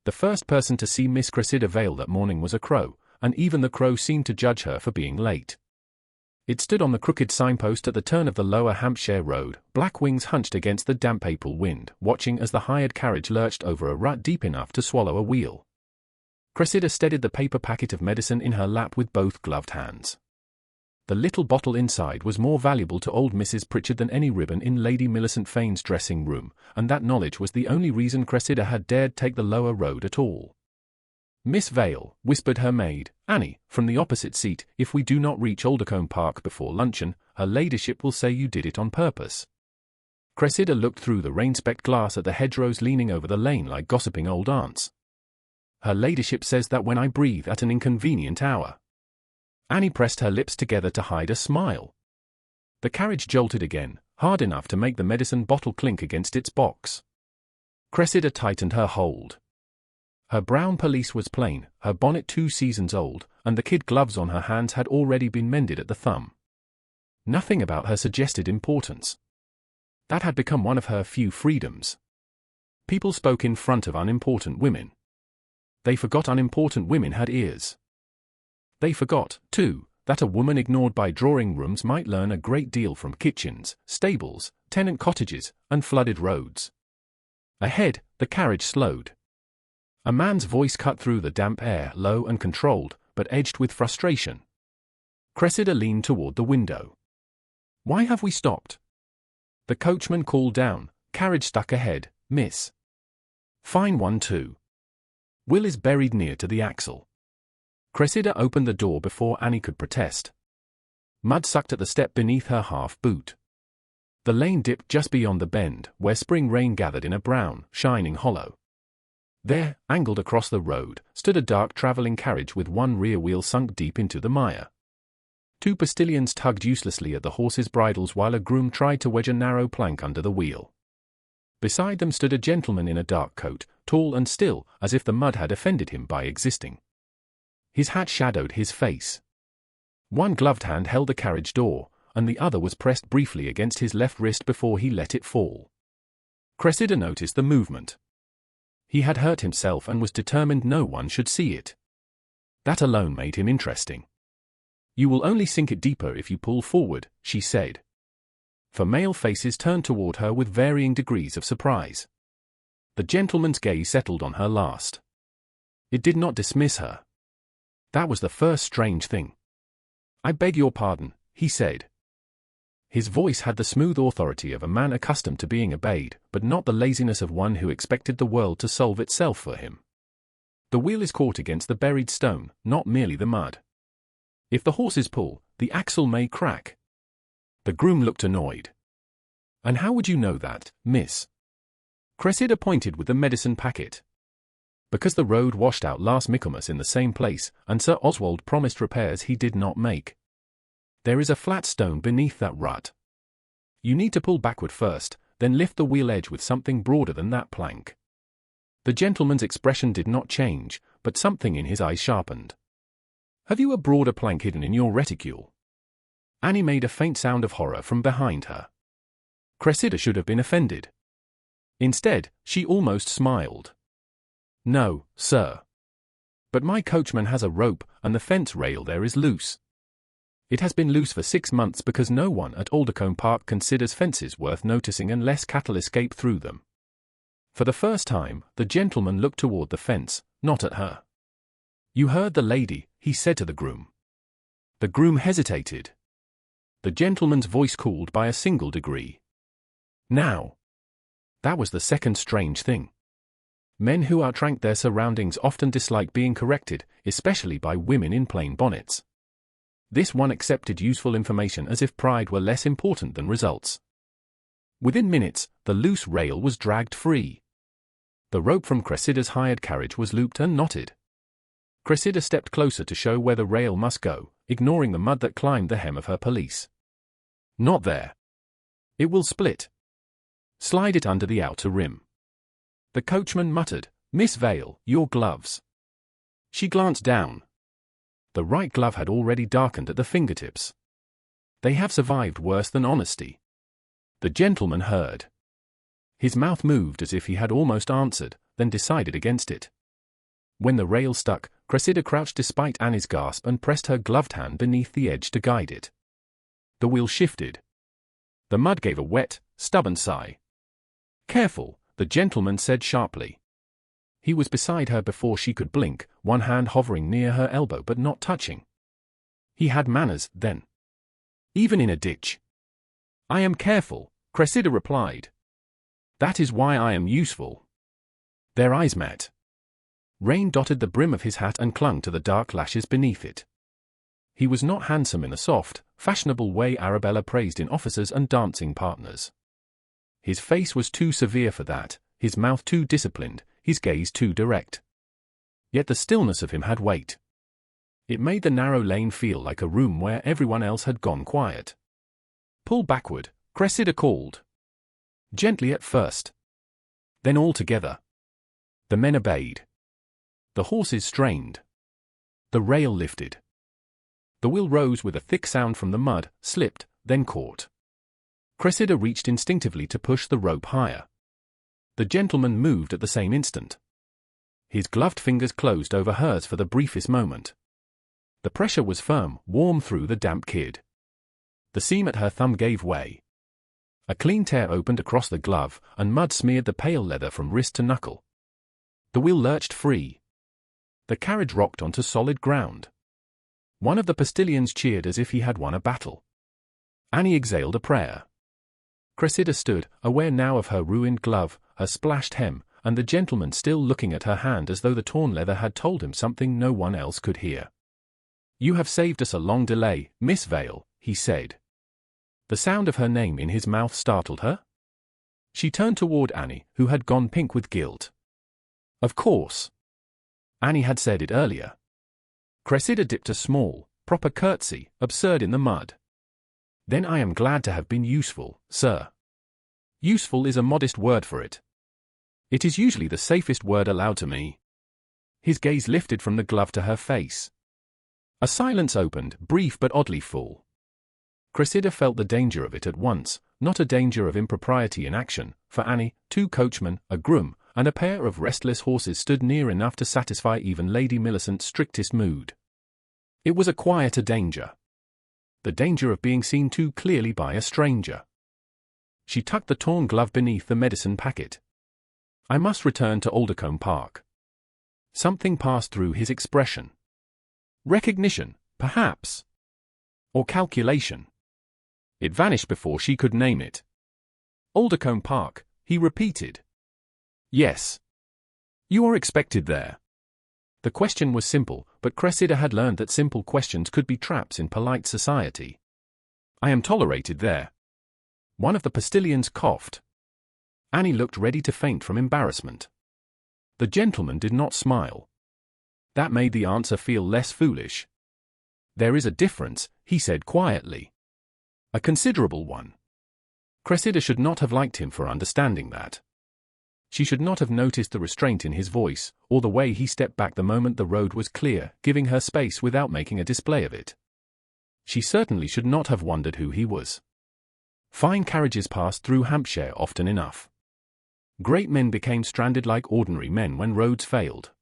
The first person to see Miss Cressida Vale that morning was a crow, and even the crow seemed to judge her for being late. It stood on the crooked signpost at the turn of the lower Hampshire road, black wings hunched against the damp April wind, watching as the hired carriage lurched over a rut deep enough to swallow a wheel. Cressida steadied the paper packet of medicine in her lap with both gloved hands. The little bottle inside was more valuable to old Mrs. Pritchard than any ribbon in Lady Millicent Fane's dressing room, and that knowledge was the only reason Cressida had dared take the lower road at all. "Miss Vale," whispered her maid, Annie, from the opposite seat, "if we do not reach Aldercombe Park before luncheon, her ladyship will say you did it on purpose." Cressida looked through the rain-specked glass at the hedgerows leaning over the lane like gossiping old aunts. "Her ladyship says that when I breathe at an inconvenient hour." Annie pressed her lips together to hide a smile. The carriage jolted again, hard enough to make the medicine bottle clink against its box. Cressida tightened her hold. Her brown pelisse was plain, her bonnet 2 seasons old, and the kid gloves on her hands had already been mended at the thumb. Nothing about her suggested importance. That had become one of her few freedoms. People spoke in front of unimportant women. They forgot unimportant women had ears. They forgot, too, that a woman ignored by drawing rooms might learn a great deal from kitchens, stables, tenant cottages, and flooded roads. Ahead, the carriage slowed. A man's voice cut through the damp air, low and controlled, but edged with frustration. Cressida leaned toward the window. "Why have we stopped?" The coachman called down, "Carriage stuck ahead, miss." "Fine one too." "Will is buried near to the axle." Cressida opened the door before Annie could protest. Mud sucked at the step beneath her half boot. The lane dipped just beyond the bend, where spring rain gathered in a brown, shining hollow. There, angled across the road, stood a dark travelling carriage with one rear wheel sunk deep into the mire. 2 postilions tugged uselessly at the horses' bridles while a groom tried to wedge a narrow plank under the wheel. Beside them stood a gentleman in a dark coat, tall and still, as if the mud had offended him by existing. His hat shadowed his face. One gloved hand held the carriage door, and the other was pressed briefly against his left wrist before he let it fall. Cressida noticed the movement. He had hurt himself and was determined no one should see it. That alone made him interesting. "You will only sink it deeper if you pull forward," she said. For male faces turned toward her with varying degrees of surprise. The gentleman's gaze settled on her last. It did not dismiss her. That was the first strange thing. "I beg your pardon," he said. His voice had the smooth authority of a man accustomed to being obeyed, but not the laziness of one who expected the world to solve itself for him. "The wheel is caught against the buried stone, not merely the mud. If the horses pull, the axle may crack." The groom looked annoyed. "And how would you know that, miss?" Cressida pointed with the medicine packet. "Because the road washed out last Michaelmas in the same place, and Sir Oswald promised repairs he did not make. There is a flat stone beneath that rut. You need to pull backward first, then lift the wheel edge with something broader than that plank." The gentleman's expression did not change, but something in his eyes sharpened. "Have you a broader plank hidden in your reticule?" Annie made a faint sound of horror from behind her. Cressida should have been offended. Instead, she almost smiled. "No, sir. But my coachman has a rope, and the fence rail there is loose. It has been loose for 6 months because no one at Aldercombe Park considers fences worth noticing unless cattle escape through them." For the first time, the gentleman looked toward the fence, not at her. "You heard the lady," he said to the groom. The groom hesitated. The gentleman's voice cooled by a single degree. "Now." That was the second strange thing. Men who outrank their surroundings often dislike being corrected, especially by women in plain bonnets. This one accepted useful information as if pride were less important than results. Within minutes, the loose rail was dragged free. The rope from Cressida's hired carriage was looped and knotted. Cressida stepped closer to show where the rail must go, ignoring the mud that climbed the hem of her pelisse. "Not there. It will split. Slide it under the outer rim." The coachman muttered, "Miss Vale, your gloves." She glanced down. The right glove had already darkened at the fingertips. They have survived worse than honesty. The gentleman heard. His mouth moved as if he had almost answered, then decided against it. When the rail stuck, Cressida crouched despite Annie's gasp and pressed her gloved hand beneath the edge to guide it. The wheel shifted. The mud gave a wet, stubborn sigh. "Careful," the gentleman said sharply. He was beside her before she could blink, one hand hovering near her elbow but not touching. He had manners, then. Even in a ditch. "I am careful," Cressida replied. "That is why I am useful." Their eyes met. Rain dotted the brim of his hat and clung to the dark lashes beneath it. He was not handsome in the soft, fashionable way Arabella praised in officers and dancing partners. His face was too severe for that, his mouth too disciplined, his gaze too direct. Yet the stillness of him had weight. It made the narrow lane feel like a room where everyone else had gone quiet. "Pull backward," Cressida called. Gently at first. Then all together. The men obeyed. The horses strained. The rail lifted. The wheel rose with a thick sound from the mud, slipped, then caught. Cressida reached instinctively to push the rope higher. The gentleman moved at the same instant. His gloved fingers closed over hers for the briefest moment. The pressure was firm, warm through the damp kid. The seam at her thumb gave way. A clean tear opened across the glove, and mud smeared the pale leather from wrist to knuckle. The wheel lurched free. The carriage rocked onto solid ground. One of the postilions cheered as if he had won a battle. Annie exhaled a prayer. Cressida stood, aware now of her ruined glove, her splashed hem, and the gentleman still looking at her hand as though the torn leather had told him something no one else could hear. "You have saved us a long delay, Miss Vale," he said. The sound of her name in his mouth startled her. She turned toward Annie, who had gone pink with guilt. Of course. Annie had said it earlier. Cressida dipped a small, proper curtsy, absurd in the mud. "Then I am glad to have been useful, sir." Useful is a modest word for it. It is usually the safest word allowed to me. His gaze lifted from the glove to her face. A silence opened, brief but oddly full. Cressida felt the danger of it at once, not a danger of impropriety in action. For Annie, 2 coachmen, a groom, and a pair of restless horses stood near enough to satisfy even Lady Millicent's strictest mood. It was a quieter danger. The danger of being seen too clearly by a stranger. She tucked the torn glove beneath the medicine packet. "I must return to Aldercombe Park." Something passed through his expression. Recognition, perhaps. Or calculation. It vanished before she could name it. "Aldercombe Park," he repeated. "Yes. You are expected there." The question was simple, but Cressida had learned that simple questions could be traps in polite society. "I am tolerated there." One of the postilions coughed. Annie looked ready to faint from embarrassment. The gentleman did not smile. That made the answer feel less foolish. "There is a difference," he said quietly. "A considerable one." Cressida should not have liked him for understanding that. She should not have noticed the restraint in his voice, or the way he stepped back the moment the road was clear, giving her space without making a display of it. She certainly should not have wondered who he was. Fine carriages passed through Hampshire often enough. Great men became stranded like ordinary men when roads failed.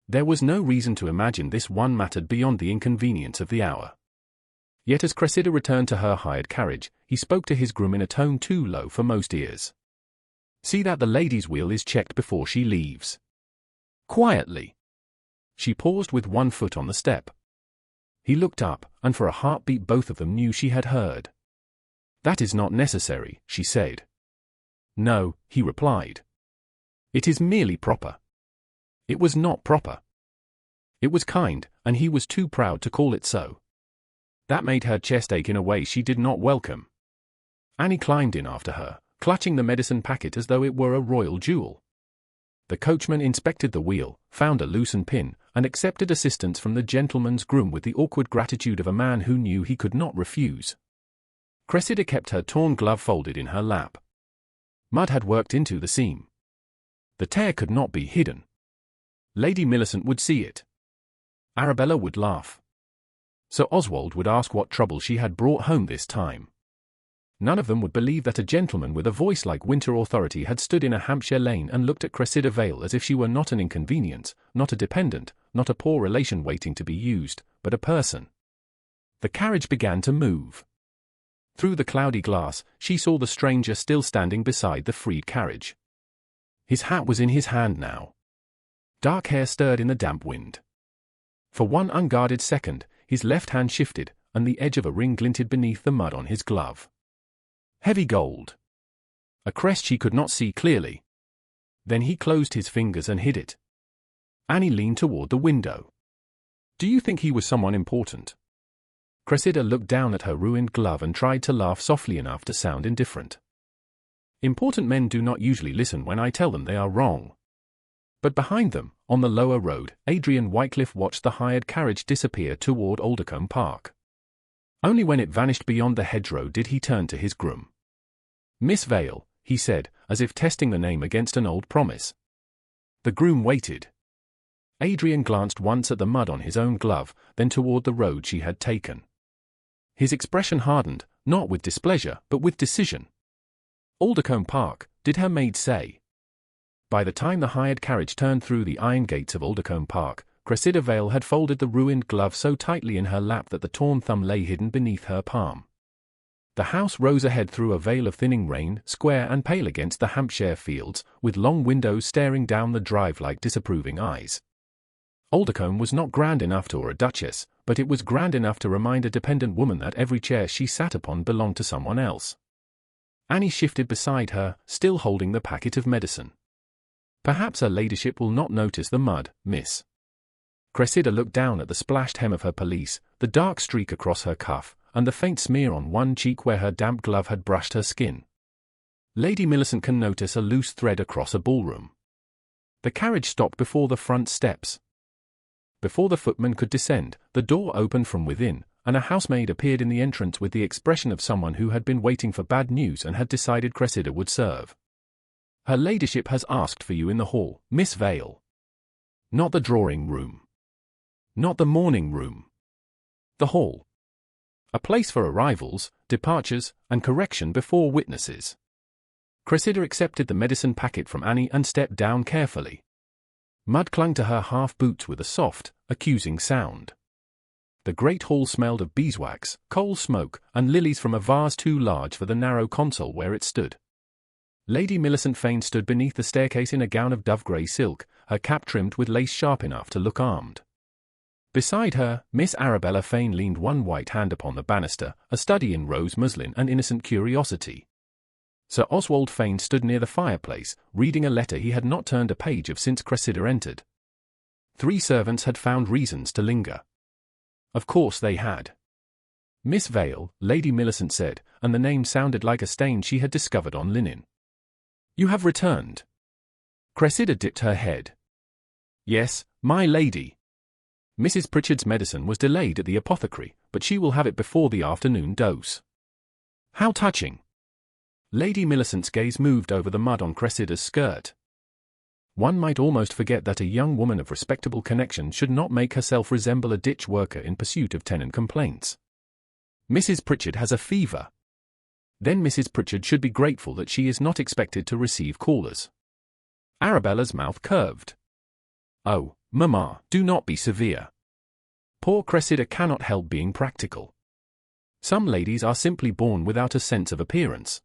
There was no reason to imagine this one mattered beyond the inconvenience of the hour. Yet as Cressida returned to her hired carriage, he spoke to his groom in a tone too low for most ears. "See that the lady's wheel is checked before she leaves." Quietly. She paused with one foot on the step. He looked up, and for a heartbeat both of them knew she had heard. "That is not necessary," she said. "No," he replied. "It is merely proper." It was not proper. It was kind, and he was too proud to call it so. That made her chest ache in a way she did not welcome. Annie climbed in after her, clutching the medicine packet as though it were a royal jewel. The coachman inspected the wheel, found a loosened pin, and accepted assistance from the gentleman's groom with the awkward gratitude of a man who knew he could not refuse. Cressida kept her torn glove folded in her lap. Mud had worked into the seam. The tear could not be hidden. Lady Millicent would see it. Arabella would laugh. Sir Oswald would ask what trouble she had brought home this time. None of them would believe that a gentleman with a voice like winter authority had stood in a Hampshire lane and looked at Cressida Vale as if she were not an inconvenience, not a dependent, not a poor relation waiting to be used, but a person. The carriage began to move. Through the cloudy glass, she saw the stranger still standing beside the freed carriage. His hat was in his hand now. Dark hair stirred in the damp wind. For one unguarded second, his left hand shifted, and the edge of a ring glinted beneath the mud on his glove. Heavy gold. A crest she could not see clearly. Then he closed his fingers and hid it. Annie leaned toward the window. Do you think he was someone important? Cressida looked down at her ruined glove and tried to laugh softly enough to sound indifferent. Important men do not usually listen when I tell them they are wrong. But behind them, on the lower road, Adrian Wycliffe watched the hired carriage disappear toward Aldercombe Park. Only when it vanished beyond the hedgerow did he turn to his groom. Miss Vale, he said, as if testing the name against an old promise. The groom waited. Adrian glanced once at the mud on his own glove, then toward the road she had taken. His expression hardened, not with displeasure, but with decision. Aldercombe Park, did her maid say? By the time the hired carriage turned through the iron gates of Aldercombe Park, Cressida Vale had folded the ruined glove so tightly in her lap that the torn thumb lay hidden beneath her palm. The house rose ahead through a veil of thinning rain, square and pale against the Hampshire fields, with long windows staring down the drive like disapproving eyes. Aldercombe was not grand enough to awe a duchess, but it was grand enough to remind a dependent woman that every chair she sat upon belonged to someone else. Annie shifted beside her, still holding the packet of medicine. Perhaps her ladyship will not notice the mud, miss. Cressida looked down at the splashed hem of her pelisse, the dark streak across her cuff, and the faint smear on one cheek where her damp glove had brushed her skin. Lady Millicent can notice a loose thread across a ballroom. The carriage stopped before the front steps. Before the footman could descend, the door opened from within, and a housemaid appeared in the entrance with the expression of someone who had been waiting for bad news and had decided Cressida would serve. Her ladyship has asked for you in the hall, Miss Vale. Not the drawing-room. Not the morning-room. The hall. A place for arrivals, departures, and correction before witnesses. Cressida accepted the medicine packet from Annie and stepped down carefully. Mud clung to her half-boots with a soft, accusing sound. The great hall smelled of beeswax, coal smoke, and lilies from a vase too large for the narrow console where it stood. Lady Millicent Fane stood beneath the staircase in a gown of dove-grey silk, her cap trimmed with lace sharp enough to look armed. Beside her, Miss Arabella Fane leaned one white hand upon the banister, a study in rose muslin and innocent curiosity. Sir Oswald Fane stood near the fireplace, reading a letter he had not turned a page of since Cressida entered. 3 servants had found reasons to linger. Of course they had. Miss Vale, Lady Millicent said, and the name sounded like a stain she had discovered on linen. You have returned. Cressida dipped her head. Yes, my lady. Mrs. Pritchard's medicine was delayed at the apothecary, but she will have it before the afternoon dose. How touching. Lady Millicent's gaze moved over the mud on Cressida's skirt. One might almost forget that a young woman of respectable connection should not make herself resemble a ditch worker in pursuit of tenant complaints. Mrs. Pritchard has a fever. Then Mrs. Pritchard should be grateful that she is not expected to receive callers. Arabella's mouth curved. Oh, Mamma, do not be severe. Poor Cressida cannot help being practical. Some ladies are simply born without a sense of appearance.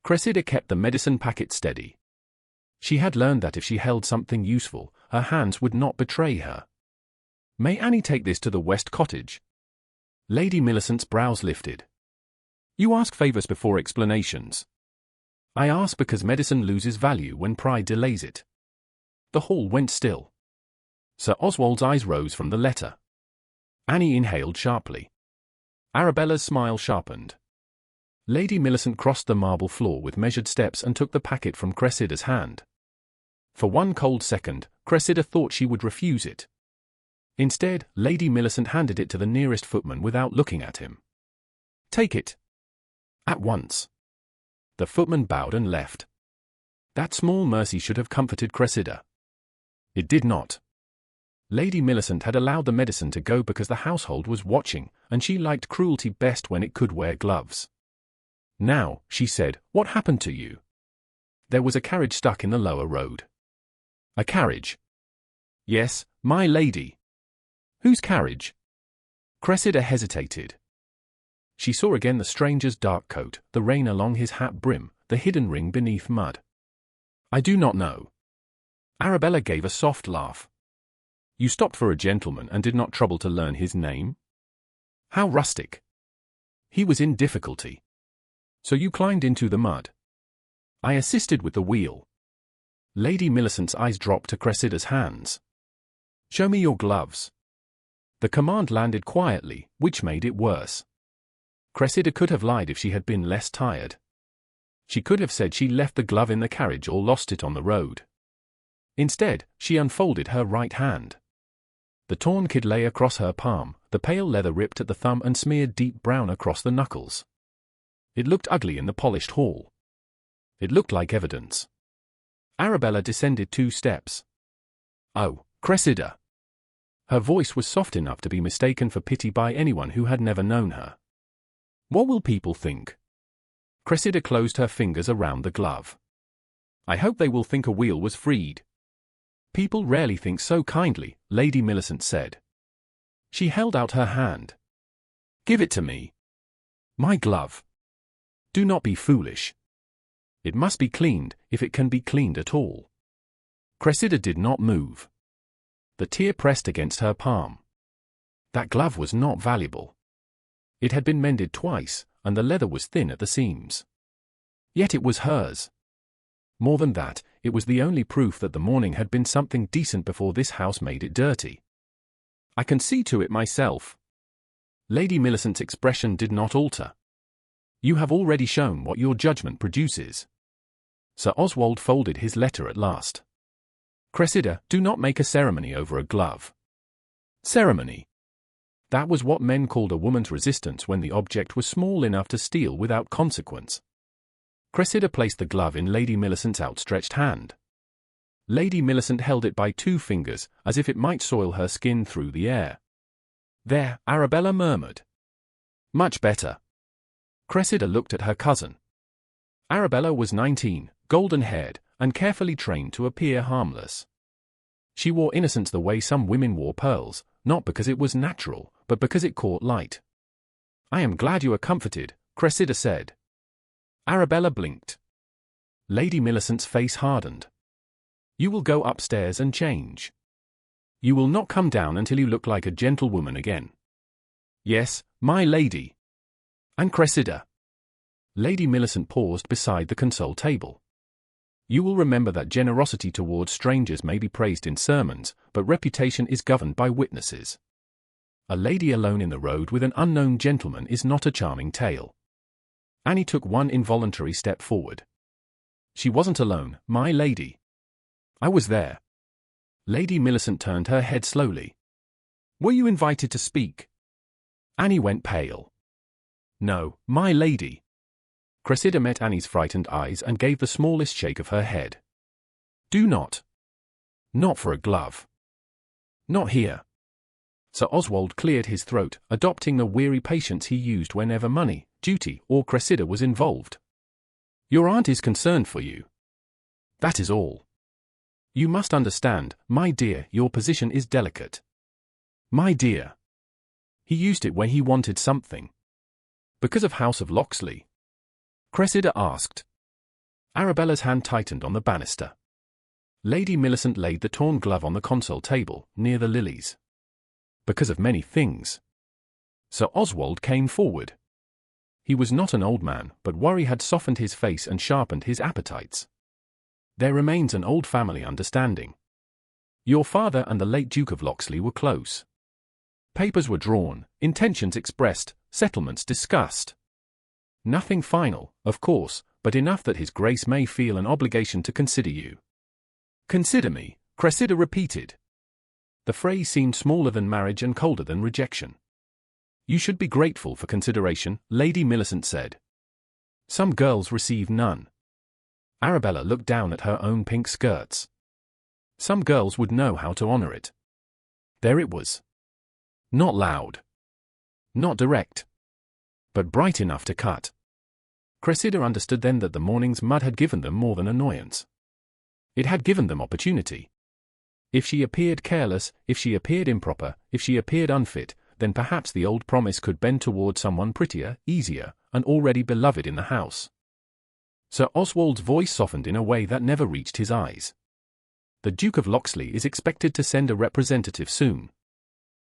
Cressida kept the medicine packet steady. She had learned that if she held something useful, her hands would not betray her. May Annie take this to the West Cottage? Lady Millicent's brows lifted. You ask favours before explanations. I ask because medicine loses value when pride delays it. The hall went still. Sir Oswald's eyes rose from the letter. Annie inhaled sharply. Arabella's smile sharpened. Lady Millicent crossed the marble floor with measured steps and took the packet from Cressida's hand. For one cold second, Cressida thought she would refuse it. Instead, Lady Millicent handed it to the nearest footman without looking at him. Take it. At once. The footman bowed and left. That small mercy should have comforted Cressida. It did not. Lady Millicent had allowed the medicine to go because the household was watching, and she liked cruelty best when it could wear gloves. "Now," she said, "what happened to you?" "There was a carriage stuck in the lower road." "A carriage?" "Yes, my lady." "Whose carriage?" Cressida hesitated. She saw again the stranger's dark coat, the rain along his hat brim, the hidden ring beneath mud. "I do not know." Arabella gave a soft laugh. "You stopped for a gentleman and did not trouble to learn his name? How rustic." "He was in difficulty." "So you climbed into the mud?" "I assisted with the wheel." Lady Millicent's eyes dropped to Cressida's hands. "Show me your gloves." The command landed quietly, which made it worse. Cressida could have lied if she had been less tired. She could have said she left the glove in the carriage or lost it on the road. Instead, she unfolded her right hand. The torn kid lay across her palm, the pale leather ripped at the thumb and smeared deep brown across the knuckles. It looked ugly in the polished hall. It looked like evidence. Arabella descended 2 steps. "Oh, Cressida." Her voice was soft enough to be mistaken for pity by anyone who had never known her. "What will people think?" Cressida closed her fingers around the glove. "I hope they will think a wheel was freed." "People rarely think so kindly," Lady Millicent said. She held out her hand. "Give it to me." "My glove." "Do not be foolish. It must be cleaned, if it can be cleaned at all." Cressida did not move. The tear pressed against her palm. That glove was not valuable. It had been mended twice, and the leather was thin at the seams. Yet it was hers. More than that, it was the only proof that the morning had been something decent before this house made it dirty. "I can see to it myself." Lady Millicent's expression did not alter. "You have already shown what your judgment produces." Sir Oswald folded his letter at last. "Cressida, do not make a ceremony over a glove." Ceremony. That was what men called a woman's resistance when the object was small enough to steal without consequence. Cressida placed the glove in Lady Millicent's outstretched hand. Lady Millicent held it by 2 fingers, as if it might soil her skin through the air. "There," Arabella murmured. "Much better." Cressida looked at her cousin. Arabella was 19, golden-haired, and carefully trained to appear harmless. She wore innocence the way some women wore pearls, not because it was natural, but because it caught light. "I am glad you are comforted," Cressida said. Arabella blinked. Lady Millicent's face hardened. "You will go upstairs and change. You will not come down until you look like a gentlewoman again." "Yes, my lady." "And Cressida." Lady Millicent paused beside the console table. "You will remember that generosity towards strangers may be praised in sermons, but reputation is governed by witnesses. A lady alone in the road with an unknown gentleman is not a charming tale." Annie took one involuntary step forward. "She wasn't alone, my lady. I was there." Lady Millicent turned her head slowly. "Were you invited to speak?" Annie went pale. "No, my lady." Cressida met Annie's frightened eyes and gave the smallest shake of her head. "Do not. Not for a glove. Not here." Sir Oswald cleared his throat, adopting the weary patience he used whenever money, duty, or Cressida was involved. "Your aunt is concerned for you. That is all. You must understand, my dear, your position is delicate." "My dear." He used it when he wanted something. "Because of House of Locksley?" Cressida asked. Arabella's hand tightened on the banister. Lady Millicent laid the torn glove on the console table, near the lilies. "Because of many things." Sir Oswald came forward. He was not an old man, but worry had softened his face and sharpened his appetites. "There remains an old family understanding. Your father and the late Duke of Locksley were close. Papers were drawn, intentions expressed, settlements discussed. Nothing final, of course, but enough that His Grace may feel an obligation to consider you." "Consider me," Cressida repeated. The phrase seemed smaller than marriage and colder than rejection. "You should be grateful for consideration," Lady Millicent said. "Some girls receive none." Arabella looked down at her own pink skirts. "Some girls would know how to honor it." There it was. Not loud. Not direct. But bright enough to cut. Cressida understood then that the morning's mud had given them more than annoyance. It had given them opportunity. If she appeared careless, if she appeared improper, if she appeared unfit, then perhaps the old promise could bend toward someone prettier, easier, and already beloved in the house. Sir Oswald's voice softened in a way that never reached his eyes. The Duke of Locksley is expected to send a representative soon.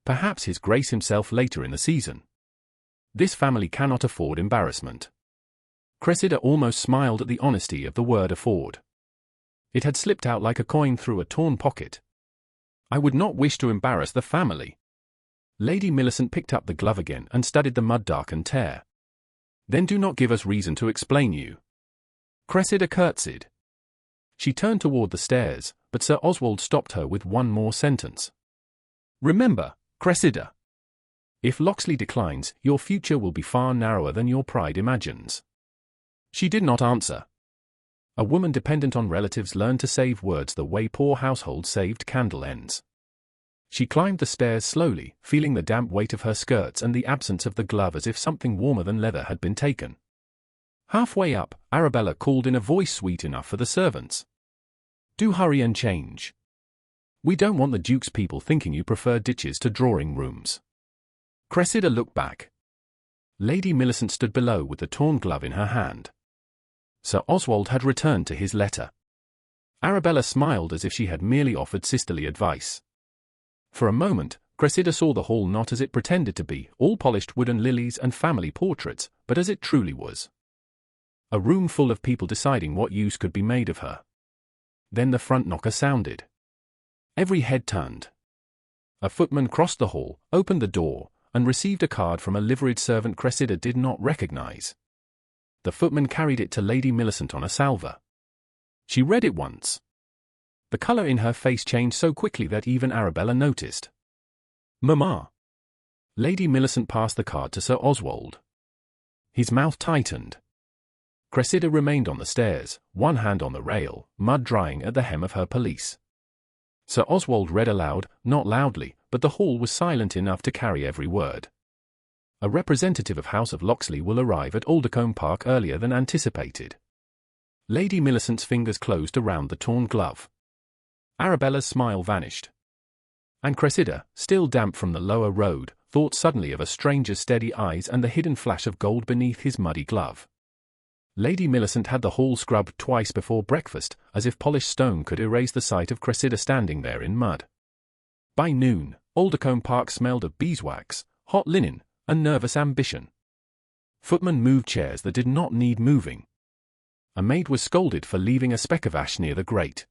Perhaps His Grace himself later in the season. This family cannot afford embarrassment. Cressida almost smiled at the honesty of the word afford. It had slipped out like a coin through a torn pocket. I would not wish to embarrass the family. Lady Millicent picked up the glove again and studied the mud-darkened tear. Then do not give us reason to explain you. Cressida curtsied. She turned toward the stairs, but Sir Oswald stopped her with one more sentence. Remember, Cressida. If Locksley declines, your future will be far narrower than your pride imagines. She did not answer. A woman dependent on relatives learned to save words the way poor households saved candle ends. She climbed the stairs slowly, feeling the damp weight of her skirts and the absence of the glove as if something warmer than leather had been taken. Halfway up, Arabella called in a voice sweet enough for the servants. Do hurry and change. We don't want the Duke's people thinking you prefer ditches to drawing rooms. Cressida looked back. Lady Millicent stood below with the torn glove in her hand. Sir Oswald had returned to his letter. Arabella smiled as if she had merely offered sisterly advice. For a moment, Cressida saw the hall not as it pretended to be, all polished wooden lilies and family portraits, but as it truly was. A room full of people deciding what use could be made of her. Then the front knocker sounded. Every head turned. A footman crossed the hall, opened the door, and received a card from a liveried servant Cressida did not recognize. The footman carried it to Lady Millicent on a salver. She read it once. The color in her face changed so quickly that even Arabella noticed. Mamma. Lady Millicent passed the card to Sir Oswald. His mouth tightened. Cressida remained on the stairs, one hand on the rail, mud drying at the hem of her pelisse. Sir Oswald read aloud, not loudly, but the hall was silent enough to carry every word. A representative of House of Locksley will arrive at Aldercombe Park earlier than anticipated. Lady Millicent's fingers closed around the torn glove. Arabella's smile vanished. And Cressida, still damp from the lower road, thought suddenly of a stranger's steady eyes and the hidden flash of gold beneath his muddy glove. Lady Millicent had the hall scrubbed twice before breakfast, as if polished stone could erase the sight of Cressida standing there in mud. By noon, Aldercombe Park smelled of beeswax, hot linen, and nervous ambition. Footmen moved chairs that did not need moving. A maid was scolded for leaving a speck of ash near the grate.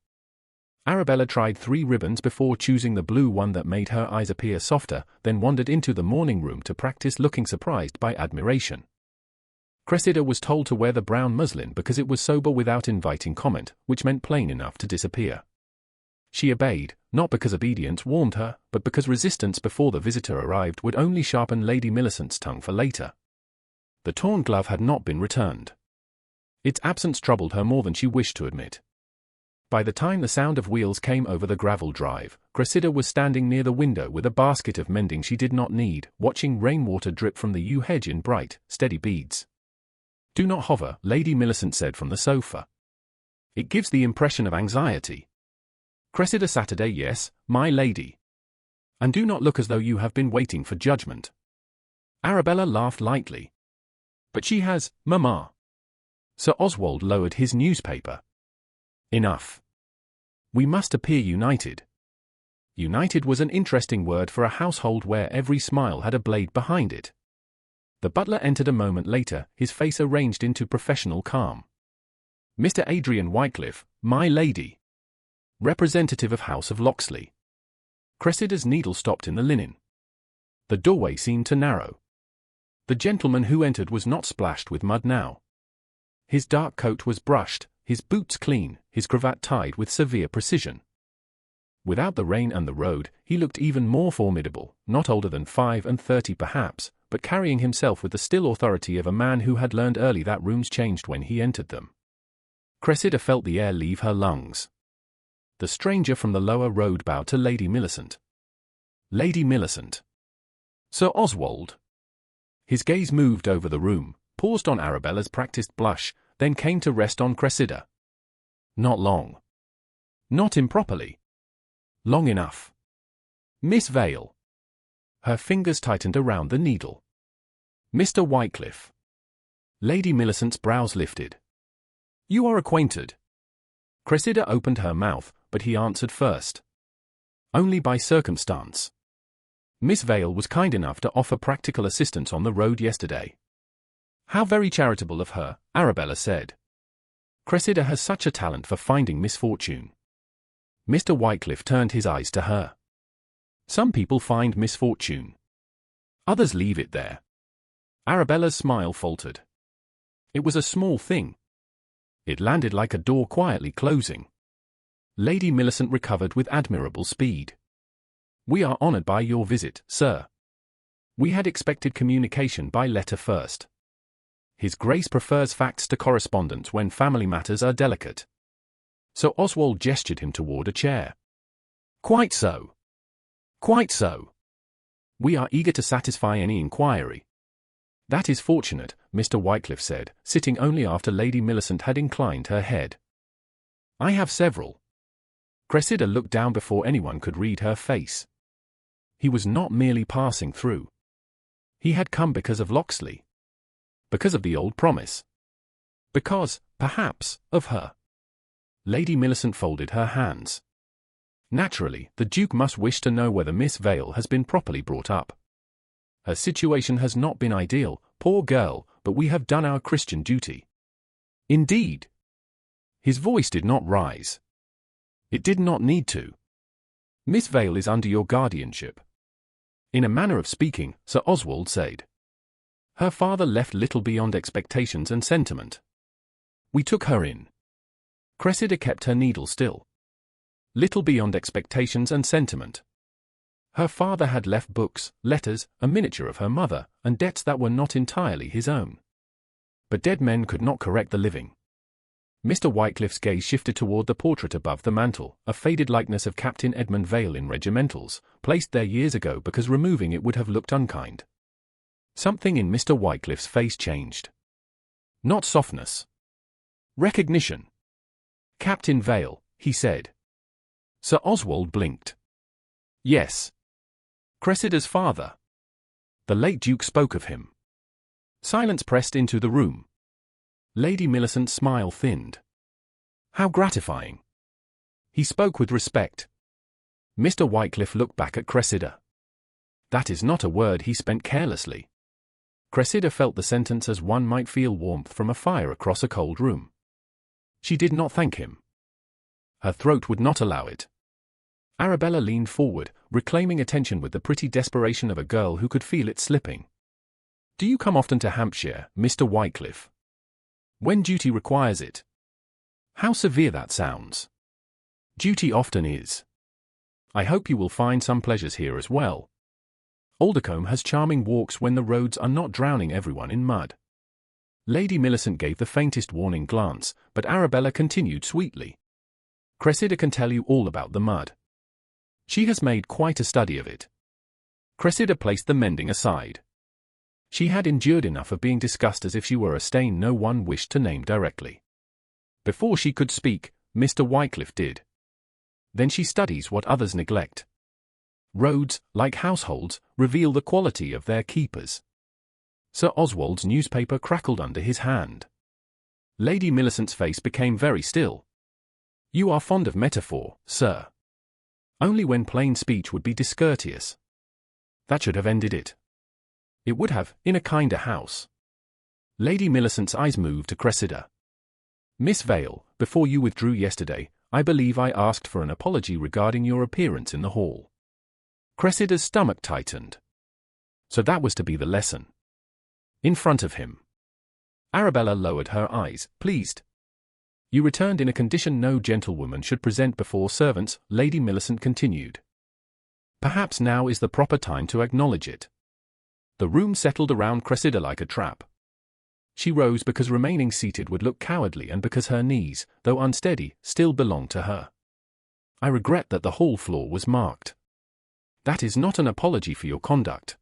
Arabella tried 3 ribbons before choosing the blue one that made her eyes appear softer, then wandered into the morning room to practice looking surprised by admiration. Cressida was told to wear the brown muslin because it was sober without inviting comment, which meant plain enough to disappear. She obeyed, not because obedience warmed her, but because resistance before the visitor arrived would only sharpen Lady Millicent's tongue for later. The torn glove had not been returned. Its absence troubled her more than she wished to admit. By the time the sound of wheels came over the gravel drive, Cressida was standing near the window with a basket of mending she did not need, watching rainwater drip from the yew hedge in bright, steady beads. Do not hover, Lady Millicent said from the sofa. It gives the impression of anxiety. Cressida Saturday, yes, my lady. And do not look as though you have been waiting for judgment. Arabella laughed lightly. But she has, mamma. Sir Oswald lowered his newspaper. Enough. We must appear united. United was an interesting word for a household where every smile had a blade behind it. The butler entered a moment later, his face arranged into professional calm. Mr. Adrian Wycliffe, my lady. Representative of House of Locksley. Cressida's needle stopped in the linen. The doorway seemed to narrow. The gentleman who entered was not splashed with mud now. His dark coat was brushed, his boots clean, his cravat tied with severe precision. Without the rain and the road, he looked even more formidable, not older than 35 perhaps, but carrying himself with the still authority of a man who had learned early that rooms changed when he entered them. Cressida felt the air leave her lungs. The stranger from the lower road bowed to Lady Millicent. Lady Millicent. Sir Oswald. His gaze moved over the room, paused on Arabella's practiced blush, then came to rest on Cressida. Not long. Not improperly. Long enough. Miss Vale. Her fingers tightened around the needle. Mr. Wycliffe. Lady Millicent's brows lifted. You are acquainted. Cressida opened her mouth, but he answered first. Only by circumstance. Miss Vale was kind enough to offer practical assistance on the road yesterday. How very charitable of her, Arabella said. Cressida has such a talent for finding misfortune. Mr. Wycliffe turned his eyes to her. Some people find misfortune. Others leave it there. Arabella's smile faltered. It was a small thing. It landed like a door quietly closing. Lady Millicent recovered with admirable speed. We are honored by your visit, sir. We had expected communication by letter first. His Grace prefers facts to correspondence when family matters are delicate. Sir Oswald gestured him toward a chair. Quite so. Quite so. We are eager to satisfy any inquiry. That is fortunate, Mr. Wycliffe said, sitting only after Lady Millicent had inclined her head. I have several. Cressida looked down before anyone could read her face. He was not merely passing through. He had come because of Locksley. Because of the old promise. Because, perhaps, of her. Lady Millicent folded her hands. Naturally, the Duke must wish to know whether Miss Vale has been properly brought up. Her situation has not been ideal, poor girl, but we have done our Christian duty. Indeed. His voice did not rise. It did not need to. Miss Vale is under your guardianship. In a manner of speaking, Sir Oswald said. Her father left little beyond expectations and sentiment. We took her in. Cressida kept her needle still. Little beyond expectations and sentiment. Her father had left books, letters, a miniature of her mother, and debts that were not entirely his own. But dead men could not correct the living. Mr. Wycliffe's gaze shifted toward the portrait above the mantel, a faded likeness of Captain Edmund Vale in regimentals, placed there years ago because removing it would have looked unkind. Something in Mr. Wycliffe's face changed. Not softness. Recognition. Captain Vale, he said. Sir Oswald blinked. Yes. Cressida's father. The late Duke spoke of him. Silence pressed into the room. Lady Millicent's smile thinned. How gratifying. He spoke with respect. Mr. Wycliffe looked back at Cressida. That is not a word he spent carelessly. Cressida felt the sentence as one might feel warmth from a fire across a cold room. She did not thank him. Her throat would not allow it. Arabella leaned forward, reclaiming attention with the pretty desperation of a girl who could feel it slipping. Do you come often to Hampshire, Mr. Wycliffe? When duty requires it. How severe that sounds. Duty often is. I hope you will find some pleasures here as well. Aldercombe has charming walks when the roads are not drowning everyone in mud. Lady Millicent gave the faintest warning glance, but Arabella continued sweetly. Cressida can tell you all about the mud. She has made quite a study of it. Cressida placed the mending aside. She had endured enough of being discussed as if she were a stain no one wished to name directly. Before she could speak, Mr. Wycliffe did. Then she studies what others neglect. Roads, like households, reveal the quality of their keepers. Sir Oswald's newspaper crackled under his hand. Lady Millicent's face became very still. You are fond of metaphor, sir. Only when plain speech would be discourteous. That should have ended it. It would have, in a kinder house. Lady Millicent's eyes moved to Cressida. Miss Vale, before you withdrew yesterday, I believe I asked for an apology regarding your appearance in the hall. Cressida's stomach tightened. So that was to be the lesson. In front of him. Arabella lowered her eyes, pleased. You returned in a condition no gentlewoman should present before servants, Lady Millicent continued. Perhaps now is the proper time to acknowledge it. The room settled around Cressida like a trap. She rose because remaining seated would look cowardly and because her knees, though unsteady, still belonged to her. I regret that the hall floor was marked. That is not an apology for your conduct.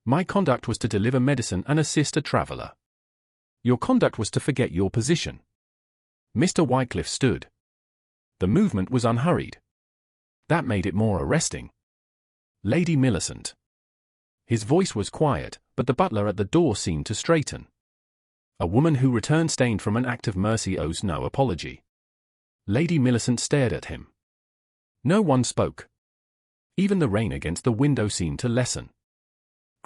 My conduct was to deliver medicine and assist a traveller. Your conduct was to forget your position. Mr. Wycliffe stood. The movement was unhurried. That made it more arresting. Lady Millicent. His voice was quiet, but the butler at the door seemed to straighten. A woman who returned stained from an act of mercy owes no apology. Lady Millicent stared at him. No one spoke. Even the rain against the window seemed to lessen.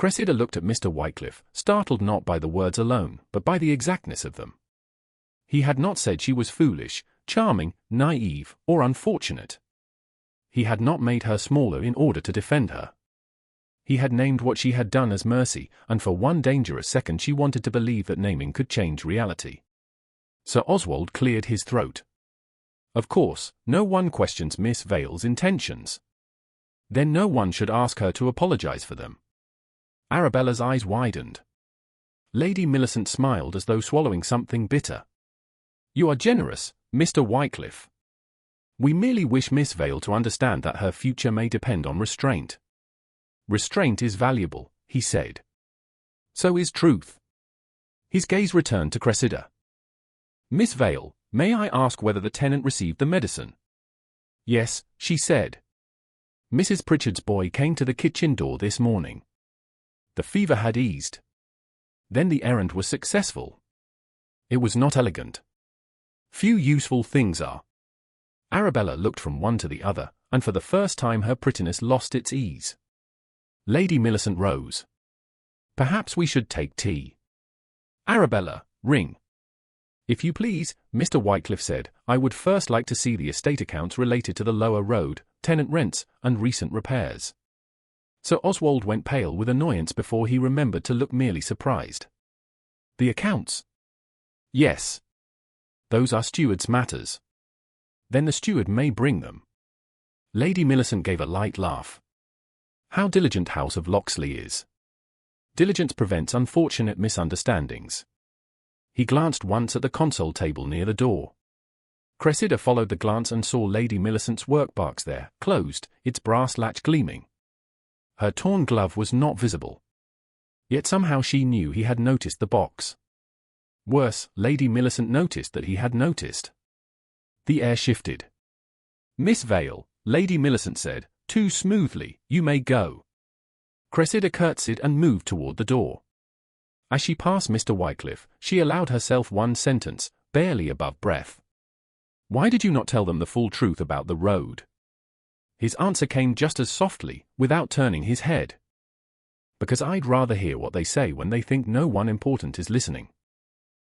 Cressida looked at Mr. Wycliffe, startled not by the words alone, but by the exactness of them. He had not said she was foolish, charming, naive, or unfortunate. He had not made her smaller in order to defend her. He had named what she had done as mercy, and for one dangerous second she wanted to believe that naming could change reality. Sir Oswald cleared his throat. Of course, no one questions Miss Vale's intentions. Then no one should ask her to apologize for them. Arabella's eyes widened. Lady Millicent smiled as though swallowing something bitter. You are generous, Mr. Wycliffe. We merely wish Miss Vale to understand that her future may depend on restraint. Restraint is valuable, he said. So is truth. His gaze returned to Cressida. Miss Vale, may I ask whether the tenant received the medicine? Yes, she said. Mrs. Pritchard's boy came to the kitchen door this morning. The fever had eased. Then the errand was successful. It was not elegant. Few useful things are. Arabella looked from one to the other, and for the first time her prettiness lost its ease. Lady Millicent rose. Perhaps we should take tea. Arabella, ring. If you please, Mr. Wycliffe said, I would first like to see the estate accounts related to the lower road, tenant rents, and recent repairs. Sir Oswald went pale with annoyance before he remembered to look merely surprised. The accounts? Yes. Those are steward's matters. Then the steward may bring them. Lady Millicent gave a light laugh. How diligent House of Locksley is. Diligence prevents unfortunate misunderstandings. He glanced once at the console table near the door. Cressida followed the glance and saw Lady Millicent's workbox there, closed, its brass latch gleaming. Her torn glove was not visible. Yet somehow she knew he had noticed the box. Worse, Lady Millicent noticed that he had noticed. The air shifted. Miss Vale, Lady Millicent said, too smoothly, you may go. Cressida curtsied and moved toward the door. As she passed Mr. Wycliffe, she allowed herself one sentence, barely above breath. Why did you not tell them the full truth about the road? His answer came just as softly, without turning his head. Because I'd rather hear what they say when they think no one important is listening.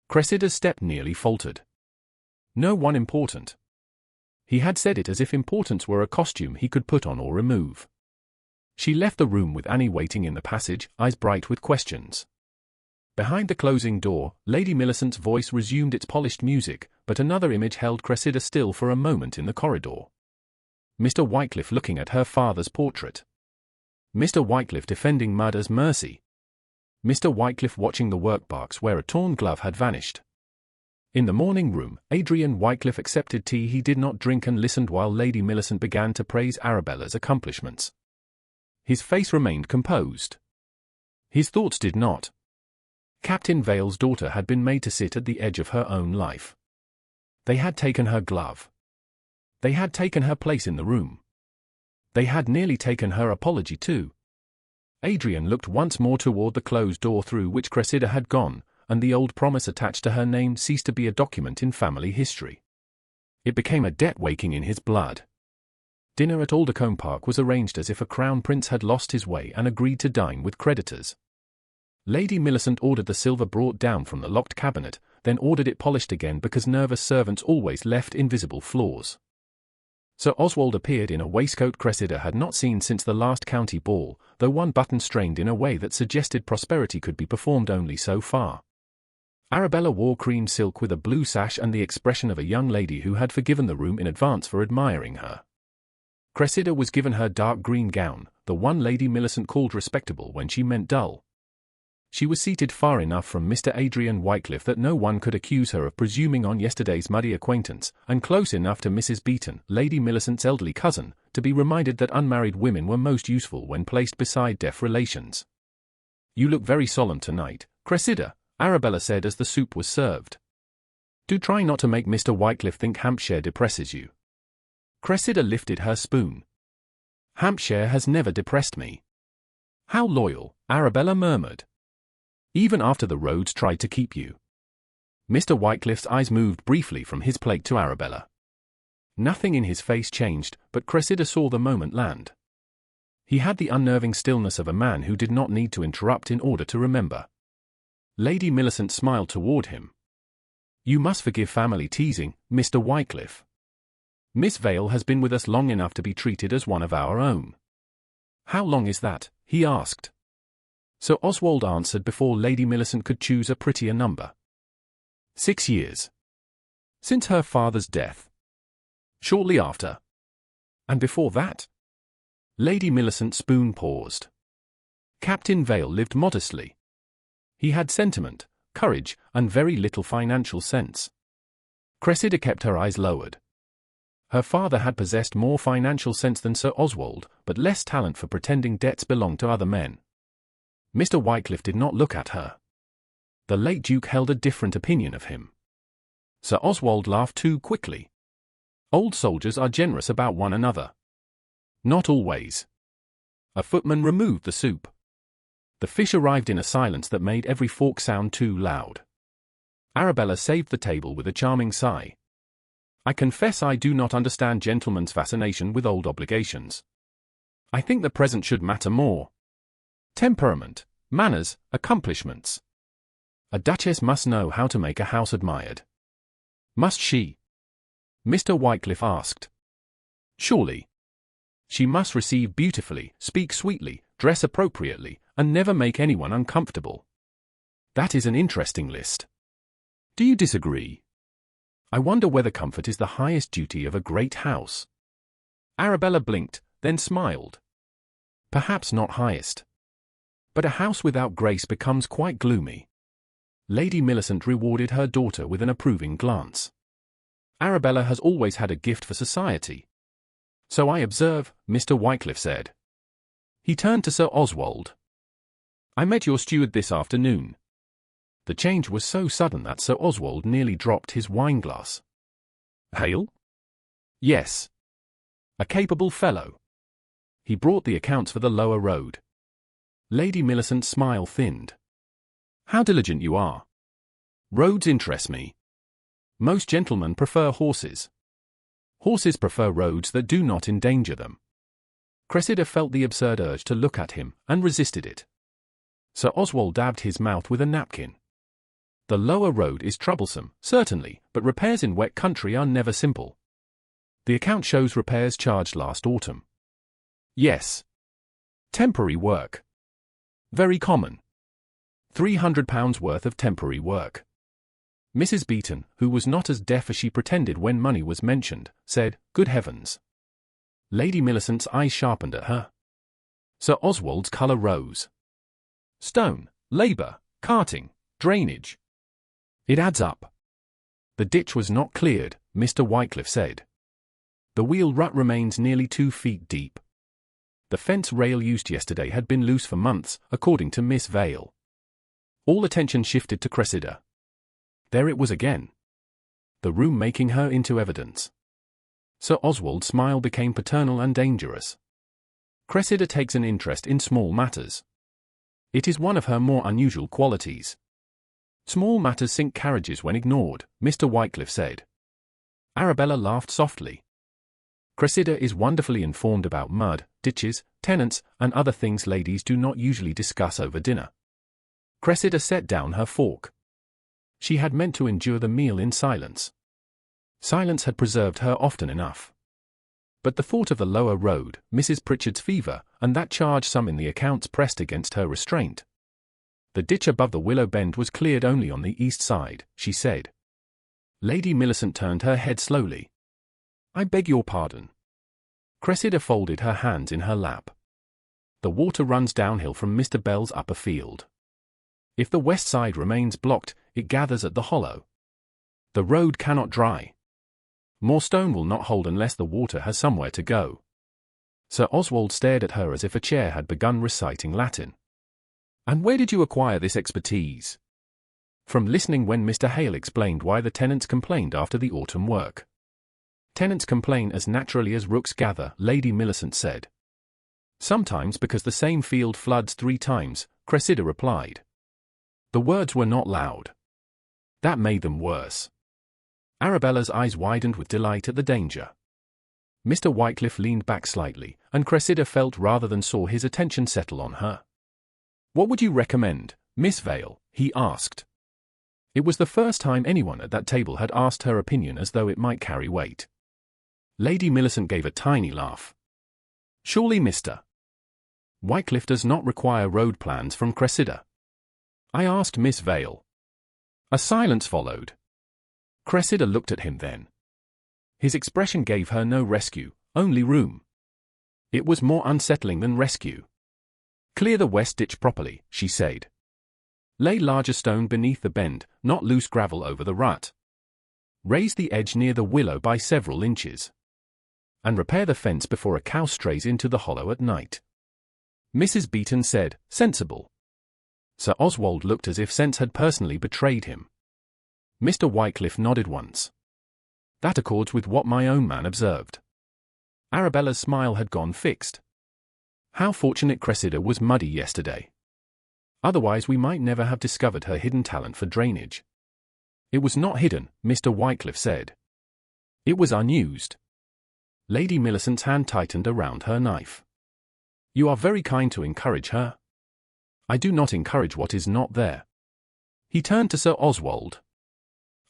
Cressida's step nearly faltered. No one important. He had said it as if importance were a costume he could put on or remove. She left the room with Annie waiting in the passage, eyes bright with questions. Behind the closing door, Lady Millicent's voice resumed its polished music, but another image held Cressida still for a moment in the corridor. Mr. Wycliffe looking at her father's portrait. Mr. Wycliffe defending mud as mercy. Mr. Wycliffe watching the workbox where a torn glove had vanished. In the morning room, Adrian Wycliffe accepted tea he did not drink and listened while Lady Millicent began to praise Arabella's accomplishments. His face remained composed. His thoughts did not. Captain Vale's daughter had been made to sit at the edge of her own life. They had taken her glove. They had taken her place in the room. They had nearly taken her apology too. Adrian looked once more toward the closed door through which Cressida had gone, and the old promise attached to her name ceased to be a document in family history. It became a debt waking in his blood. Dinner at Aldercombe Park was arranged as if a crown prince had lost his way and agreed to dine with creditors. Lady Millicent ordered the silver brought down from the locked cabinet, then ordered it polished again because nervous servants always left invisible flaws. Sir Oswald appeared in a waistcoat Cressida had not seen since the last county ball, though one button strained in a way that suggested prosperity could be performed only so far. Arabella wore cream silk with a blue sash and the expression of a young lady who had forgiven the room in advance for admiring her. Cressida was given her dark green gown, the one Lady Millicent called respectable when she meant dull. She was seated far enough from Mr. Adrian Wycliffe that no one could accuse her of presuming on yesterday's muddy acquaintance, and close enough to Mrs. Beeton, Lady Millicent's elderly cousin, to be reminded that unmarried women were most useful when placed beside deaf relations. You look very solemn tonight, Cressida, Arabella said as the soup was served. Do try not to make Mr. Wycliffe think Hampshire depresses you. Cressida lifted her spoon. Hampshire has never depressed me. How loyal, Arabella murmured. Even after the roads tried to keep you. Mr. Wycliffe's eyes moved briefly from his plate to Arabella. Nothing in his face changed, but Cressida saw the moment land. He had the unnerving stillness of a man who did not need to interrupt in order to remember. Lady Millicent smiled toward him. You must forgive family teasing, Mr. Wycliffe. Miss Vale has been with us long enough to be treated as one of our own. How long is that? He asked. Sir Oswald answered before Lady Millicent could choose a prettier number. 6 years. Since her father's death. Shortly after. And before that? Lady Millicent's spoon paused. Captain Vale lived modestly. He had sentiment, courage, and very little financial sense. Cressida kept her eyes lowered. Her father had possessed more financial sense than Sir Oswald, but less talent for pretending debts belonged to other men. Mr. Wycliffe did not look at her. The late Duke held a different opinion of him. Sir Oswald laughed too quickly. Old soldiers are generous about one another. Not always. A footman removed the soup. The fish arrived in a silence that made every fork sound too loud. Arabella saved the table with a charming sigh. I confess I do not understand gentlemen's fascination with old obligations. I think the present should matter more. Temperament, manners, accomplishments. A duchess must know how to make a house admired. Must she? Mr. Wycliffe asked. Surely. She must receive beautifully, speak sweetly, dress appropriately, and never make anyone uncomfortable. That is an interesting list. Do you disagree? I wonder whether comfort is the highest duty of a great house. Arabella blinked, then smiled. Perhaps not highest. But a house without grace becomes quite gloomy. Lady Millicent rewarded her daughter with an approving glance. Arabella has always had a gift for society. So I observe, Mr. Wycliffe said. He turned to Sir Oswald. I met your steward this afternoon. The change was so sudden that Sir Oswald nearly dropped his wineglass. Hale? Yes. A capable fellow. He brought the accounts for the lower road. Lady Millicent's smile thinned. How diligent you are. Roads interest me. Most gentlemen prefer horses. Horses prefer roads that do not endanger them. Cressida felt the absurd urge to look at him, and resisted it. Sir Oswald dabbed his mouth with a napkin. The lower road is troublesome, certainly, but repairs in wet country are never simple. The account shows repairs charged last autumn. Yes. Temporary work. Very common. £300 worth of temporary work. Mrs. Beeton, who was not as deaf as she pretended when money was mentioned, said, Good heavens. Lady Millicent's eyes sharpened at her. Sir Oswald's colour rose. Stone, labour, carting, drainage. It adds up. The ditch was not cleared, Mr. Wycliffe said. The wheel rut remains nearly 2 feet deep. The fence rail used yesterday had been loose for months, according to Miss Vale. All attention shifted to Cressida. There it was again. The room making her into evidence. Sir Oswald's smile became paternal and dangerous. Cressida takes an interest in small matters. It is one of her more unusual qualities. Small matters sink carriages when ignored, Mr. Wycliffe said. Arabella laughed softly. Cressida is wonderfully informed about mud, ditches, tenants, and other things ladies do not usually discuss over dinner. Cressida set down her fork. She had meant to endure the meal in silence. Silence had preserved her often enough. But the thought of the lower road, Mrs. Pritchard's fever, and that charge sum in the accounts pressed against her restraint. The ditch above the willow bend was cleared only on the east side, she said. Lady Millicent turned her head slowly. I beg your pardon. Cressida folded her hands in her lap. The water runs downhill from Mr. Bell's upper field. If the west side remains blocked, it gathers at the hollow. The road cannot dry. More stone will not hold unless the water has somewhere to go. Sir Oswald stared at her as if a chair had begun reciting Latin. And where did you acquire this expertise? From listening when Mr. Hale explained why the tenants complained after the autumn work. Tenants complain as naturally as rooks gather, Lady Millicent said. Sometimes because the same field floods 3 times, Cressida replied. The words were not loud. That made them worse. Arabella's eyes widened with delight at the danger. Mr. Wycliffe leaned back slightly, and Cressida felt rather than saw his attention settle on her. What would you recommend, Miss Vale? He asked. It was the first time anyone at that table had asked her opinion as though it might carry weight. Lady Millicent gave a tiny laugh. Surely Mr. Wycliffe does not require road plans from Cressida. I asked Miss Vale. A silence followed. Cressida looked at him then. His expression gave her no rescue, only room. It was more unsettling than rescue. Clear the west ditch properly, she said. Lay larger stone beneath the bend, not loose gravel over the rut. Raise the edge near the willow by several inches. And repair the fence before a cow strays into the hollow at night. Mrs. Beeton said, sensible. Sir Oswald looked as if sense had personally betrayed him. Mr. Wycliffe nodded once. That accords with what my own man observed. Arabella's smile had gone fixed. How fortunate Cressida was muddy yesterday. Otherwise we might never have discovered her hidden talent for drainage. It was not hidden, Mr. Wycliffe said. It was unused. Lady Millicent's hand tightened around her knife. You are very kind to encourage her. I do not encourage what is not there. He turned to Sir Oswald.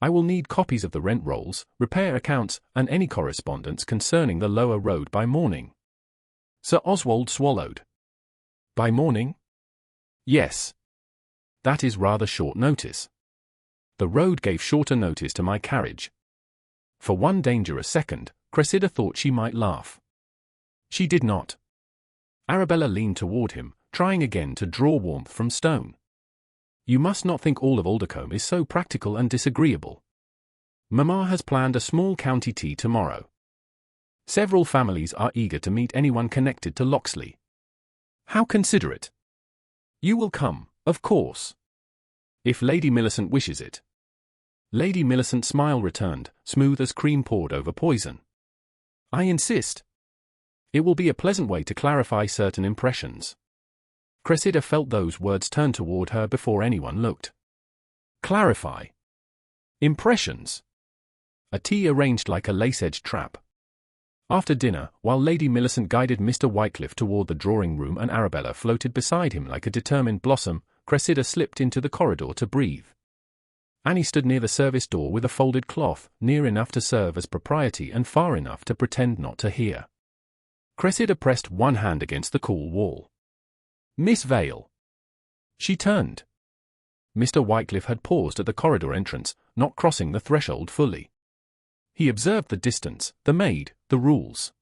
I will need copies of the rent rolls, repair accounts, and any correspondence concerning the lower road by morning. Sir Oswald swallowed. By morning? Yes. That is rather short notice. The road gave shorter notice to my carriage. For one dangerous second, Cressida thought she might laugh. She did not. Arabella leaned toward him, trying again to draw warmth from stone. You must not think all of Aldercombe is so practical and disagreeable. Mamma has planned a small county tea tomorrow. Several families are eager to meet anyone connected to Locksley. How considerate. You will come, of course. If Lady Millicent wishes it. Lady Millicent's smile returned, smooth as cream poured over poison. I insist. It will be a pleasant way to clarify certain impressions. Cressida felt those words turn toward her before anyone looked. Clarify. Impressions. A tea arranged like a lace-edged trap. After dinner, while Lady Millicent guided Mr. Wycliffe toward the drawing-room and Arabella floated beside him like a determined blossom, Cressida slipped into the corridor to breathe. Annie stood near the service door with a folded cloth, near enough to serve as propriety and far enough to pretend not to hear. Cressida pressed one hand against the cool wall. Miss Vale. She turned. Mr. Wycliffe had paused at the corridor entrance, not crossing the threshold fully. He observed the distance, the maid, the rules.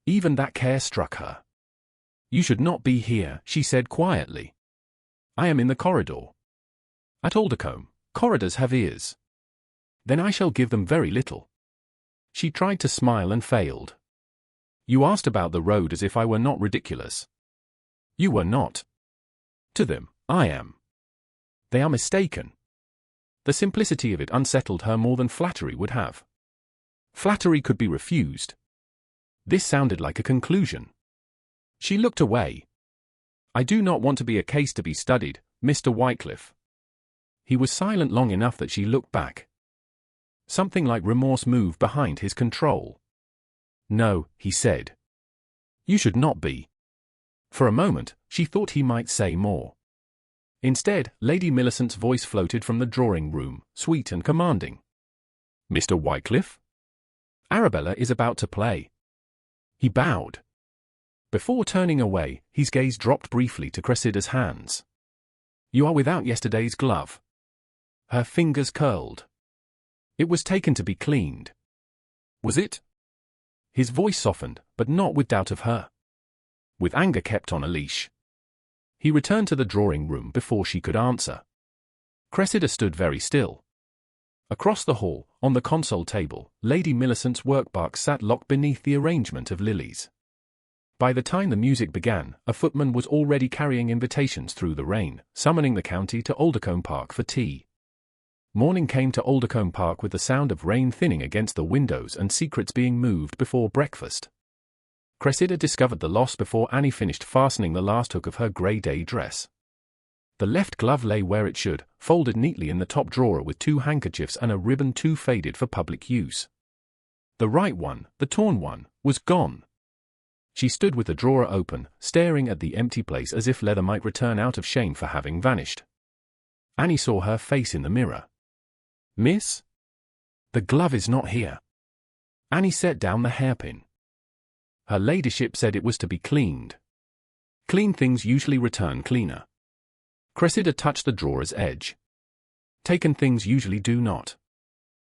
Even that care struck her. You should not be here, she said quietly. I am in the corridor. At Aldercombe, corridors have ears. Then I shall give them very little. She tried to smile and failed. You asked about the road as if I were not ridiculous. You were not. To them, I am. They are mistaken. The simplicity of it unsettled her more than flattery would have. Flattery could be refused. This sounded like a conclusion. She looked away. I do not want to be a case to be studied, Mr. Wycliffe. He was silent long enough that she looked back. Something like remorse moved behind his control. No, he said. You should not be. For a moment, she thought he might say more. Instead, Lady Millicent's voice floated from the drawing-room, sweet and commanding. Mr. Wycliffe? Arabella is about to play. He bowed. Before turning away, his gaze dropped briefly to Cressida's hands. You are without yesterday's glove. Her fingers curled. It was taken to be cleaned. Was it? His voice softened, but not with doubt of her. With anger kept on a leash. He returned to the drawing-room before she could answer. Cressida stood very still. Across the hall, on the console table, Lady Millicent's workbox sat locked beneath the arrangement of lilies. By the time the music began, a footman was already carrying invitations through the rain, summoning the county to Aldercombe Park for tea. Morning came to Aldercombe Park with the sound of rain thinning against the windows and secrets being moved before breakfast. Cressida discovered the loss before Annie finished fastening the last hook of her grey day dress. The left glove lay where it should, folded neatly in the top drawer with 2 handkerchiefs and a ribbon too faded for public use. The right one, the torn one, was gone. She stood with the drawer open, staring at the empty place as if leather might return out of shame for having vanished. Annie saw her face in the mirror. "Miss? The glove is not here." Annie set down the hairpin. Her ladyship said it was to be cleaned. Clean things usually return cleaner. Cressida touched the drawer's edge. Taken things usually do not.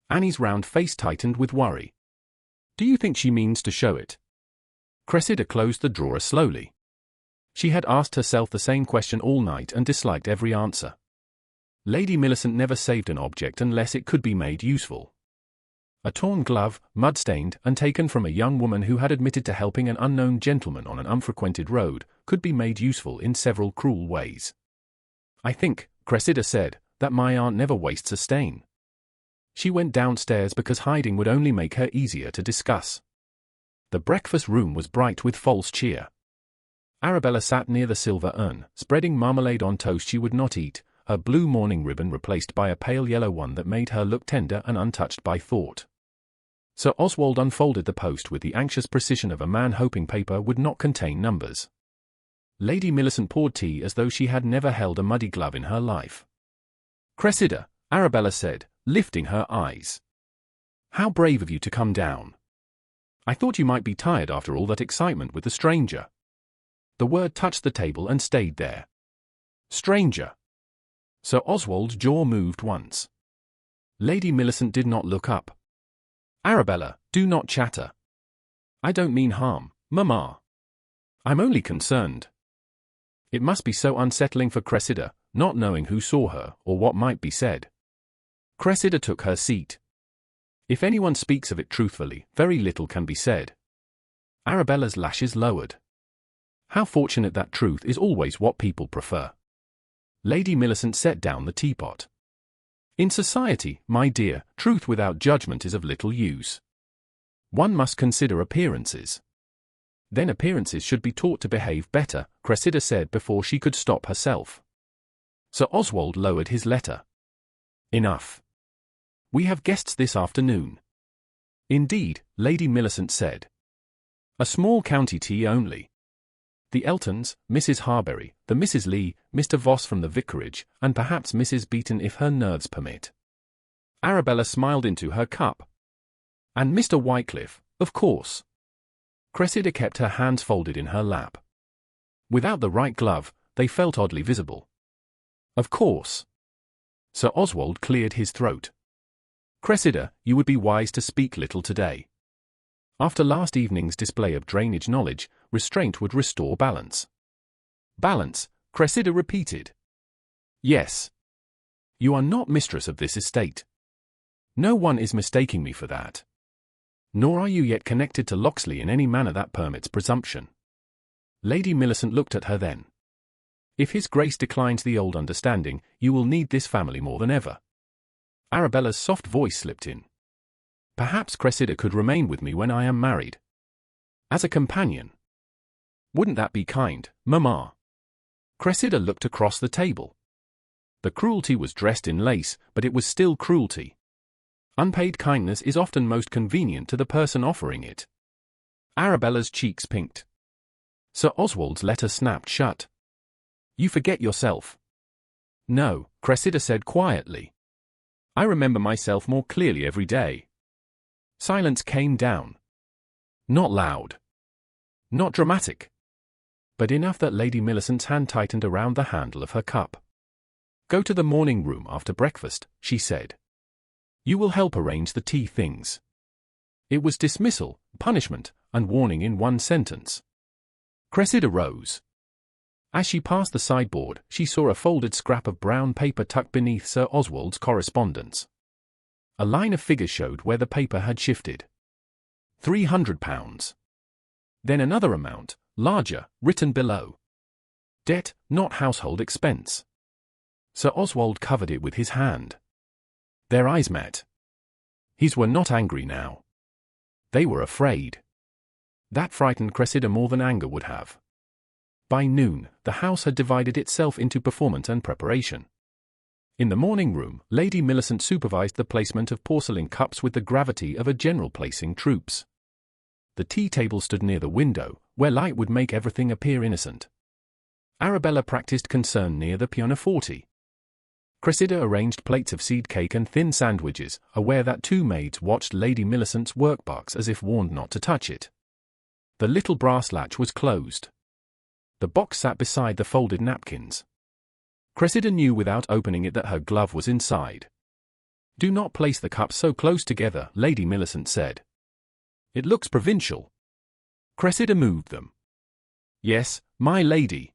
Annie's round face tightened with worry. "Do you think she means to show it?" Cressida closed the drawer slowly. She had asked herself the same question all night and disliked every answer. Lady Millicent never saved an object unless it could be made useful. A torn glove, mud-stained and taken from a young woman who had admitted to helping an unknown gentleman on an unfrequented road, could be made useful in several cruel ways. "I think," Cressida said, "that my aunt never wastes a stain." She went downstairs because hiding would only make her easier to discuss. The breakfast room was bright with false cheer. Arabella sat near the silver urn, spreading marmalade on toast she would not eat, her blue mourning ribbon replaced by a pale yellow one that made her look tender and untouched by thought. Sir Oswald unfolded the post with the anxious precision of a man hoping paper would not contain numbers. Lady Millicent poured tea as though she had never held a muddy glove in her life. "Cressida," Arabella said, lifting her eyes. "How brave of you to come down. I thought you might be tired after all that excitement with the stranger." The word touched the table and stayed there. Stranger. Sir Oswald's jaw moved once. Lady Millicent did not look up. "Arabella, do not chatter. I don't mean harm, Mamma. I'm only concerned." It must be so unsettling for Cressida, not knowing who saw her or what might be said. Cressida took her seat. If anyone speaks of it truthfully, very little can be said. Arabella's lashes lowered. How fortunate that truth is always what people prefer. Lady Millicent set down the teapot. "In society, my dear, truth without judgment is of little use. One must consider appearances." "Then appearances should be taught to behave better," Cressida said before she could stop herself. Sir Oswald lowered his letter. "Enough. We have guests this afternoon." "Indeed," Lady Millicent said. "A small county tea only. The Eltons, Mrs. Harbury, the Mrs. Lee, Mr. Voss from the vicarage, and perhaps Mrs. Beeton if her nerves permit." Arabella smiled into her cup. "And Mr. Wycliffe, of course." Cressida kept her hands folded in her lap. Without the right glove, they felt oddly visible. "Of course." Sir Oswald cleared his throat. "Cressida, you would be wise to speak little today. After last evening's display of drainage knowledge, restraint would restore balance." "Balance," Cressida repeated. "Yes. You are not mistress of this estate. No one is mistaking me for that. Nor are you yet connected to Locksley in any manner that permits presumption." Lady Millicent looked at her then. "If His Grace declines the old understanding, you will need this family more than ever." Arabella's soft voice slipped in. "Perhaps Cressida could remain with me when I am married. As a companion. Wouldn't that be kind, Mamma?" Cressida looked across the table. The cruelty was dressed in lace, but it was still cruelty. Unpaid kindness is often most convenient to the person offering it. Arabella's cheeks pinked. Sir Oswald's letter snapped shut. "You forget yourself." "No," Cressida said quietly. "I remember myself more clearly every day." Silence came down. Not loud. Not dramatic. But enough that Lady Millicent's hand tightened around the handle of her cup. "Go to the morning room after breakfast," she said. "You will help arrange the tea things." It was dismissal, punishment, and warning in one sentence. Cressida rose. As she passed the sideboard, she saw a folded scrap of brown paper tucked beneath Sir Oswald's correspondence. A line of figures showed where the paper had shifted. £300. Then another amount, larger, written below. Debt, not household expense. Sir Oswald covered it with his hand. Their eyes met. His were not angry now. They were afraid. That frightened Cressida more than anger would have. By noon, the house had divided itself into performance and preparation. In the morning room, Lady Millicent supervised the placement of porcelain cups with the gravity of a general placing troops. The tea table stood near the window, where light would make everything appear innocent. Arabella practiced concern near the pianoforte. Cressida arranged plates of seed cake and thin sandwiches, aware that two maids watched Lady Millicent's workbox as if warned not to touch it. The little brass latch was closed. The box sat beside the folded napkins. Cressida knew without opening it that her glove was inside. "Do not place the cups so close together," Lady Millicent said. "It looks provincial." Cressida moved them. "Yes, my lady.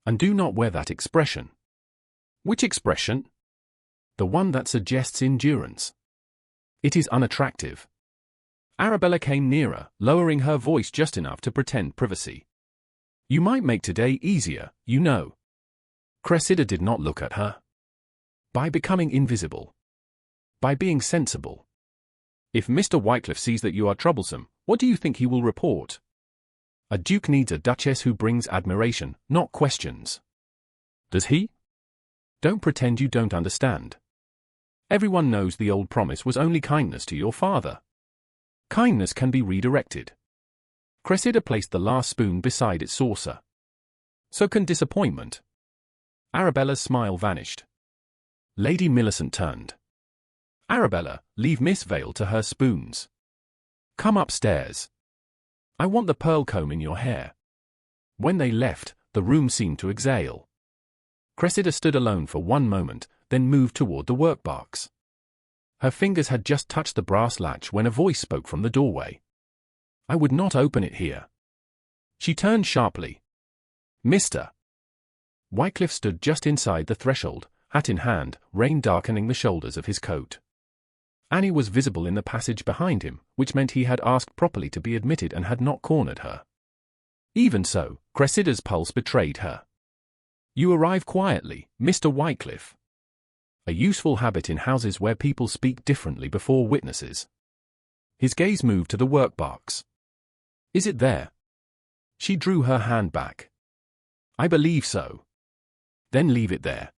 And do not wear that expression." "Which expression?" "The one that suggests endurance. It is unattractive." Arabella came nearer, lowering her voice just enough to pretend privacy. "You might make today easier, you know." Cressida did not look at her. "By becoming invisible. By being sensible. If Mr. Wycliffe sees that you are troublesome, what do you think he will report? A duke needs a duchess who brings admiration, not questions. Does he? Don't pretend you don't understand. Everyone knows the old promise was only kindness to your father. Kindness can be redirected." Cressida placed the last spoon beside its saucer. "So can disappointment." Arabella's smile vanished. Lady Millicent turned. "Arabella, leave Miss Vale to her spoons. Come upstairs. I want the pearl comb in your hair." When they left, the room seemed to exhale. Cressida stood alone for one moment, then moved toward the workbox. Her fingers had just touched the brass latch when a voice spoke from the doorway. "I would not open it here." She turned sharply. "Mr. Wycliffe stood just inside the threshold, hat in hand, rain darkening the shoulders of his coat. Annie was visible in the passage behind him, which meant he had asked properly to be admitted and had not cornered her. Even so, Cressida's pulse betrayed her. "You arrive quietly, Mr. Wycliffe." A useful habit in houses where people speak differently before witnesses. His gaze moved to the workbox. "Is it there?" She drew her hand back. "I believe so." "Then leave it there."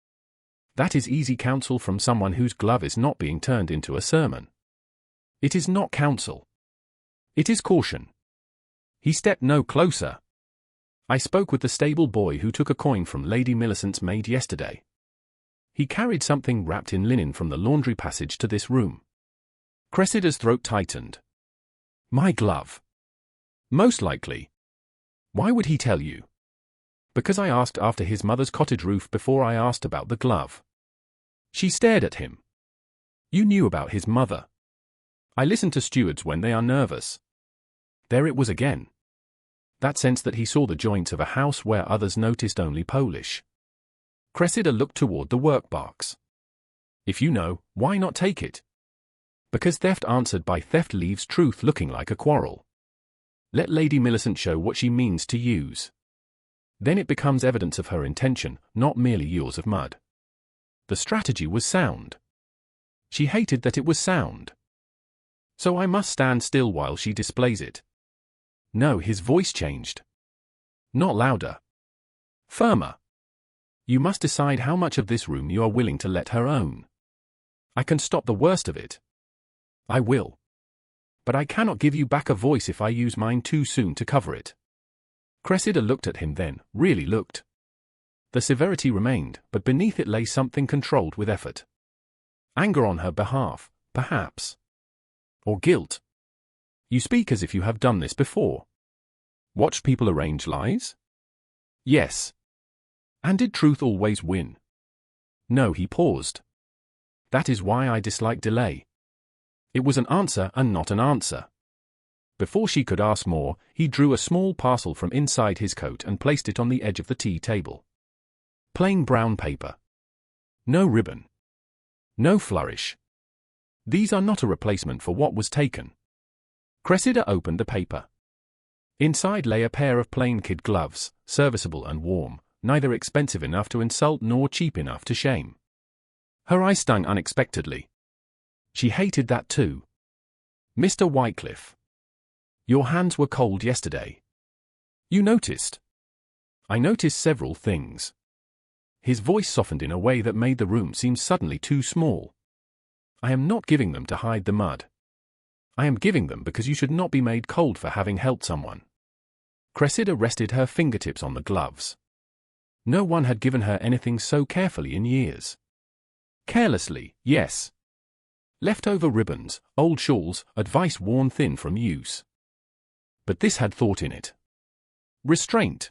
That is easy counsel from someone whose glove is not being turned into a sermon. It is not counsel. It is caution. He stepped no closer. "I spoke with the stable boy who took a coin from Lady Millicent's maid yesterday. He carried something wrapped in linen from the laundry passage to this room." Cressida's throat tightened. "My glove." "Most likely." "Why would he tell you?" "Because I asked after his mother's cottage roof before I asked about the glove." She stared at him. "You knew about his mother." "I listen to stewards when they are nervous." There it was again. That sense that he saw the joints of a house where others noticed only Polish. Cressida looked toward the workbox. "If you know, why not take it?" "Because theft answered by theft leaves truth looking like a quarrel. Let Lady Millicent show what she means to use. Then it becomes evidence of her intention, not merely yours of mud." The strategy was sound. She hated that it was sound. "So I must stand still while she displays it." No, his voice changed. Not louder. Firmer. "You must decide how much of this room you are willing to let her own. I can stop the worst of it. I will. But I cannot give you back a voice if I use mine too soon to cover it." Cressida looked at him then, really looked. The severity remained, but beneath it lay something controlled with effort. Anger on her behalf, perhaps. Or guilt. "You speak as if you have done this before." "Watched people arrange lies?" "Yes." "And did truth always win?" "No." He paused. "That is why I dislike delay." It was an answer and not an answer. Before she could ask more, he drew a small parcel from inside his coat and placed it on the edge of the tea table. Plain brown paper. No ribbon. No flourish. These are not a replacement for what was taken. Cressida opened the paper. Inside lay a pair of plain kid gloves, serviceable and warm, neither expensive enough to insult nor cheap enough to shame. Her eye stung unexpectedly. She hated that too. Mr. Wycliffe. Your hands were cold yesterday. You noticed? I noticed several things. His voice softened in a way that made the room seem suddenly too small. I am not giving them to hide the mud. I am giving them because you should not be made cold for having helped someone. Cressida rested her fingertips on the gloves. No one had given her anything so carefully in years. Carelessly, yes. Leftover ribbons, old shawls, advice worn thin from use. But this had thought in it. Restraint.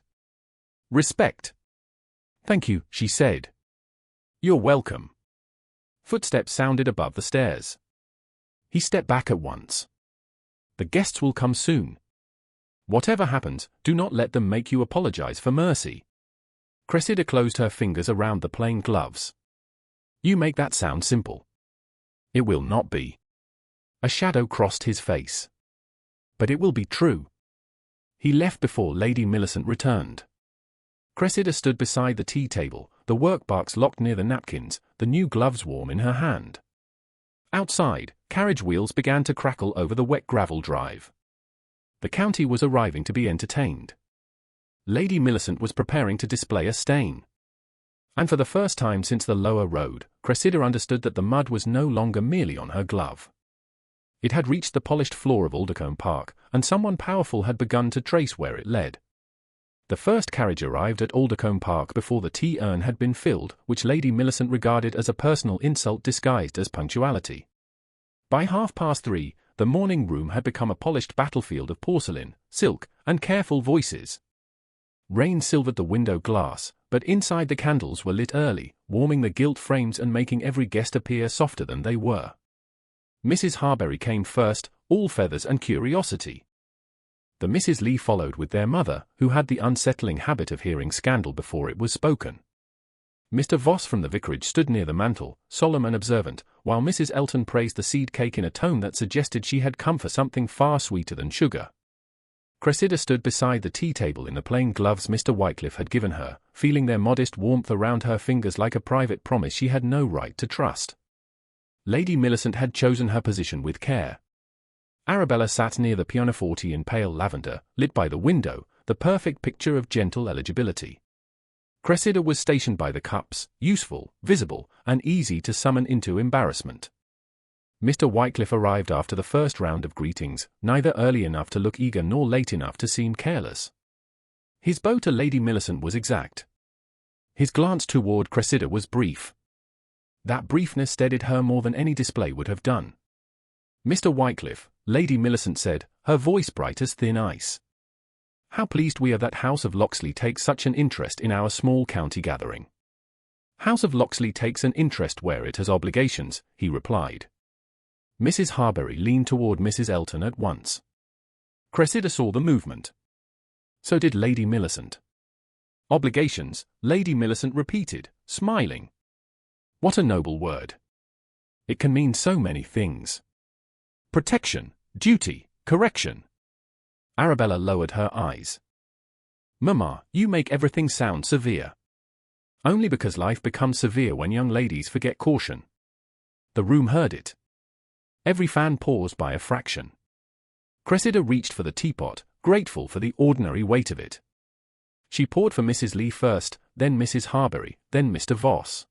Respect. Thank you, she said. You're welcome. Footsteps sounded above the stairs. He stepped back at once. The guests will come soon. Whatever happens, do not let them make you apologize for mercy. Cressida closed her fingers around the plain gloves. You make that sound simple. It will not be. A shadow crossed his face. But it will be true. He left before Lady Millicent returned. Cressida stood beside the tea table, the workbox locked near the napkins, the new gloves warm in her hand. Outside, carriage wheels began to crackle over the wet gravel drive. The county was arriving to be entertained. Lady Millicent was preparing to display a stain. And for the first time since the lower road, Cressida understood that the mud was no longer merely on her glove. It had reached the polished floor of Aldercombe Park, and someone powerful had begun to trace where it led. The first carriage arrived at Aldercombe Park before the tea urn had been filled, which Lady Millicent regarded as a personal insult disguised as punctuality. By 3:30, the morning room had become a polished battlefield of porcelain, silk, and careful voices. Rain silvered the window glass, but inside the candles were lit early, warming the gilt frames and making every guest appear softer than they were. Mrs. Harbury came first, all feathers and curiosity. The Mrs. Lee followed with their mother, who had the unsettling habit of hearing scandal before it was spoken. Mr. Voss from the vicarage stood near the mantel, solemn and observant, while Mrs. Elton praised the seed cake in a tone that suggested she had come for something far sweeter than sugar. Cressida stood beside the tea table in the plain gloves Mr. Wycliffe had given her, feeling their modest warmth around her fingers like a private promise she had no right to trust. Lady Millicent had chosen her position with care. Arabella sat near the pianoforte in pale lavender, lit by the window, the perfect picture of gentle eligibility. Cressida was stationed by the cups, useful, visible, and easy to summon into embarrassment. Mr. Wycliffe arrived after the first round of greetings, neither early enough to look eager nor late enough to seem careless. His bow to Lady Millicent was exact. His glance toward Cressida was brief. That briefness steadied her more than any display would have done. Mr. Wycliffe, Lady Millicent said, her voice bright as thin ice. How pleased we are that House of Locksley takes such an interest in our small county gathering. House of Locksley takes an interest where it has obligations, he replied. Mrs. Harbury leaned toward Mrs. Elton at once. Cressida saw the movement. So did Lady Millicent. Obligations, Lady Millicent repeated, smiling. What a noble word. It can mean so many things. Protection, duty, correction. Arabella lowered her eyes. Mamma, you make everything sound severe. Only because life becomes severe when young ladies forget caution. The room heard it. Every fan paused by a fraction. Cressida reached for the teapot, grateful for the ordinary weight of it. She poured for Mrs. Lee first, then Mrs. Harbury, then Mr. Voss.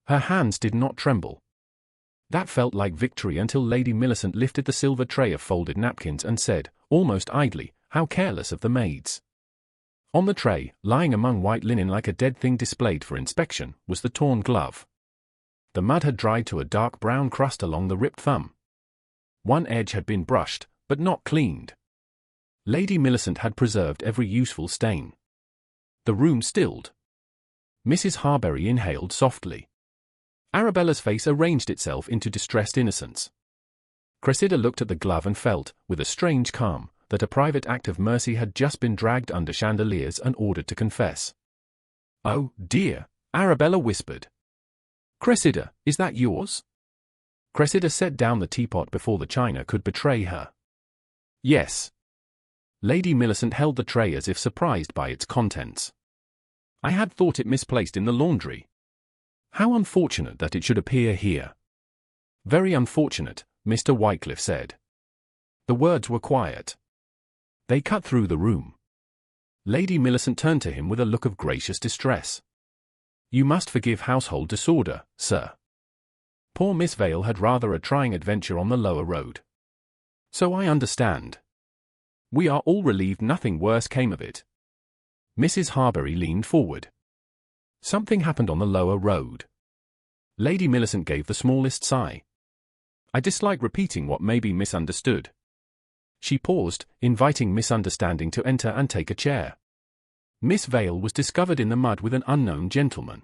Her hands did not tremble. That felt like victory until Lady Millicent lifted the silver tray of folded napkins and said, almost idly, how careless of the maids. On the tray, lying among white linen like a dead thing displayed for inspection, was the torn glove. The mud had dried to a dark brown crust along the ripped thumb. One edge had been brushed, but not cleaned. Lady Millicent had preserved every useful stain. The room stilled. Mrs. Harbury inhaled softly. Arabella's face arranged itself into distressed innocence. Cressida looked at the glove and felt, with a strange calm, that a private act of mercy had just been dragged under chandeliers and ordered to confess. Oh, dear, Arabella whispered. Cressida, is that yours? Cressida set down the teapot before the china could betray her. Yes. Lady Millicent held the tray as if surprised by its contents. I had thought it misplaced in the laundry. How unfortunate that it should appear here. Very unfortunate, Mr. Wycliffe said. The words were quiet. They cut through the room. Lady Millicent turned to him with a look of gracious distress. You must forgive household disorder, sir. Poor Miss Vale had rather a trying adventure on the lower road. So I understand. We are all relieved nothing worse came of it. Mrs. Harbury leaned forward. Something happened on the lower road. Lady Millicent gave the smallest sigh. I dislike repeating what may be misunderstood. She paused, inviting misunderstanding to enter and take a chair. Miss Vale was discovered in the mud with an unknown gentleman.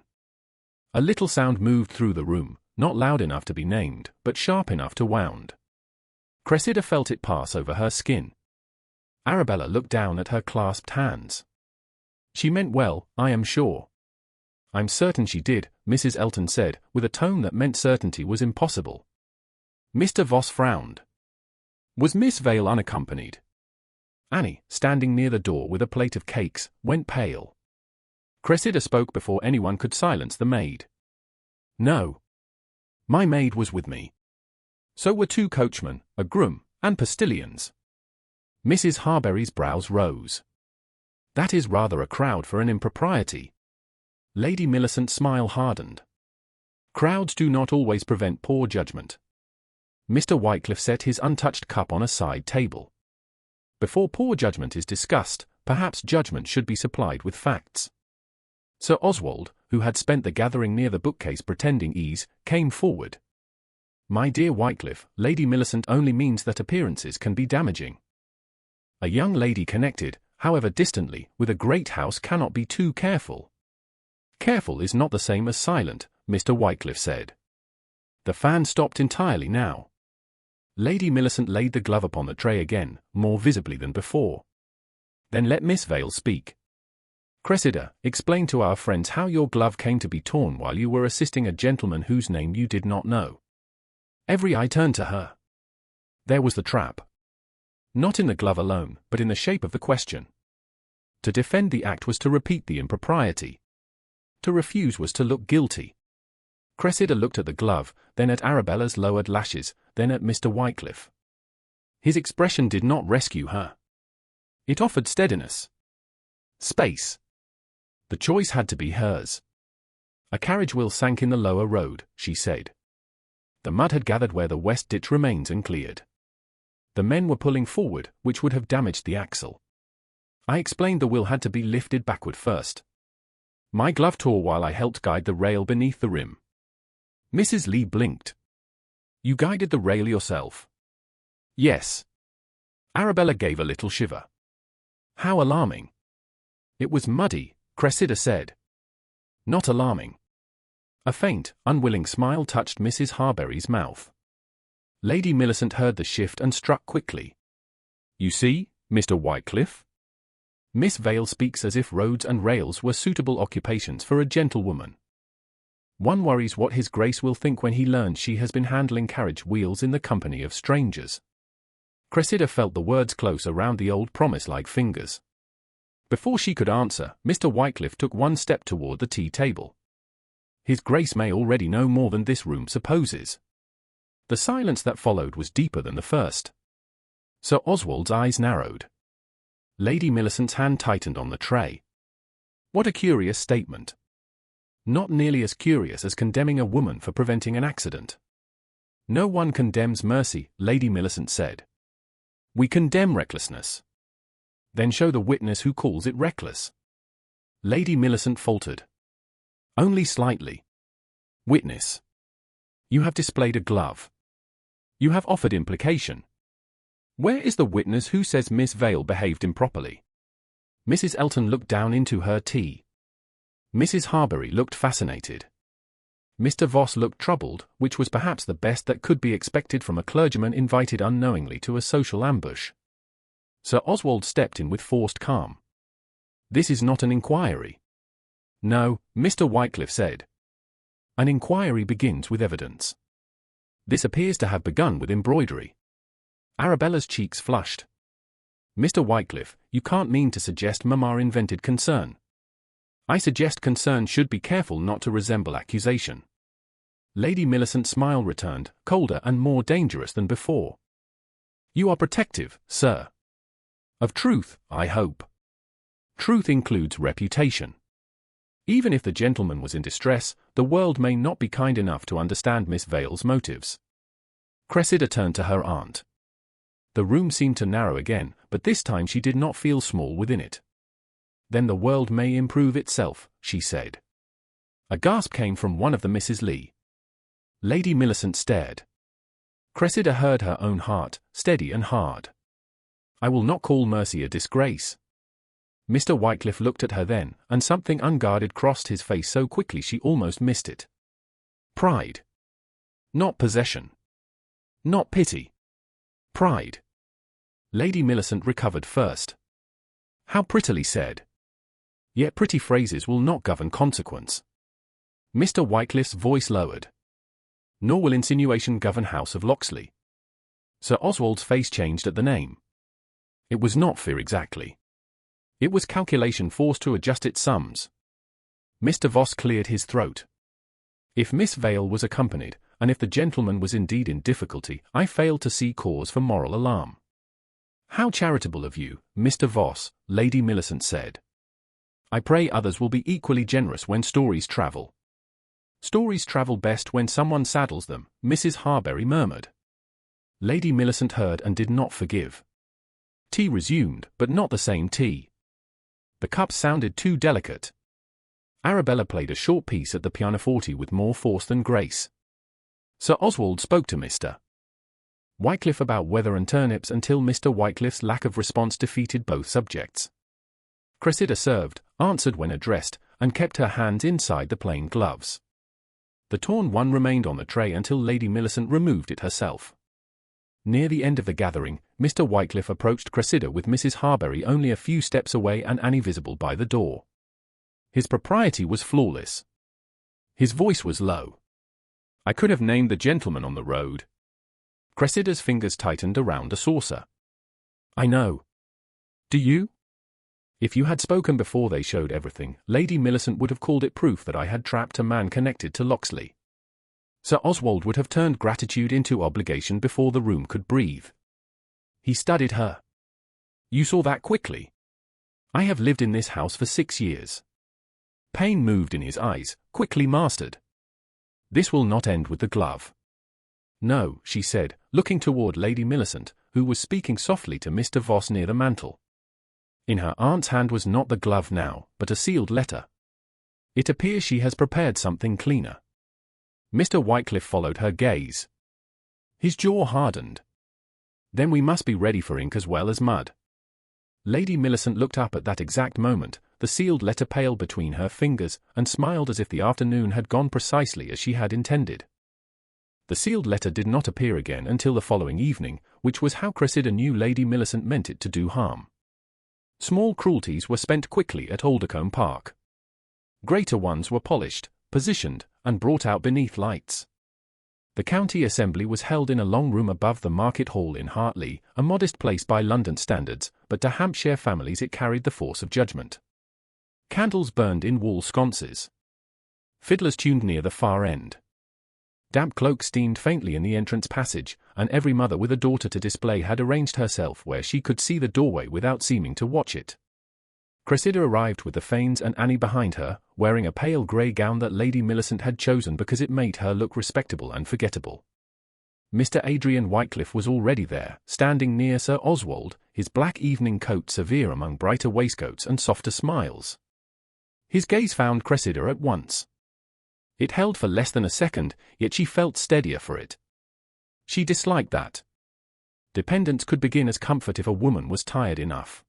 A little sound moved through the room, not loud enough to be named, but sharp enough to wound. Cressida felt it pass over her skin. Arabella looked down at her clasped hands. She meant well, I am sure. I'm certain she did, Mrs. Elton said, with a tone that meant certainty was impossible. Mr. Voss frowned. Was Miss Vale unaccompanied? Annie, standing near the door with a plate of cakes, went pale. Cressida spoke before anyone could silence the maid. No. My maid was with me. So were 2 coachmen, a groom, and postilions. Mrs. Harbury's brows rose. That is rather a crowd for an impropriety. Lady Millicent's smile hardened. Crowds do not always prevent poor judgment. Mr. Wycliffe set his untouched cup on a side table. Before poor judgment is discussed, perhaps judgment should be supplied with facts. Sir Oswald, who had spent the gathering near the bookcase pretending ease, came forward. My dear Wycliffe, Lady Millicent only means that appearances can be damaging. A young lady connected, however distantly, with a great house cannot be too careful. Careful is not the same as silent, Mr. Wycliffe said. The fan stopped entirely now. Lady Millicent laid the glove upon the tray again, more visibly than before. Then let Miss Vale speak. Cressida, explain to our friends how your glove came to be torn while you were assisting a gentleman whose name you did not know. Every eye turned to her. There was the trap. Not in the glove alone, but in the shape of the question. To defend the act was to repeat the impropriety. To refuse was to look guilty. Cressida looked at the glove, then at Arabella's lowered lashes, then at Mr. Wycliffe. His expression did not rescue her. It offered steadiness. Space. The choice had to be hers. A carriage wheel sank in the lower road, she said. The mud had gathered where the west ditch remains and cleared. The men were pulling forward, which would have damaged the axle. I explained the wheel had to be lifted backward first. My glove tore while I helped guide the rail beneath the rim. Mrs. Lee blinked. You guided the rail yourself? Yes. Arabella gave a little shiver. How alarming. It was muddy, Cressida said. Not alarming. A faint, unwilling smile touched Mrs. Harbury's mouth. Lady Millicent heard the shift and struck quickly. You see, Mr. Wycliffe? Miss Vale speaks as if roads and rails were suitable occupations for a gentlewoman. One worries what His Grace will think when he learns she has been handling carriage wheels in the company of strangers. Cressida felt the words close around the old promise like fingers. Before she could answer, Mr. Wycliffe took one step toward the tea table. His Grace may already know more than this room supposes. The silence that followed was deeper than the first. Sir Oswald's eyes narrowed. Lady Millicent's hand tightened on the tray. What a curious statement. Not nearly as curious as condemning a woman for preventing an accident. No one condemns mercy, Lady Millicent said. We condemn recklessness. Then show the witness who calls it reckless. Lady Millicent faltered. Only slightly. Witness. You have displayed a glove. You have offered implication. Where is the witness who says Miss Vale behaved improperly? Mrs. Elton looked down into her tea. Mrs. Harbury looked fascinated. Mr. Voss looked troubled, which was perhaps the best that could be expected from a clergyman invited unknowingly to a social ambush. Sir Oswald stepped in with forced calm. This is not an inquiry. No, Mr. Wycliffe said. An inquiry begins with evidence. This appears to have begun with embroidery. Arabella's cheeks flushed. Mr. Wycliffe, you can't mean to suggest Mamma invented concern. I suggest concern should be careful not to resemble accusation. Lady Millicent's smile returned, colder and more dangerous than before. You are protective, sir. Of truth, I hope. Truth includes reputation. Even if the gentleman was in distress, the world may not be kind enough to understand Miss Vale's motives. Cressida turned to her aunt. The room seemed to narrow again, but this time she did not feel small within it. Then the world may improve itself, she said. A gasp came from one of the Mrs. Lee. Lady Millicent stared. Cressida heard her own heart, steady and hard. I will not call mercy a disgrace. Mr. Wycliffe looked at her then, and something unguarded crossed his face so quickly she almost missed it. Pride. Not possession. Not pity. Pride. Lady Millicent recovered first. How prettily said. Yet pretty phrases will not govern consequence. Mr. Wycliffe's voice lowered. Nor will insinuation govern House of Locksley. Sir Oswald's face changed at the name. It was not fear exactly. It was calculation forced to adjust its sums. Mr. Voss cleared his throat. If Miss Vale was accompanied, and if the gentleman was indeed in difficulty, I failed to see cause for moral alarm. How charitable of you, Mr. Voss, Lady Millicent said. I pray others will be equally generous when stories travel. Stories travel best when someone saddles them, Mrs. Harbury murmured. Lady Millicent heard and did not forgive. Tea resumed, but not the same tea. The cups sounded too delicate. Arabella played a short piece at the pianoforte with more force than grace. Sir Oswald spoke to Mr. Wycliffe about weather and turnips until Mr. Wycliffe's lack of response defeated both subjects. Cressida served, answered when addressed, and kept her hands inside the plain gloves. The torn one remained on the tray until Lady Millicent removed it herself. Near the end of the gathering, Mr. Wycliffe approached Cressida with Mrs. Harbury only a few steps away and Annie visible by the door. His propriety was flawless. His voice was low. I could have named the gentleman on the road. Cressida's fingers tightened around a saucer. I know. Do you? If you had spoken before they showed everything, Lady Millicent would have called it proof that I had trapped a man connected to Locksley. Sir Oswald would have turned gratitude into obligation before the room could breathe. He studied her. You saw that quickly. I have lived in this house for 6 years. Pain moved in his eyes, quickly mastered. This will not end with the glove. No, she said, looking toward Lady Millicent, who was speaking softly to Mr. Voss near the mantel. In her aunt's hand was not the glove now, but a sealed letter. It appears she has prepared something cleaner. Mr. Wycliffe followed her gaze. His jaw hardened. Then we must be ready for ink as well as mud. Lady Millicent looked up at that exact moment, the sealed letter pale between her fingers, and smiled as if the afternoon had gone precisely as she had intended. The sealed letter did not appear again until the following evening, which was how Cressida knew Lady Millicent meant it to do harm. Small cruelties were spent quickly at Aldercombe Park. Greater ones were polished, positioned, and brought out beneath lights. The county assembly was held in a long room above the market hall in Hartley, a modest place by London standards, but to Hampshire families it carried the force of judgment. Candles burned in wall sconces. Fiddlers tuned near the far end. Damp cloaks steamed faintly in the entrance passage, and every mother with a daughter to display had arranged herself where she could see the doorway without seeming to watch it. Cressida arrived with the Fanes and Annie behind her, wearing a pale grey gown that Lady Millicent had chosen because it made her look respectable and forgettable. Mr. Adrian Wycliffe was already there, standing near Sir Oswald, his black evening coat severe among brighter waistcoats and softer smiles. His gaze found Cressida at once. It held for less than a second, yet she felt steadier for it. She disliked that. Dependence could begin as comfort if a woman was tired enough.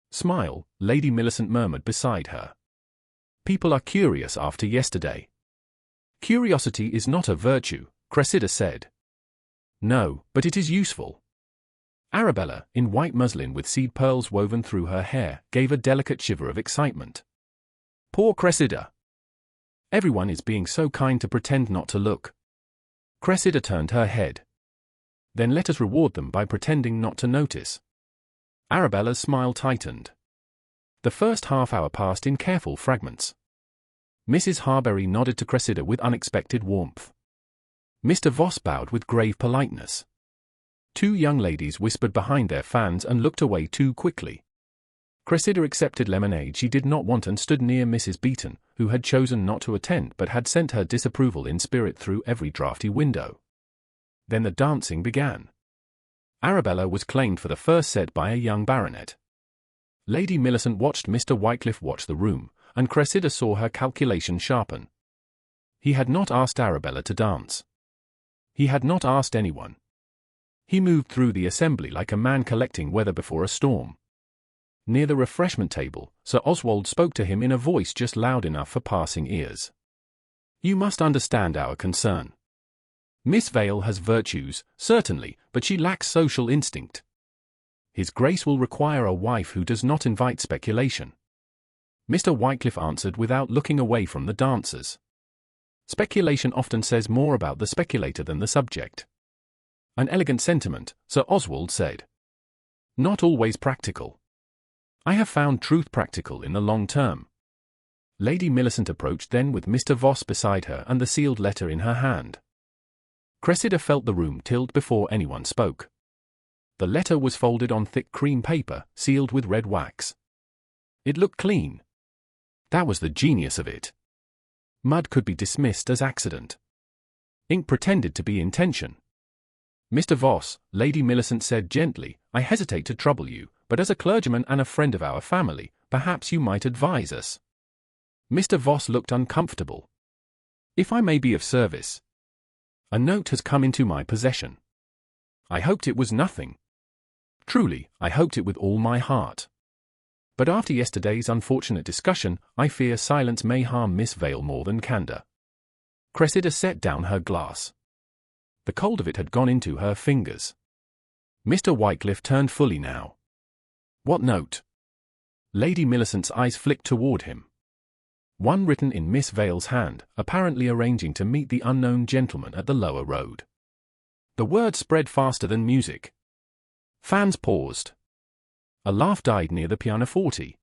Smile, Lady Millicent murmured beside her. People are curious after yesterday. Curiosity is not a virtue, Cressida said. No, but it is useful. Arabella, in white muslin with seed pearls woven through her hair, gave a delicate shiver of excitement. Poor Cressida. Everyone is being so kind to pretend not to look. Cressida turned her head. Then let us reward them by pretending not to notice. Arabella's smile tightened. The first half-hour passed in careful fragments. Mrs. Harbury nodded to Cressida with unexpected warmth. Mr. Voss bowed with grave politeness. Two young ladies whispered behind their fans and looked away too quickly. Cressida accepted lemonade she did not want and stood near Mrs. Beeton, who had chosen not to attend but had sent her disapproval in spirit through every draughty window. Then the dancing began. Arabella was claimed for the first set by a young baronet. Lady Millicent watched Mr. Wycliffe watch the room, and Cressida saw her calculation sharpen. He had not asked Arabella to dance. He had not asked anyone. He moved through the assembly like a man collecting weather before a storm. Near the refreshment table, Sir Oswald spoke to him in a voice just loud enough for passing ears. "You must understand our concern. Miss Vale has virtues, certainly, but she lacks social instinct. His Grace will require a wife who does not invite speculation." Mr. Wycliffe answered without looking away from the dancers. "Speculation often says more about the speculator than the subject." "An elegant sentiment," Sir Oswald said. "Not always practical. I have found truth practical in the long term." Lady Millicent approached then with Mr. Voss beside her and the sealed letter in her hand. Cressida felt the room tilt before anyone spoke. The letter was folded on thick cream paper, sealed with red wax. It looked clean. That was the genius of it. Mud could be dismissed as accident. Ink pretended to be intention. "Mr. Voss," Lady Millicent said gently, "I hesitate to trouble you, but as a clergyman and a friend of our family, perhaps you might advise us." Mr. Voss looked uncomfortable. "If I may be of service. A note has come into my possession. I hoped it was nothing. Truly, I hoped it with all my heart. But after yesterday's unfortunate discussion, I fear silence may harm Miss Vale more than candor." Cressida set down her glass. The cold of it had gone into her fingers. Mr. Wycliffe turned fully now. "What note?" Lady Millicent's eyes flicked toward him. One written in Miss Vale's hand, apparently arranging to meet the unknown gentleman at the lower road. The word spread faster than music. Fans paused. A laugh died near the pianoforte.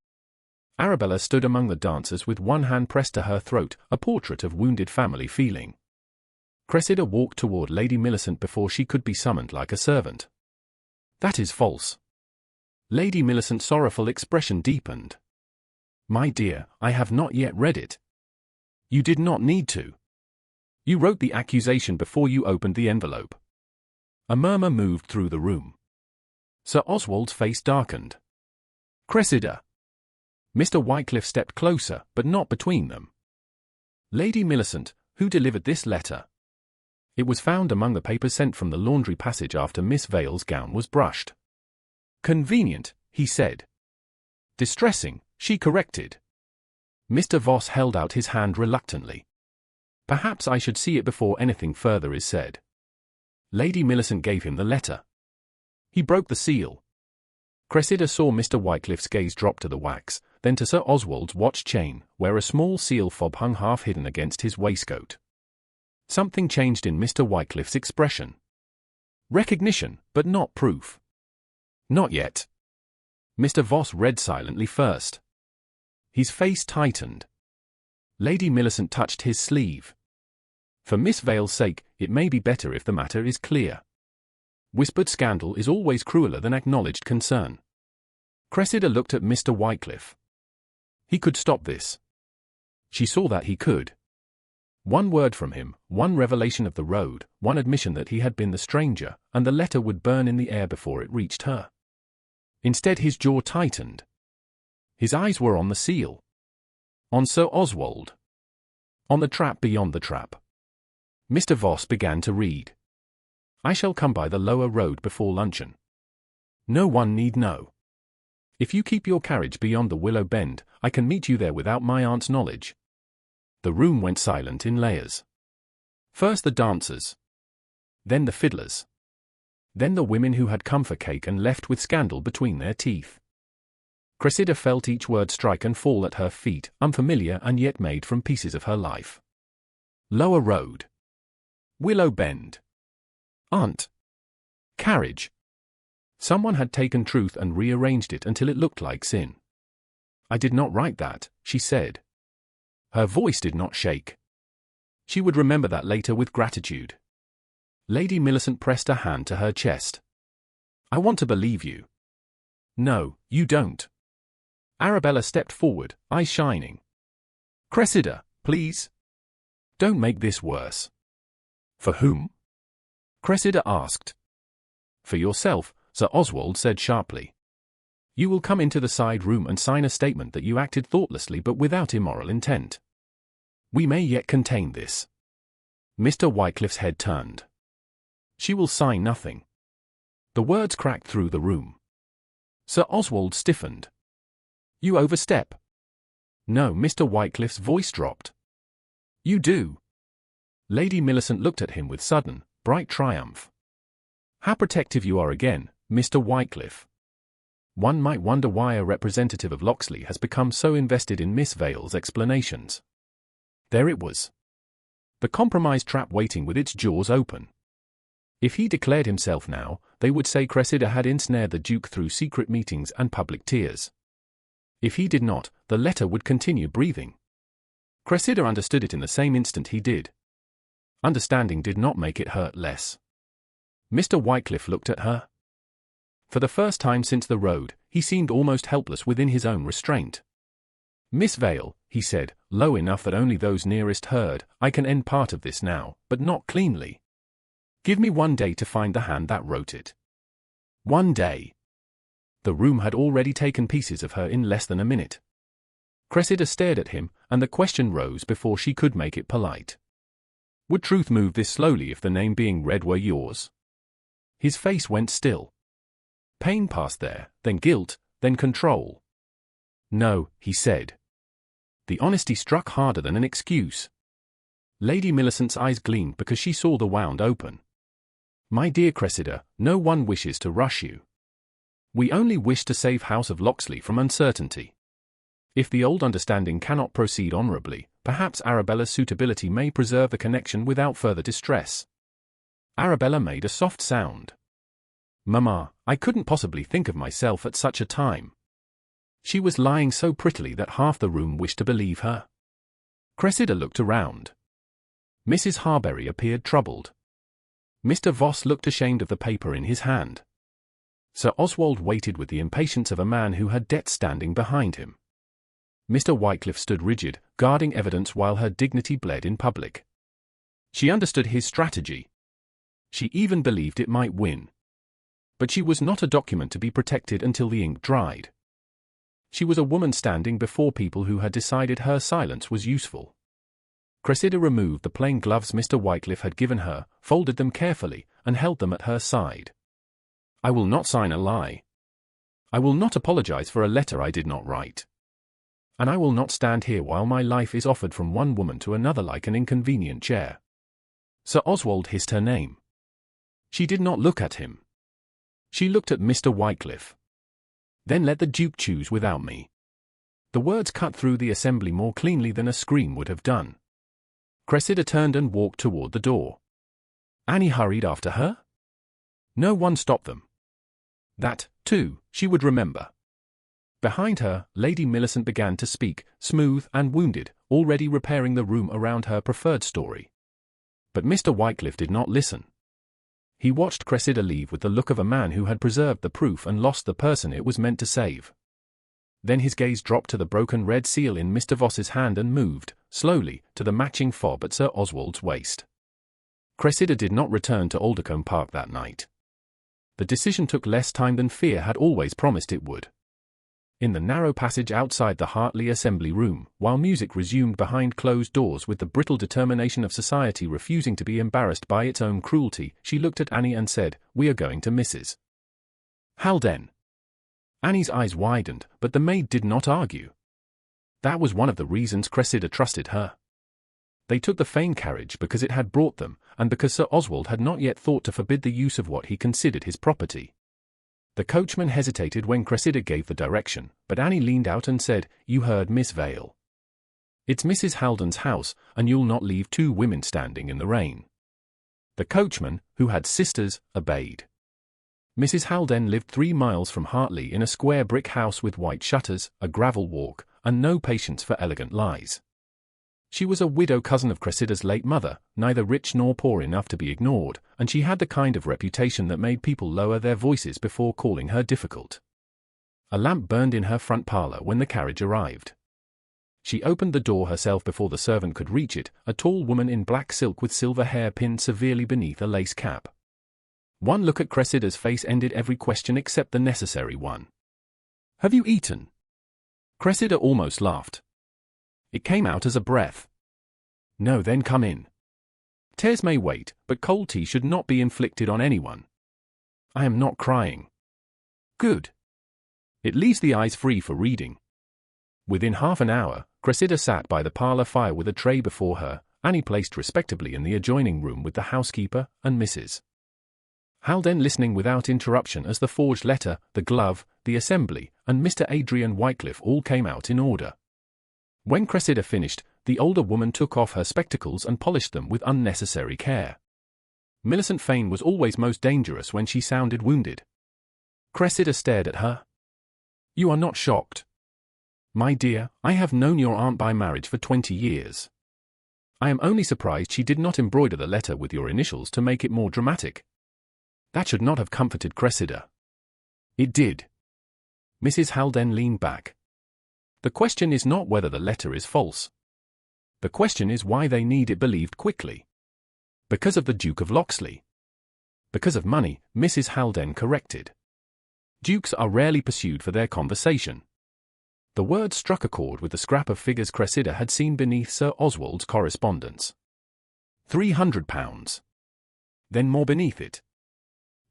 Arabella stood among the dancers with one hand pressed to her throat, a portrait of wounded family feeling. Cressida walked toward Lady Millicent before she could be summoned like a servant. "That is false." Lady Millicent's sorrowful expression deepened. "My dear, I have not yet read it." "You did not need to. You wrote the accusation before you opened the envelope." A murmur moved through the room. Sir Oswald's face darkened. "Cressida." Mr. Wycliffe stepped closer, but not between them. "Lady Millicent, who delivered this letter?" "It was found among the papers sent from the laundry passage after Miss Vale's gown was brushed." "Convenient," he said. "Distressing," she corrected. Mr. Voss held out his hand reluctantly. "Perhaps I should see it before anything further is said." Lady Millicent gave him the letter. He broke the seal. Cressida saw Mr. Wycliffe's gaze drop to the wax, then to Sir Oswald's watch chain, where a small seal fob hung half-hidden against his waistcoat. Something changed in Mr. Wycliffe's expression. Recognition, but not proof. "Not yet." Mr. Voss read silently first. His face tightened. Lady Millicent touched his sleeve. "For Miss Vale's sake, it may be better if the matter is clear. Whispered scandal is always crueler than acknowledged concern." Cressida looked at Mr. Wycliffe. He could stop this. She saw that he could. One word from him, one revelation of the road, one admission that he had been the stranger, and the letter would burn in the air before it reached her. Instead his jaw tightened. His eyes were on the seal. On Sir Oswald. On the trap beyond the trap. Mr. Voss began to read. "I shall come by the lower road before luncheon. No one need know. If you keep your carriage beyond the Willow Bend, I can meet you there without my aunt's knowledge." The room went silent in layers. First the dancers. Then the fiddlers. Then the women who had come for cake and left with scandal between their teeth. Cressida felt each word strike and fall at her feet, unfamiliar and yet made from pieces of her life. Lower road. Willow Bend. Aunt. Carriage. Someone had taken truth and rearranged it until it looked like sin. "I did not write that," she said. Her voice did not shake. She would remember that later with gratitude. Lady Millicent pressed a hand to her chest. I want to believe you. No, you don't. Arabella stepped forward, eyes shining. Cressida, please. Don't make this worse. For whom? Cressida asked. For yourself, Sir Oswald said sharply. You will come into the side room and sign a statement that you acted thoughtlessly but without immoral intent. We may yet contain this. Mr. Wycliffe's head turned. She will sign nothing. The words cracked through the room. Sir Oswald stiffened. You overstep. No, Mr. Wycliffe's voice dropped. You do. Lady Millicent looked at him with sudden, bright triumph. How protective you are again, Mr. Wycliffe. One might wonder why a representative of Locksley has become so invested in Miss Vale's explanations. There it was. The compromise trap waiting with its jaws open. If he declared himself now, they would say Cressida had ensnared the Duke through secret meetings and public tears. If he did not, the letter would continue breathing. Cressida understood it in the same instant he did. Understanding did not make it hurt less. Mr. Wycliffe looked at her. For the first time since the road, he seemed almost helpless within his own restraint. Miss Vale, he said, low enough that only those nearest heard, I can end part of this now, but not cleanly. Give me 1 day to find the hand that wrote it. 1 day. The room had already taken pieces of her in less than a minute. Cressida stared at him, and the question rose before she could make it polite. Would truth move this slowly if the name being read were yours? His face went still. Pain passed there, then guilt, then control. No, he said. The honesty struck harder than an excuse. Lady Millicent's eyes gleamed because she saw the wound open. My dear Cressida, no one wishes to rush you. We only wish to save House of Locksley from uncertainty. If the old understanding cannot proceed honourably, perhaps Arabella's suitability may preserve the connection without further distress. Arabella made a soft sound. Mamma, I couldn't possibly think of myself at such a time. She was lying so prettily that half the room wished to believe her. Cressida looked around. Mrs. Harbury appeared troubled. Mr. Voss looked ashamed of the paper in his hand. Sir Oswald waited with the impatience of a man who had debts standing behind him. Mr. Wycliffe stood rigid, guarding evidence while her dignity bled in public. She understood his strategy. She even believed it might win. But she was not a document to be protected until the ink dried. She was a woman standing before people who had decided her silence was useful. Cressida removed the plain gloves Mr. Wycliffe had given her, folded them carefully, and held them at her side. I will not sign a lie. I will not apologize for a letter I did not write. And I will not stand here while my life is offered from one woman to another like an inconvenient chair. Sir Oswald hissed her name. She did not look at him. She looked at Mr. Wycliffe. Then let the Duke choose without me. The words cut through the assembly more cleanly than a scream would have done. Cressida turned and walked toward the door. Annie hurried after her. No one stopped them. That, too, she would remember. Behind her, Lady Millicent began to speak, smooth and wounded, already repairing the room around her preferred story. But Mr. Wycliffe did not listen. He watched Cressida leave with the look of a man who had preserved the proof and lost the person it was meant to save. Then his gaze dropped to the broken red seal in Mr. Voss's hand and moved, slowly, to the matching fob at Sir Oswald's waist. Cressida did not return to Aldercombe Park that night. The decision took less time than fear had always promised it would. In the narrow passage outside the Hartley Assembly Room, while music resumed behind closed doors with the brittle determination of society refusing to be embarrassed by its own cruelty, she looked at Annie and said, "We are going to Mrs. Haldane." Annie's eyes widened, but the maid did not argue. That was one of the reasons Cressida trusted her. They took the Fane carriage because it had brought them, and because Sir Oswald had not yet thought to forbid the use of what he considered his property. The coachman hesitated when Cressida gave the direction, but Annie leaned out and said, "You heard Miss Vale. It's Mrs. Haldane's house, and you'll not leave 2 women standing in the rain." The coachman, who had sisters, obeyed. Mrs. Haldane lived 3 miles from Hartley in a square brick house with white shutters, a gravel walk, and no patience for elegant lies. She was a widow cousin of Cressida's late mother, neither rich nor poor enough to be ignored, and she had the kind of reputation that made people lower their voices before calling her difficult. A lamp burned in her front parlor when the carriage arrived. She opened the door herself before the servant could reach it, a tall woman in black silk with silver hair pinned severely beneath a lace cap. One look at Cressida's face ended every question except the necessary one. "Have you eaten?" Cressida almost laughed. It came out as a breath. "No, then come in. Tears may wait, but cold tea should not be inflicted on anyone. I am not crying." "Good. It leaves the eyes free for reading." Within half an hour, Cressida sat by the parlor fire with a tray before her, Annie placed respectably in the adjoining room with the housekeeper and Mrs. Haldane listening without interruption as the forged letter, the glove, the assembly, and Mr. Adrian Wycliffe all came out in order. When Cressida finished, the older woman took off her spectacles and polished them with unnecessary care. Millicent Fane was always most dangerous when she sounded wounded. Cressida stared at her. "You are not shocked?" "My dear, I have known your aunt by marriage for 20 years. I am only surprised she did not embroider the letter with your initials to make it more dramatic." That should not have comforted Cressida. It did. Mrs. Haldane leaned back. "The question is not whether the letter is false. The question is why they need it believed quickly." "Because of the Duke of Locksley." "Because of money," Mrs. Haldane corrected. "Dukes are rarely pursued for their conversation." The word struck a chord with the scrap of figures Cressida had seen beneath Sir Oswald's correspondence. £300. Then more beneath it.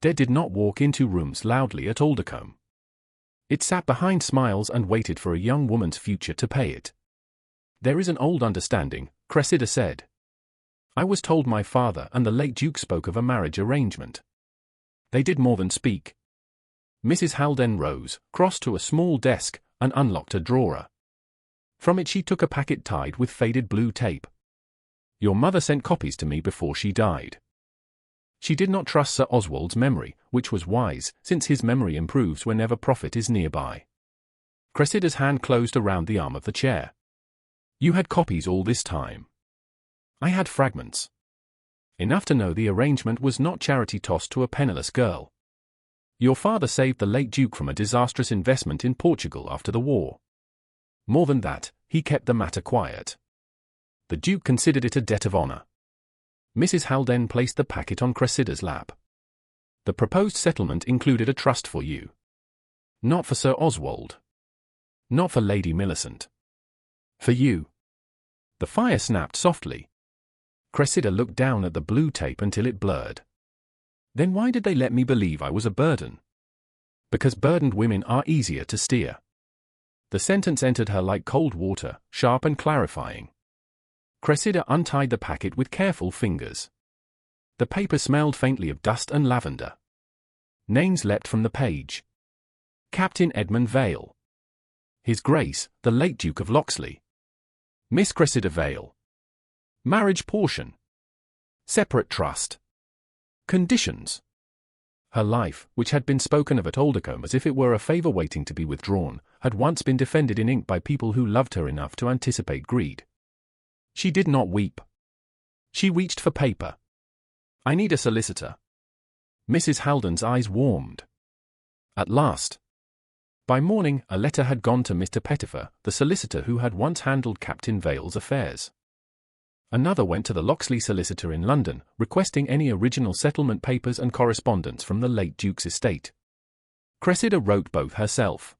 Dead did not walk into rooms loudly at Aldercombe. It sat behind Smiles and waited for a young woman's future to pay it. "There is an old understanding," Cressida said. "I was told my father and the late Duke spoke of a marriage arrangement." "They did more than speak." Mrs. Haldane rose, crossed to a small desk, and unlocked a drawer. From it she took a packet tied with faded blue tape. "Your mother sent copies to me before she died." She did not trust Sir Oswald's memory, which was wise, since his memory improves whenever profit is nearby. Cressida's hand closed around the arm of the chair. "You had copies all this time." "I had fragments. Enough to know the arrangement was not charity tossed to a penniless girl. Your father saved the late Duke from a disastrous investment in Portugal after the war. More than that, he kept the matter quiet. The Duke considered it a debt of honor." Mrs. Haldane placed the packet on Cressida's lap. "The proposed settlement included a trust for you. Not for Sir Oswald. Not for Lady Millicent. For you." The fire snapped softly. Cressida looked down at the blue tape until it blurred. "Then why did they let me believe I was a burden?" "Because burdened women are easier to steer." The sentence entered her like cold water, sharp and clarifying. Cressida untied the packet with careful fingers. The paper smelled faintly of dust and lavender. Names leapt from the page. Captain Edmund Vale. His Grace, the late Duke of Locksley. Miss Cressida Vale. Marriage portion. Separate trust. Conditions. Her life, which had been spoken of at Aldercombe as if it were a favor waiting to be withdrawn, had once been defended in ink by people who loved her enough to anticipate greed. She did not weep. She reached for paper. "I need a solicitor." Mrs. Haldane's eyes warmed. At last. By morning, a letter had gone to Mr. Pettifer, the solicitor who had once handled Captain Vale's affairs. Another went to the Locksley solicitor in London, requesting any original settlement papers and correspondence from the late Duke's estate. Cressida wrote both herself.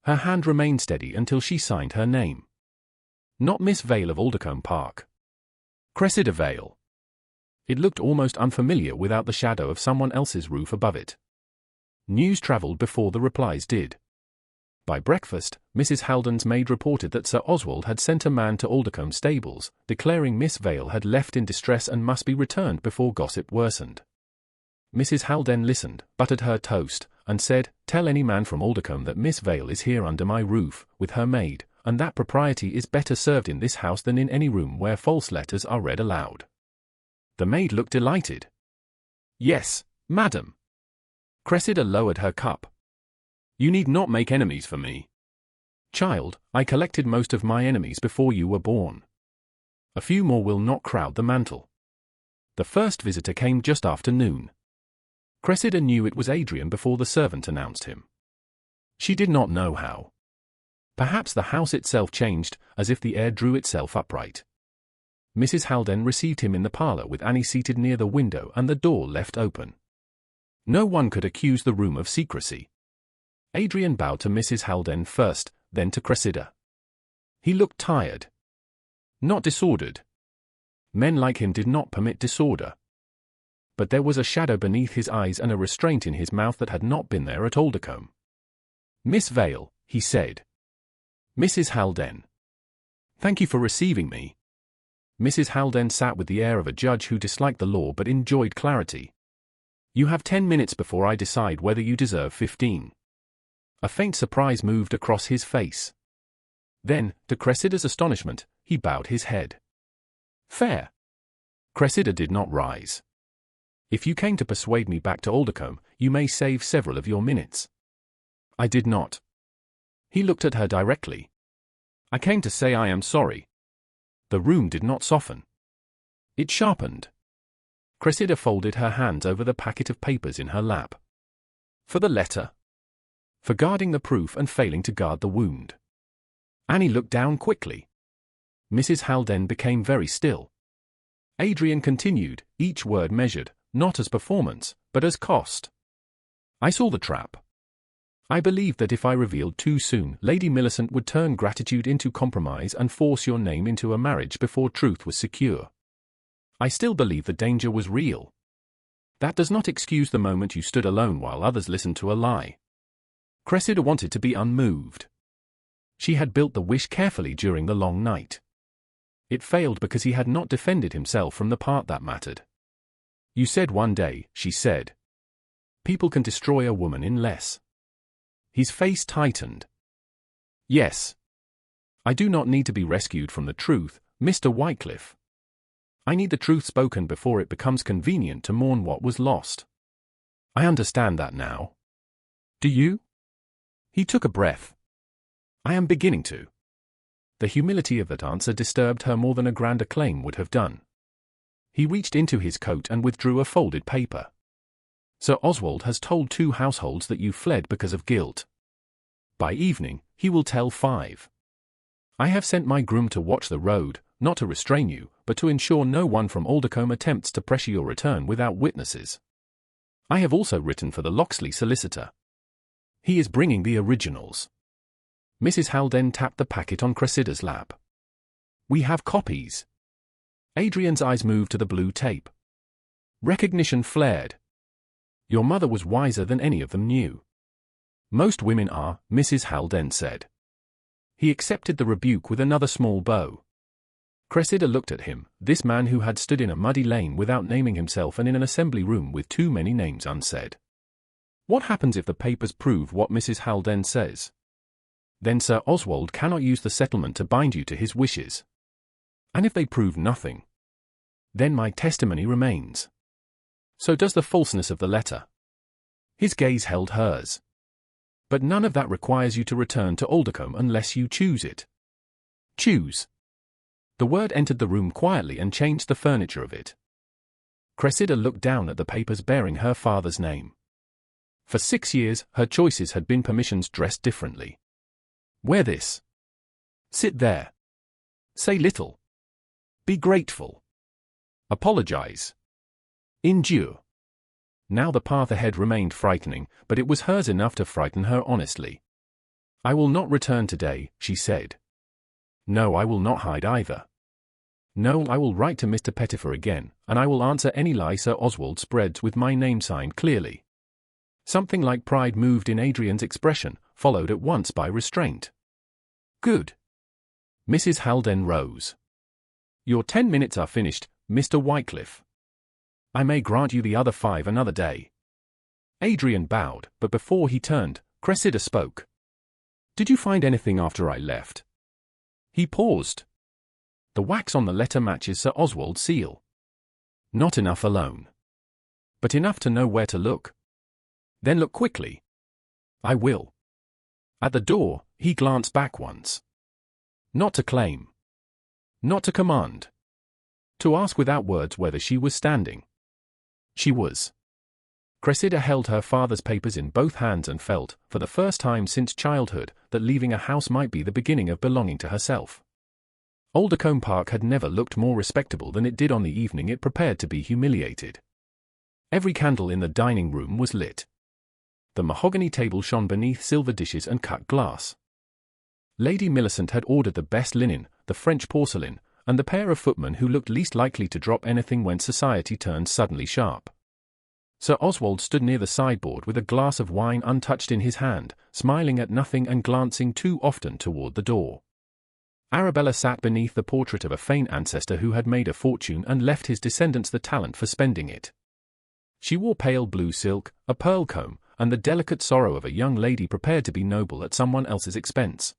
Her hand remained steady until she signed her name. Not Miss Vale of Aldercombe Park. Cressida Vale. It looked almost unfamiliar without the shadow of someone else's roof above it. News travelled before the replies did. By breakfast, Mrs. Haldane's maid reported that Sir Oswald had sent a man to Aldercombe stables, declaring Miss Vale had left in distress and must be returned before gossip worsened. Mrs. Haldane listened, buttered her toast, and said, "Tell any man from Aldercombe that Miss Vale is here under my roof, with her maid, and that propriety is better served in this house than in any room where false letters are read aloud." The maid looked delighted. "Yes, madam." Cressida lowered her cup. "You need not make enemies for me." "Child, I collected most of my enemies before you were born." A few more will not crowd the mantel. The first visitor came just after noon. Cressida knew it was Adrian before the servant announced him. She did not know how. Perhaps the house itself changed, as if the air drew itself upright. Mrs. Haldane received him in the parlour with Annie seated near the window and the door left open. No one could accuse the room of secrecy. Adrian bowed to Mrs. Haldane first, then to Cressida. He looked tired. Not disordered. Men like him did not permit disorder. But there was a shadow beneath his eyes and a restraint in his mouth that had not been there at Aldercombe. "Miss Vale," he said. "Mrs. Haldane. Thank you for receiving me." Mrs. Haldane sat with the air of a judge who disliked the law but enjoyed clarity. "You have 10 minutes before I decide whether you deserve 15. A faint surprise moved across his face. Then, to Cressida's astonishment, he bowed his head. "Fair." Cressida did not rise. "If you came to persuade me back to Aldercombe, you may save several of your minutes." "I did not." He looked at her directly. "I came to say I am sorry." The room did not soften. It sharpened. Cressida folded her hands over the packet of papers in her lap. For the letter. For guarding the proof and failing to guard the wound. Annie looked down quickly. Mrs. Haldane became very still. Adrian continued, each word measured, not as performance, but as cost. "I saw the trap. I believed that if I revealed too soon, Lady Millicent would turn gratitude into compromise and force your name into a marriage before truth was secure. I still believe the danger was real. That does not excuse the moment you stood alone while others listened to a lie." Cressida wanted to be unmoved. She had built the wish carefully during the long night. It failed because he had not defended himself from the part that mattered. "You said one day," she said. "People can destroy a woman in less." His face tightened. "Yes. I do not need to be rescued from the truth, Mr. Wycliffe. I need the truth spoken before it becomes convenient to mourn what was lost. I understand that now. Do you?" He took a breath. "I am beginning to." The humility of that answer disturbed her more than a grander claim would have done. He reached into his coat and withdrew a folded paper. "Sir Oswald has told 2 households that you fled because of guilt. By evening, he will tell 5. I have sent my groom to watch the road, not to restrain you, but to ensure no one from Aldercombe attempts to pressure your return without witnesses. I have also written for the Locksley solicitor. He is bringing the originals." Mrs. Haldane tapped the packet on Cressida's lap. "We have copies." Adrian's eyes moved to the blue tape. Recognition flared. "Your mother was wiser than any of them knew." "Most women are," Mrs. Haldane said. He accepted the rebuke with another small bow. Cressida looked at him, this man who had stood in a muddy lane without naming himself and in an assembly room with too many names unsaid. What happens if the papers prove what Mrs. Haldane says? Then Sir Oswald cannot use the settlement to bind you to his wishes. And if they prove nothing? Then my testimony remains. So does the falseness of the letter. His gaze held hers. But none of that requires you to return to Aldercombe unless you choose it. Choose. The word entered the room quietly and changed the furniture of it. Cressida looked down at the papers bearing her father's name. For 6 years, her choices had been permissions dressed differently. Wear this. Sit there. Say little. Be grateful. Apologize. Endure. Now the path ahead remained frightening, but it was hers enough to frighten her honestly. "I will not return today," she said. "No, I will not hide either. No, I will write to Mr. Pettifer again, and I will answer any lie Sir Oswald spreads with my name signed clearly." Something like pride moved in Adrian's expression, followed at once by restraint. "Good." Mrs. Haldane rose. "Your 10 minutes are finished, Mr. Wycliffe. I may grant you the other 5 another day." Adrian bowed, but before he turned, Cressida spoke. "Did you find anything after I left?" He paused. "The wax on the letter matches Sir Oswald's seal." "Not enough alone. But enough to know where to look." "Then look quickly." "I will." At the door, he glanced back once. Not to claim. Not to command. to ask without words whether she was standing. She was. Cressida held her father's papers in both hands and felt, for the first time since childhood, that leaving a house might be the beginning of belonging to herself. Aldercombe Park had never looked more respectable than it did on the evening it prepared to be humiliated. Every candle in the dining room was lit. The mahogany table shone beneath silver dishes and cut glass. Lady Millicent had ordered the best linen, the French porcelain, and the pair of footmen who looked least likely to drop anything when society turned suddenly sharp. Sir Oswald stood near the sideboard with a glass of wine untouched in his hand, smiling at nothing and glancing too often toward the door. Arabella sat beneath the portrait of a faint ancestor who had made a fortune and left his descendants the talent for spending it. She wore pale blue silk, a pearl comb, and the delicate sorrow of a young lady prepared to be noble at someone else's expense.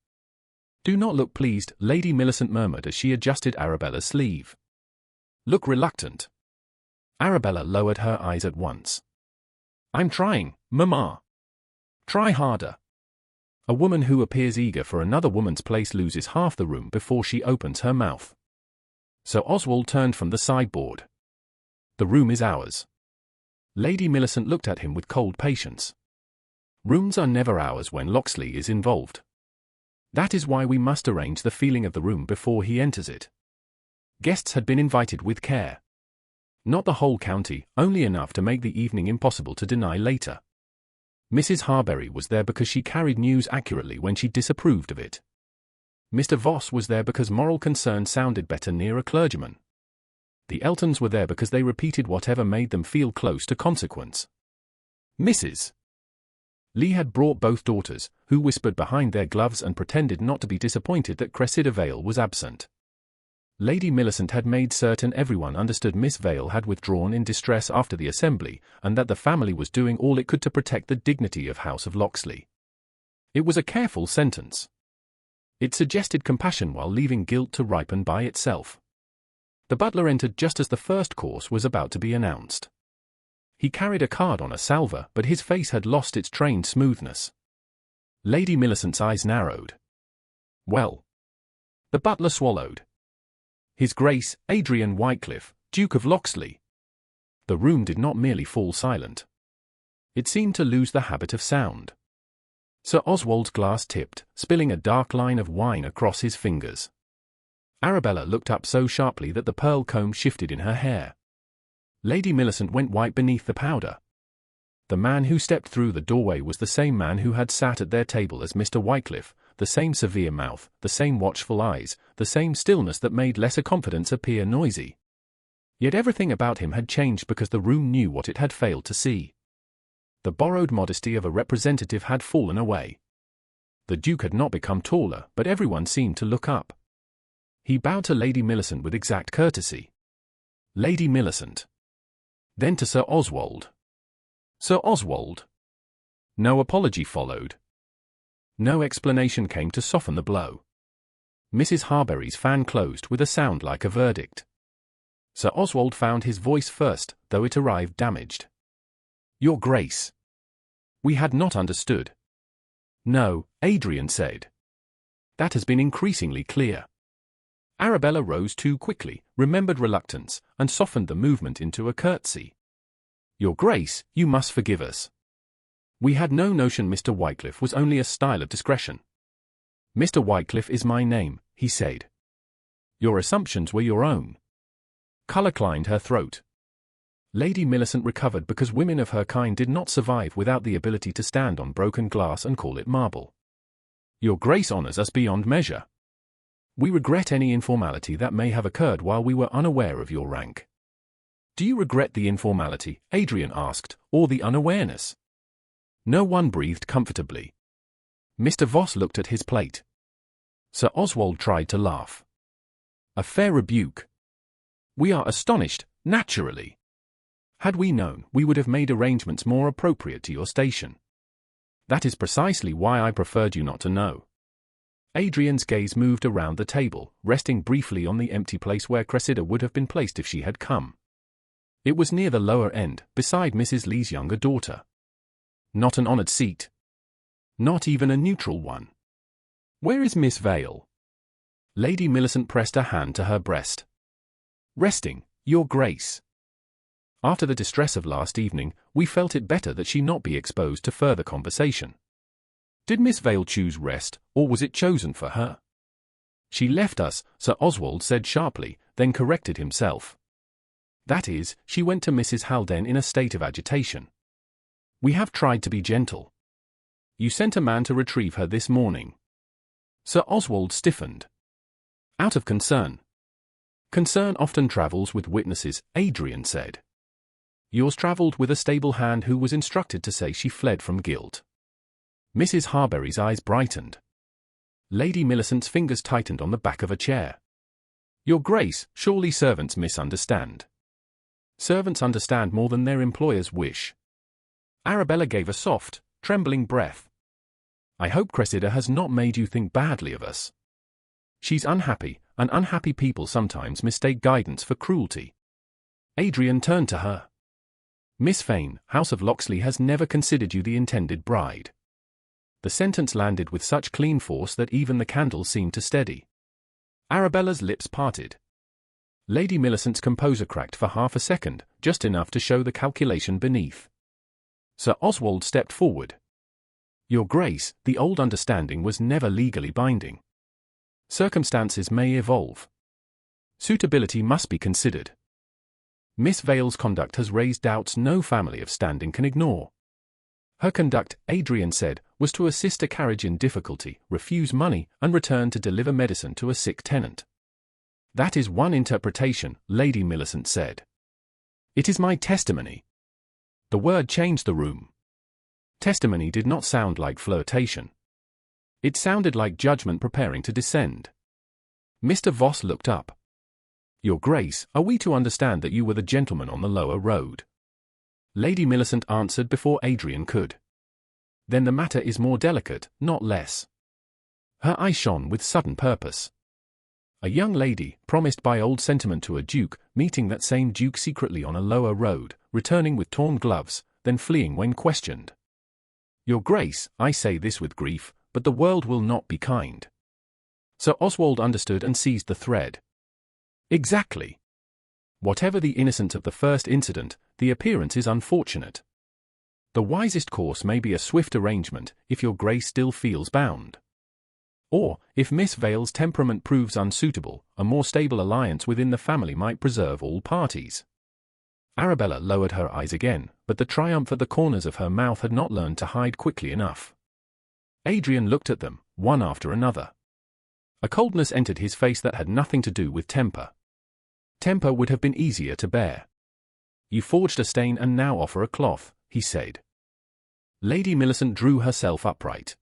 "Do not look pleased," Lady Millicent murmured as she adjusted Arabella's sleeve. "Look reluctant." Arabella lowered her eyes at once. "I'm trying, Mamma." "Try harder." A woman who appears eager for another woman's place loses half the room before she opens her mouth. Sir Oswald turned from the sideboard. "The room is ours." Lady Millicent looked at him with cold patience. "Rooms are never ours when Locksley is involved. That is why we must arrange the feeling of the room before he enters it." Guests had been invited with care. Not the whole county, only enough to make the evening impossible to deny later. Mrs. Harbury was there because she carried news accurately when she disapproved of it. Mr. Voss was there because moral concern sounded better near a clergyman. The Eltons were there because they repeated whatever made them feel close to consequence. Mrs. Lee had brought both daughters, who whispered behind their gloves and pretended not to be disappointed that Cressida Vale was absent. Lady Millicent had made certain everyone understood Miss Vale had withdrawn in distress after the assembly, and that the family was doing all it could to protect the dignity of House of Locksley. It was a careful sentence. It suggested compassion while leaving guilt to ripen by itself. The butler entered just as the first course was about to be announced. He carried a card on a salver, but his face had lost its trained smoothness. Lady Millicent's eyes narrowed. "Well?" The butler swallowed. "His Grace, Adrian Whitecliffe, Duke of Locksley." The room did not merely fall silent. It seemed to lose the habit of sound. Sir Oswald's glass tipped, spilling a dark line of wine across his fingers. Arabella looked up so sharply that the pearl comb shifted in her hair. Lady Millicent went white beneath the powder. The man who stepped through the doorway was the same man who had sat at their table as Mr. Whitecliffe, the same severe mouth, the same watchful eyes, the same stillness that made lesser confidence appear noisy. Yet everything about him had changed because the room knew what it had failed to see. The borrowed modesty of a representative had fallen away. The Duke had not become taller, but everyone seemed to look up. He bowed to Lady Millicent with exact courtesy. "Lady Millicent." Then to Sir Oswald. "Sir Oswald." No apology followed. No explanation came to soften the blow. Mrs. Harbury's fan closed with a sound like a verdict. Sir Oswald found his voice first, though it arrived damaged. "Your Grace." "We had not understood." "No," Adrian said. "That has been increasingly clear." Arabella rose too quickly, remembered reluctance, and softened the movement into a curtsy. "Your Grace, you must forgive us. We had no notion Mr. Whitecliffe was only a style of discretion." "Mr. Whitecliffe is my name," he said. "Your assumptions were your own." Colour climbed her throat. Lady Millicent recovered because women of her kind did not survive without the ability to stand on broken glass and call it marble. "Your Grace honours us beyond measure. We regret any informality that may have occurred while we were unaware of your rank." "Do you regret the informality," Adrian asked, "or the unawareness?" No one breathed comfortably. Mr. Voss looked at his plate. Sir Oswald tried to laugh. "A fair rebuke. We are astonished, naturally. Had we known, we would have made arrangements more appropriate to your station. That is precisely why I preferred you not to know." Adrian's gaze moved around the table, resting briefly on the empty place where Cressida would have been placed if she had come. It was near the lower end, beside Mrs. Lee's younger daughter. Not an honoured seat. Not even a neutral one. "Where is Miss Vale?" Lady Millicent pressed a hand to her breast. Resting, Your Grace. After the distress of last evening, we felt it better that she not be exposed to further conversation. Did Miss Vale choose rest, or was it chosen for her? She left us, Sir Oswald said sharply, then corrected himself. That is, she went to Mrs. Haldane in a state of agitation. We have tried to be gentle. You sent a man to retrieve her this morning. Sir Oswald stiffened. Out of concern. Concern often travels with witnesses, Adrian said. Yours travelled with a stable hand who was instructed to say she fled from guilt. Mrs. Harbury's eyes brightened. Lady Millicent's fingers tightened on the back of a chair. Your Grace, surely servants misunderstand. Servants understand more than their employers wish. Arabella gave a soft, trembling breath. I hope Cressida has not made you think badly of us. She's unhappy, and unhappy people sometimes mistake guidance for cruelty. Adrian turned to her. Miss Fane, House of Locksley has never considered you the intended bride. The sentence landed with such clean force that even the candle seemed to steady. Arabella's lips parted. Lady Millicent's composure cracked for half a second, just enough to show the calculation beneath. Sir Oswald stepped forward. Your Grace, the old understanding was never legally binding. Circumstances may evolve. Suitability must be considered. Miss Vale's conduct has raised doubts no family of standing can ignore. Her conduct, Adrian said, was to assist a carriage in difficulty, refuse money, and return to deliver medicine to a sick tenant. That is one interpretation, Lady Millicent said. It is my testimony. The word changed the room. Testimony did not sound like flirtation. It sounded like judgment preparing to descend. Mr. Voss looked up. Your Grace, are we to understand that you were the gentleman on the lower road? Lady Millicent answered before Adrian could. Then the matter is more delicate, not less. Her eye shone with sudden purpose. A young lady, promised by old sentiment to a duke, meeting that same duke secretly on a lower road, returning with torn gloves, then fleeing when questioned. Your Grace, I say this with grief, but the world will not be kind. Sir Oswald understood and seized the thread. Exactly. Whatever the innocence of the first incident, the appearance is unfortunate. The wisest course may be a swift arrangement, if your Grace still feels bound. Or, if Miss Vale's temperament proves unsuitable, a more stable alliance within the family might preserve all parties. Arabella lowered her eyes again, but the triumph at the corners of her mouth had not learned to hide quickly enough. Adrian looked at them, one after another. A coldness entered his face that had nothing to do with temper. Temper would have been easier to bear. You forged a stain and now offer a cloth, he said. Lady Millicent drew herself upright.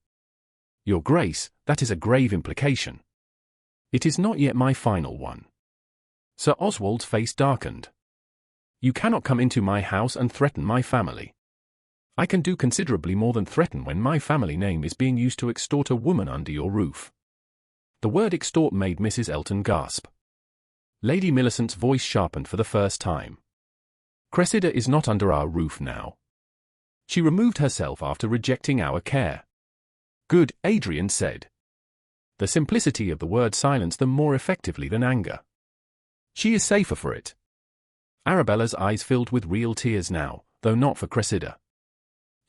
Your Grace, that is a grave implication. It is not yet my final one. Sir Oswald's face darkened. You cannot come into my house and threaten my family. I can do considerably more than threaten when my family name is being used to extort a woman under your roof. The word extort made Mrs. Elton gasp. Lady Millicent's voice sharpened for the first time. Cressida is not under our roof now. She removed herself after rejecting our care. Good, Adrian said. The simplicity of the word silenced them more effectively than anger. She is safer for it. Arabella's eyes filled with real tears now, though not for Cressida.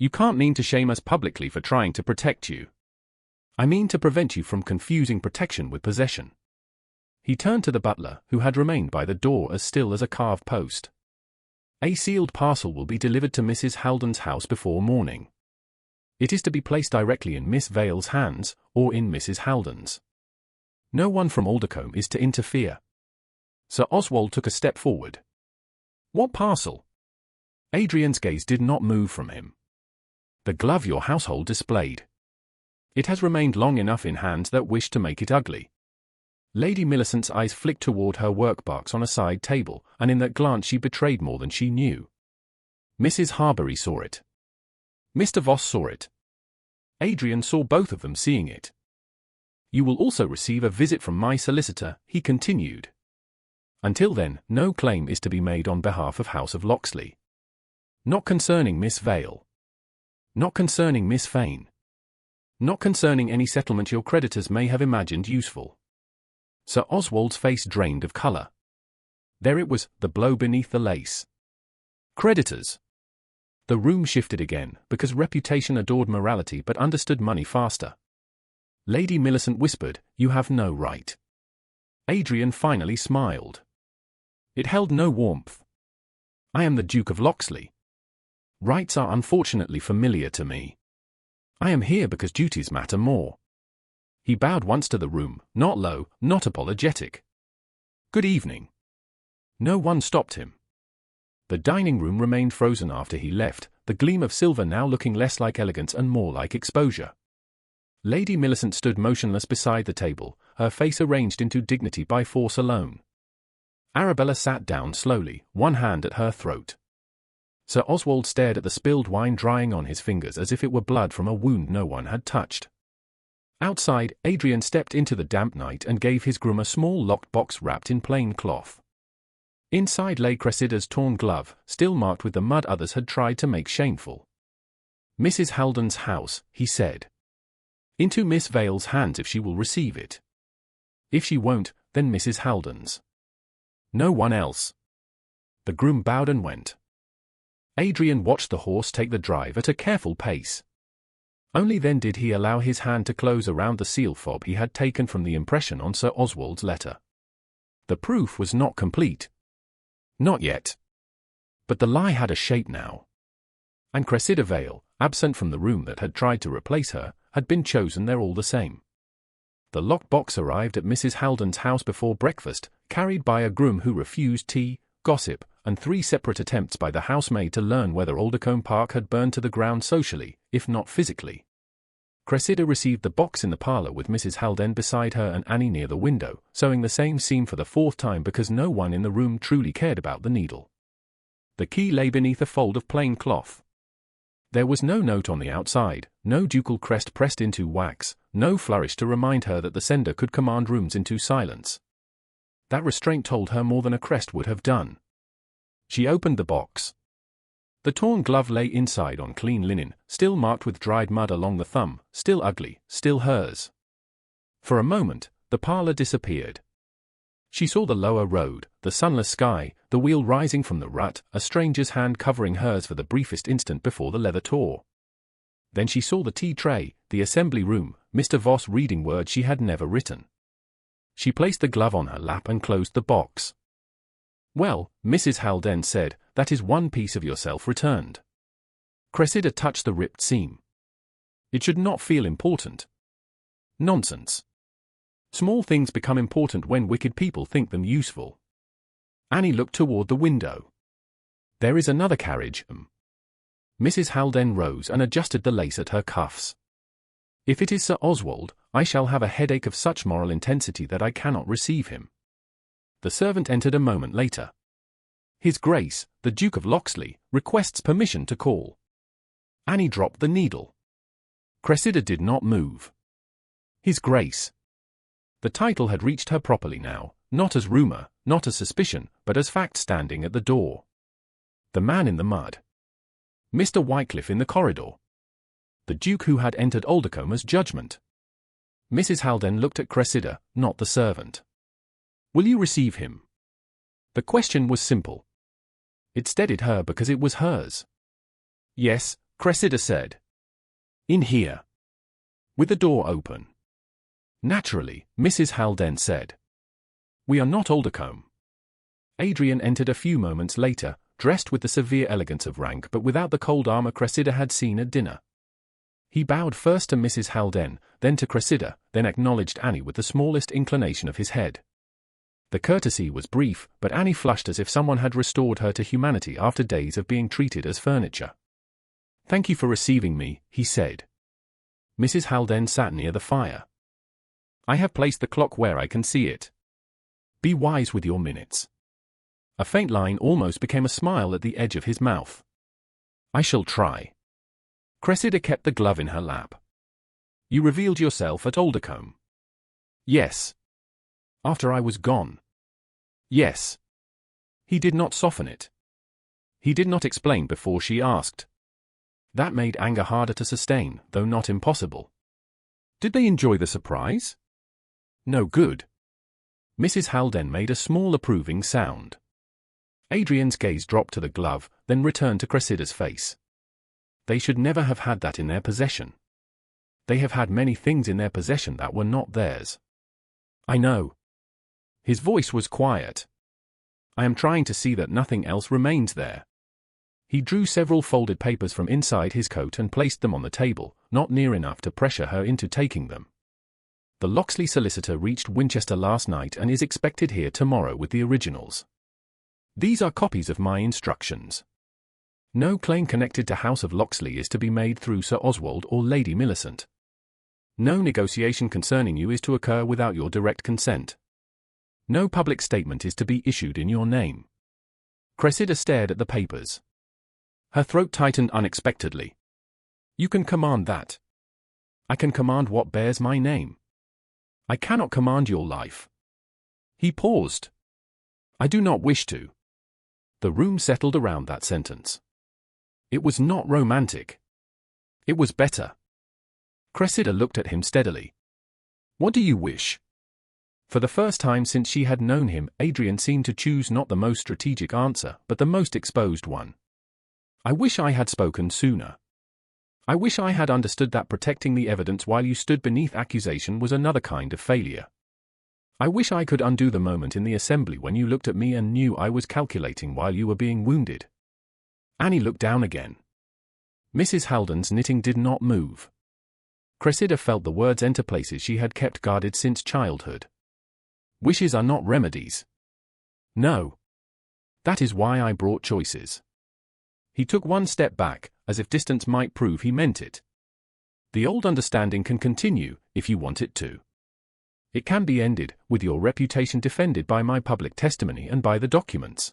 You can't mean to shame us publicly for trying to protect you. I mean to prevent you from confusing protection with possession. He turned to the butler, who had remained by the door as still as a carved post. A sealed parcel will be delivered to Mrs. Haldane's house before morning. It is to be placed directly in Miss Vale's hands, or in Mrs. Haldane's. No one from Aldercombe is to interfere. Sir Oswald took a step forward. What parcel? Adrian's gaze did not move from him. The glove your household displayed. It has remained long enough in hands that wish to make it ugly. Lady Millicent's eyes flicked toward her workbox on a side table, and in that glance she betrayed more than she knew. Mrs. Harbury saw it. Mr. Voss saw it. Adrian saw both of them seeing it. You will also receive a visit from my solicitor, he continued. Until then, no claim is to be made on behalf of House of Locksley. Not concerning Miss Vale. Not concerning Miss Fane. Not concerning any settlement your creditors may have imagined useful. Sir Oswald's face drained of colour. There it was, the blow beneath the lace. Creditors. The room shifted again, because reputation adored morality but understood money faster. Lady Millicent whispered, "You have no right." Adrian finally smiled. It held no warmth. "I am the Duke of Locksley. Rights are unfortunately familiar to me. I am here because duties matter more." He bowed once to the room, not low, not apologetic. "Good evening." No one stopped him. The dining room remained frozen after he left, the gleam of silver now looking less like elegance and more like exposure. Lady Millicent stood motionless beside the table, her face arranged into dignity by force alone. Arabella sat down slowly, one hand at her throat. Sir Oswald stared at the spilled wine drying on his fingers as if it were blood from a wound no one had touched. Outside, Adrian stepped into the damp night and gave his groom a small locked box wrapped in plain cloth. Inside lay Cressida's torn glove, still marked with the mud others had tried to make shameful. "Mrs. Haldon's house," he said. "Into Miss Vale's hands if she will receive it. If she won't, then Mrs. Haldon's. No one else." The groom bowed and went. Adrian watched the horse take the drive at a careful pace. Only then did he allow his hand to close around the seal fob he had taken from the impression on Sir Oswald's letter. The proof was not complete. Not yet. But the lie had a shape now. And Cressida Vale, absent from the room that had tried to replace her, had been chosen there all the same. The locked box arrived at Mrs. Haldon's house before breakfast, carried by a groom who refused tea, gossip, and 3 separate attempts by the housemaid to learn whether Aldercombe Park had burned to the ground socially, if not physically. Cressida received the box in the parlour with Mrs. Haldon beside her and Annie near the window, sewing the same seam for the 4th time because no one in the room truly cared about the needle. The key lay beneath a fold of plain cloth. There was no note on the outside, no ducal crest pressed into wax, no flourish to remind her that the sender could command rooms into silence. That restraint told her more than a crest would have done. She opened the box. The torn glove lay inside on clean linen, still marked with dried mud along the thumb, still ugly, still hers. For a moment, the parlour disappeared. She saw the lower road, the sunless sky, the wheel rising from the rut, a stranger's hand covering hers for the briefest instant before the leather tore. Then she saw the tea tray, the assembly room, Mr. Voss reading words she had never written. She placed the glove on her lap and closed the box. "Well," Mrs. Haldon said, "that is one piece of yourself returned." Cressida touched the ripped seam. "It should not feel important." "Nonsense. Small things become important when wicked people think them useful." Annie looked toward the window. "There is another carriage." Mrs. Haldon rose and adjusted the lace at her cuffs. "If it is Sir Oswald, I shall have a headache of such moral intensity that I cannot receive him." The servant entered a moment later. "His Grace, the Duke of Locksley, requests permission to call." Annie dropped the needle. Cressida did not move. His Grace. The title had reached her properly now, not as rumour, not as suspicion, but as fact standing at the door. The man in the mud. Mr. Wycliffe in the corridor. The Duke who had entered Aldercombe as judgment. Mrs. Haldon looked at Cressida, not the servant. "Will you receive him?" The question was simple. It steadied her because it was hers. "Yes," Cressida said. "In here." "With the door open?" "Naturally," Mrs. Haldon said. "We are not Aldercombe." Adrian entered a few moments later, dressed with the severe elegance of rank but without the cold armour Cressida had seen at dinner. He bowed first to Mrs. Haldon, then to Cressida, then acknowledged Annie with the smallest inclination of his head. The courtesy was brief, but Annie flushed as if someone had restored her to humanity after days of being treated as furniture. "Thank you for receiving me," he said. Mrs. Haldon sat near the fire. "I have placed the clock where I can see it. Be wise with your minutes." A faint line almost became a smile at the edge of his mouth. "I shall try." Cressida kept the glove in her lap. "You revealed yourself at Aldercombe?" "Yes." "After I was gone?" "Yes." He did not soften it. He did not explain before she asked. That made anger harder to sustain, though not impossible. "Did they enjoy the surprise?" "No good." Mrs. Haldon made a small approving sound. Adrian's gaze dropped to the glove, then returned to Cressida's face. They should never have had that in their possession. They have had many things in their possession that were not theirs. I know. His voice was quiet. I am trying to see that nothing else remains there. He drew several folded papers from inside his coat and placed them on the table, not near enough to pressure her into taking them. The Locksley solicitor reached Winchester last night and is expected here tomorrow with the originals. These are copies of my instructions. No claim connected to House of Locksley is to be made through Sir Oswald or Lady Millicent. No negotiation concerning you is to occur without your direct consent. No public statement is to be issued in your name. Cressida stared at the papers. Her throat tightened unexpectedly. You can command that. I can command what bears my name. I cannot command your life. He paused. I do not wish to. The room settled around that sentence. It was not romantic. It was better. Cressida looked at him steadily. What do you wish? For the first time since she had known him, Adrian seemed to choose not the most strategic answer, but the most exposed one. I wish I had spoken sooner. I wish I had understood that protecting the evidence while you stood beneath accusation was another kind of failure. I wish I could undo the moment in the assembly when you looked at me and knew I was calculating while you were being wounded. Annie looked down again. Mrs. Haldon's knitting did not move. Cressida felt the words enter places she had kept guarded since childhood. Wishes are not remedies. No. That is why I brought choices. He took one step back, as if distance might prove he meant it. The old understanding can continue, if you want it to. It can be ended, with your reputation defended by my public testimony and by the documents.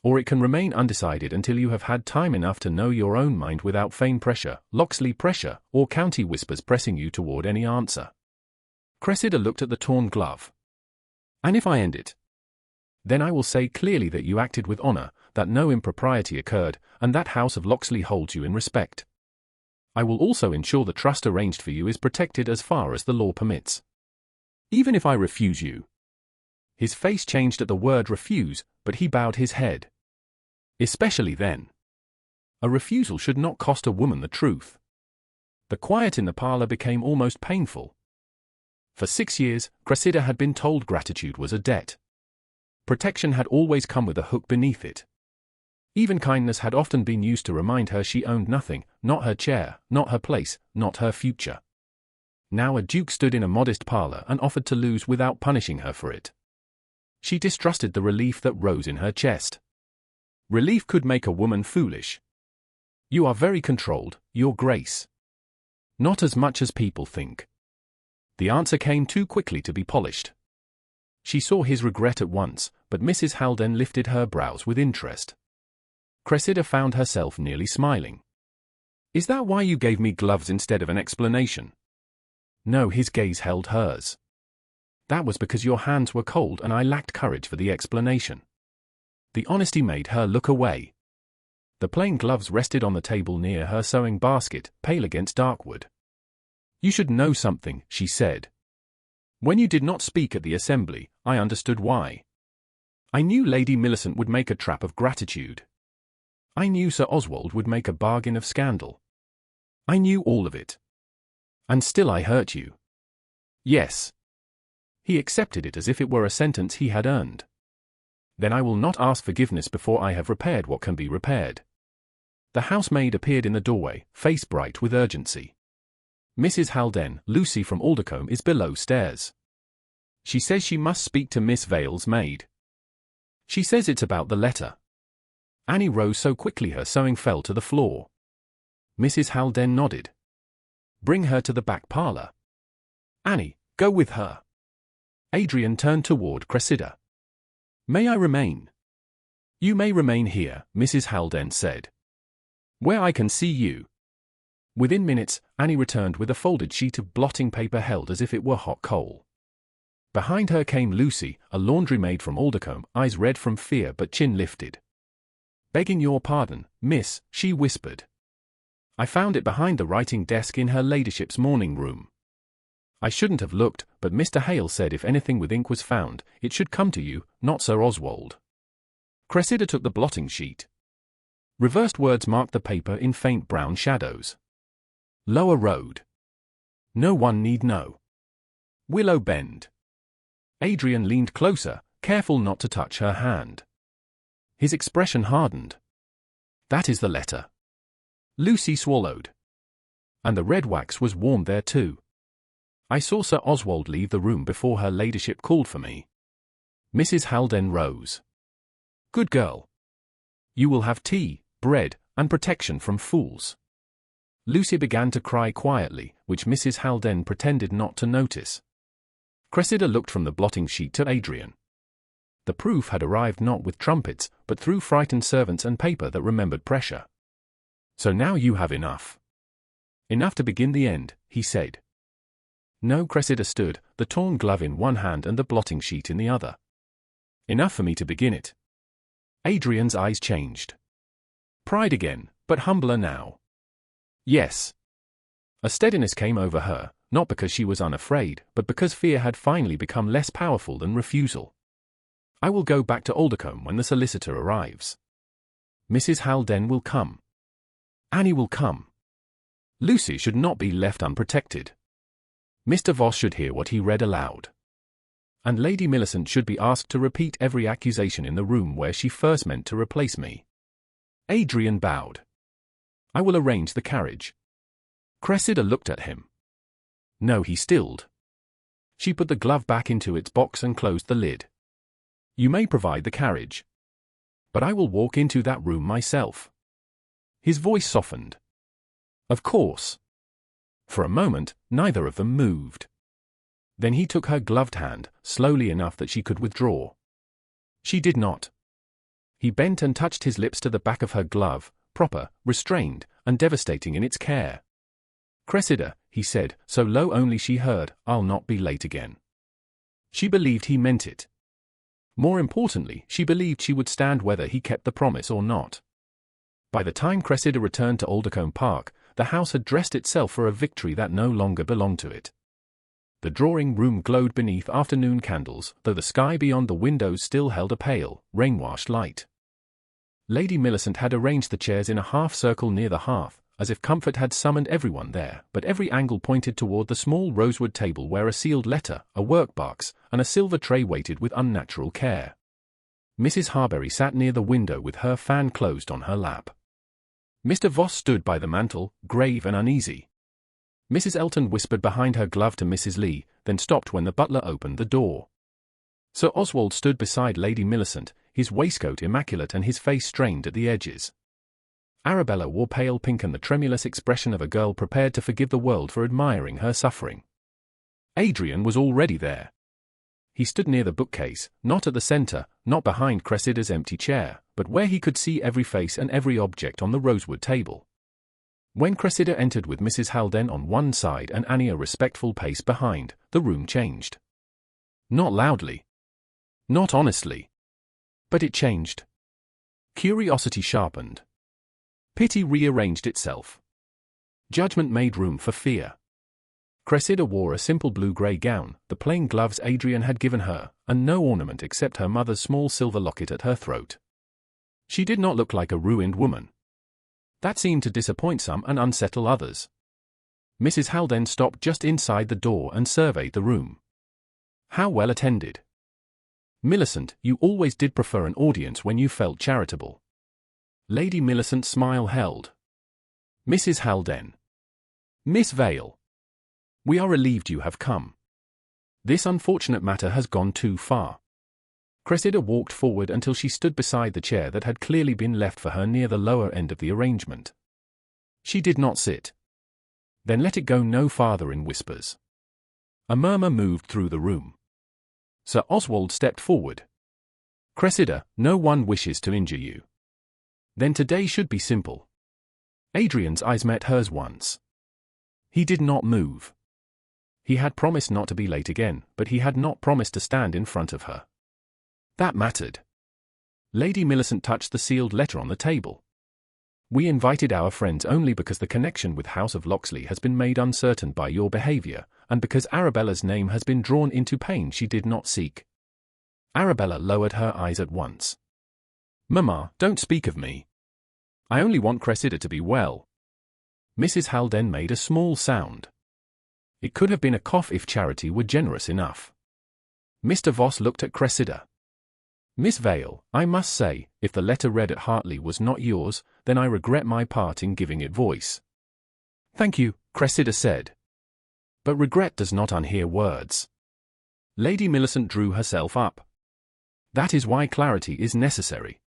Or it can remain undecided until you have had time enough to know your own mind without Fane pressure, Locksley pressure, or county whispers pressing you toward any answer. Cressida looked at the torn glove. And if I end it? Then I will say clearly that you acted with honor, that no impropriety occurred, and that House of Locksley holds you in respect. I will also ensure the trust arranged for you is protected as far as the law permits. Even if I refuse you. His face changed at the word refuse, but he bowed his head. Especially then. A refusal should not cost a woman the truth. The quiet in the parlor became almost painful. For 6 years, Cressida had been told gratitude was a debt. Protection had always come with a hook beneath it. Even kindness had often been used to remind her she owned nothing, not her chair, not her place, not her future. Now a duke stood in a modest parlor and offered to lose without punishing her for it. She distrusted the relief that rose in her chest. Relief could make a woman foolish. You are very controlled, Your Grace. Not as much as people think. The answer came too quickly to be polished. She saw his regret at once, but Mrs. Haldon lifted her brows with interest. Cressida found herself nearly smiling. Is that why you gave me gloves instead of an explanation? No, his gaze held hers. That was because your hands were cold and I lacked courage for the explanation. The honesty made her look away. The plain gloves rested on the table near her sewing basket, pale against darkwood. You should know something, she said. When you did not speak at the assembly, I understood why. I knew Lady Millicent would make a trap of gratitude. I knew Sir Oswald would make a bargain of scandal. I knew all of it. And still I hurt you. Yes. He accepted it as if it were a sentence he had earned. Then I will not ask forgiveness before I have repaired what can be repaired. The housemaid appeared in the doorway, face bright with urgency. Mrs. Haldane, Lucy from Aldercombe, is below stairs. She says she must speak to Miss Vale's maid. She says it's about the letter. Annie rose so quickly her sewing fell to the floor. Mrs. Haldane nodded. Bring her to the back parlor. Annie, go with her. Adrian turned toward Cressida. May I remain? You may remain here, Mrs. Haldane said. Where I can see you. Within minutes, Annie returned with a folded sheet of blotting paper held as if it were hot coal. Behind her came Lucy, a laundry maid from Aldercombe, eyes red from fear but chin lifted. Begging your pardon, miss, she whispered. I found it behind the writing desk in her ladyship's morning room. I shouldn't have looked, but Mr. Hale said if anything with ink was found, it should come to you, not Sir Oswald. Cressida took the blotting sheet. Reversed words marked the paper in faint brown shadows. Lower Road. No one need know. Willow Bend. Adrian leaned closer, careful not to touch her hand. His expression hardened. That is the letter. Lucy swallowed. And the red wax was warm there too. I saw Sir Oswald leave the room before her ladyship called for me. Mrs. Haldane rose. Good girl. You will have tea, bread, and protection from fools. Lucy began to cry quietly, which Mrs. Haldane pretended not to notice. Cressida looked from the blotting sheet to Adrian. The proof had arrived not with trumpets, but through frightened servants and paper that remembered pressure. So now you have enough. Enough to begin the end, he said. No, Cressida stood, the torn glove in one hand and the blotting sheet in the other. Enough for me to begin it. Adrian's eyes changed. Pride again, but humbler now. Yes. A steadiness came over her, not because she was unafraid, but because fear had finally become less powerful than refusal. I will go back to Aldercombe when the solicitor arrives. Mrs. Haldane will come. Annie will come. Lucy should not be left unprotected. Mr. Voss should hear what he read aloud. And Lady Millicent should be asked to repeat every accusation in the room where she first meant to replace me. Adrian bowed. I will arrange the carriage. Cressida looked at him. No, he stilled. She put the glove back into its box and closed the lid. You may provide the carriage. But I will walk into that room myself. His voice softened. Of course. For a moment, neither of them moved. Then he took her gloved hand, slowly enough that she could withdraw. She did not. He bent and touched his lips to the back of her glove, proper, restrained, and devastating in its care. Cressida, he said, so low only she heard, I'll not be late again. She believed he meant it. More importantly, she believed she would stand whether he kept the promise or not. By the time Cressida returned to Aldercombe Park, the house had dressed itself for a victory that no longer belonged to it. The drawing-room glowed beneath afternoon candles, though the sky beyond the windows still held a pale, rain-washed light. Lady Millicent had arranged the chairs in a half-circle near the hearth, as if comfort had summoned everyone there, but every angle pointed toward the small rosewood table where a sealed letter, a work-box, and a silver tray waited with unnatural care. Mrs. Harbury sat near the window with her fan closed on her lap. Mr. Voss stood by the mantel, grave and uneasy. Mrs. Elton whispered behind her glove to Mrs. Lee, then stopped when the butler opened the door. Sir Oswald stood beside Lady Millicent, his waistcoat immaculate and his face strained at the edges. Arabella wore pale pink and the tremulous expression of a girl prepared to forgive the world for admiring her suffering. Adrian was already there. He stood near the bookcase, not at the centre, not behind Cressida's empty chair, but where he could see every face and every object on the rosewood table. When Cressida entered with Mrs. Haldane on one side and Annie a respectful pace behind, the room changed. Not loudly. Not honestly. But it changed. Curiosity sharpened. Pity rearranged itself. Judgment made room for fear. Cressida wore a simple blue-grey gown, the plain gloves Adrian had given her, and no ornament except her mother's small silver locket at her throat. She did not look like a ruined woman. That seemed to disappoint some and unsettle others. Mrs. Haldane stopped just inside the door and surveyed the room. How well attended. Millicent, you always did prefer an audience when you felt charitable. Lady Millicent's smile held. Mrs. Haldane. Miss Vale. We are relieved you have come. This unfortunate matter has gone too far. Cressida walked forward until she stood beside the chair that had clearly been left for her near the lower end of the arrangement. She did not sit. Then let it go no farther in whispers. A murmur moved through the room. Sir Oswald stepped forward. Cressida, no one wishes to injure you. Then today should be simple. Adrian's eyes met hers once. He did not move. He had promised not to be late again, but he had not promised to stand in front of her. That mattered. Lady Millicent touched the sealed letter on the table. We invited our friends only because the connection with House of Locksley has been made uncertain by your behaviour, and because Arabella's name has been drawn into pain she did not seek. Arabella lowered her eyes at once. Mamma, don't speak of me. I only want Cressida to be well. Mrs. Haldane made a small sound. It could have been a cough if charity were generous enough. Mr. Voss looked at Cressida. Miss Vale, I must say, if the letter read at Hartley was not yours, then I regret my part in giving it voice. Thank you, Cressida said. But regret does not unhear words. Lady Millicent drew herself up. That is why clarity is necessary.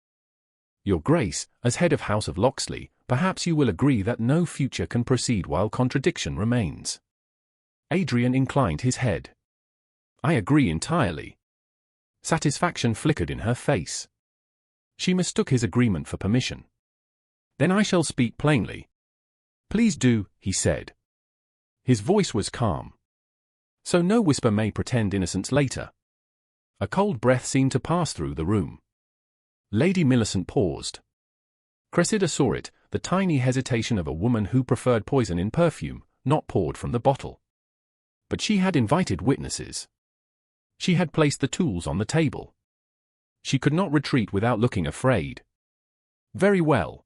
Your Grace, as head of House of Locksley, perhaps you will agree that no future can proceed while contradiction remains. Adrian inclined his head. I agree entirely. Satisfaction flickered in her face. She mistook his agreement for permission. Then I shall speak plainly. Please do, he said. His voice was calm. So no whisper may pretend innocence later. A cold breath seemed to pass through the room. Lady Millicent paused. Cressida saw it, the tiny hesitation of a woman who preferred poison in perfume, not poured from the bottle. But she had invited witnesses. She had placed the tools on the table. She could not retreat without looking afraid. Very well.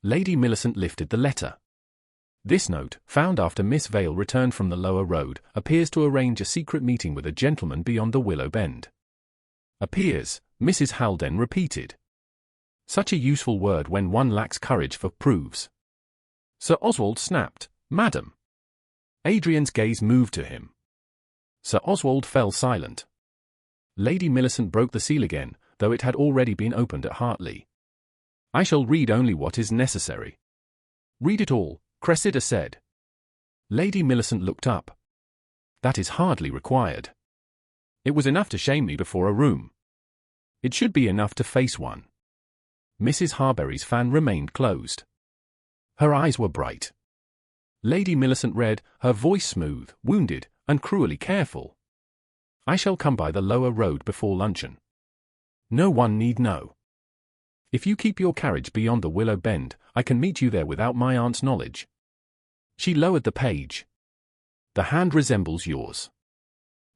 Lady Millicent lifted the letter. This note, found after Miss Vale returned from the lower road, appears to arrange a secret meeting with a gentleman beyond the Willow Bend. Appears, Mrs. Haldane repeated. Such a useful word when one lacks courage for proofs. Sir Oswald snapped, Madam. Adrian's gaze moved to him. Sir Oswald fell silent. Lady Millicent broke the seal again, though it had already been opened at Hartley. I shall read only what is necessary. Read it all, Cressida said. Lady Millicent looked up. That is hardly required. It was enough to shame me before a room. It should be enough to face one. Mrs. Harbury's fan remained closed. Her eyes were bright. Lady Millicent read, her voice smooth, wounded, and cruelly careful. I shall come by the lower road before luncheon. No one need know. If you keep your carriage beyond the Willow Bend, I can meet you there without my aunt's knowledge. She lowered the page. The hand resembles yours.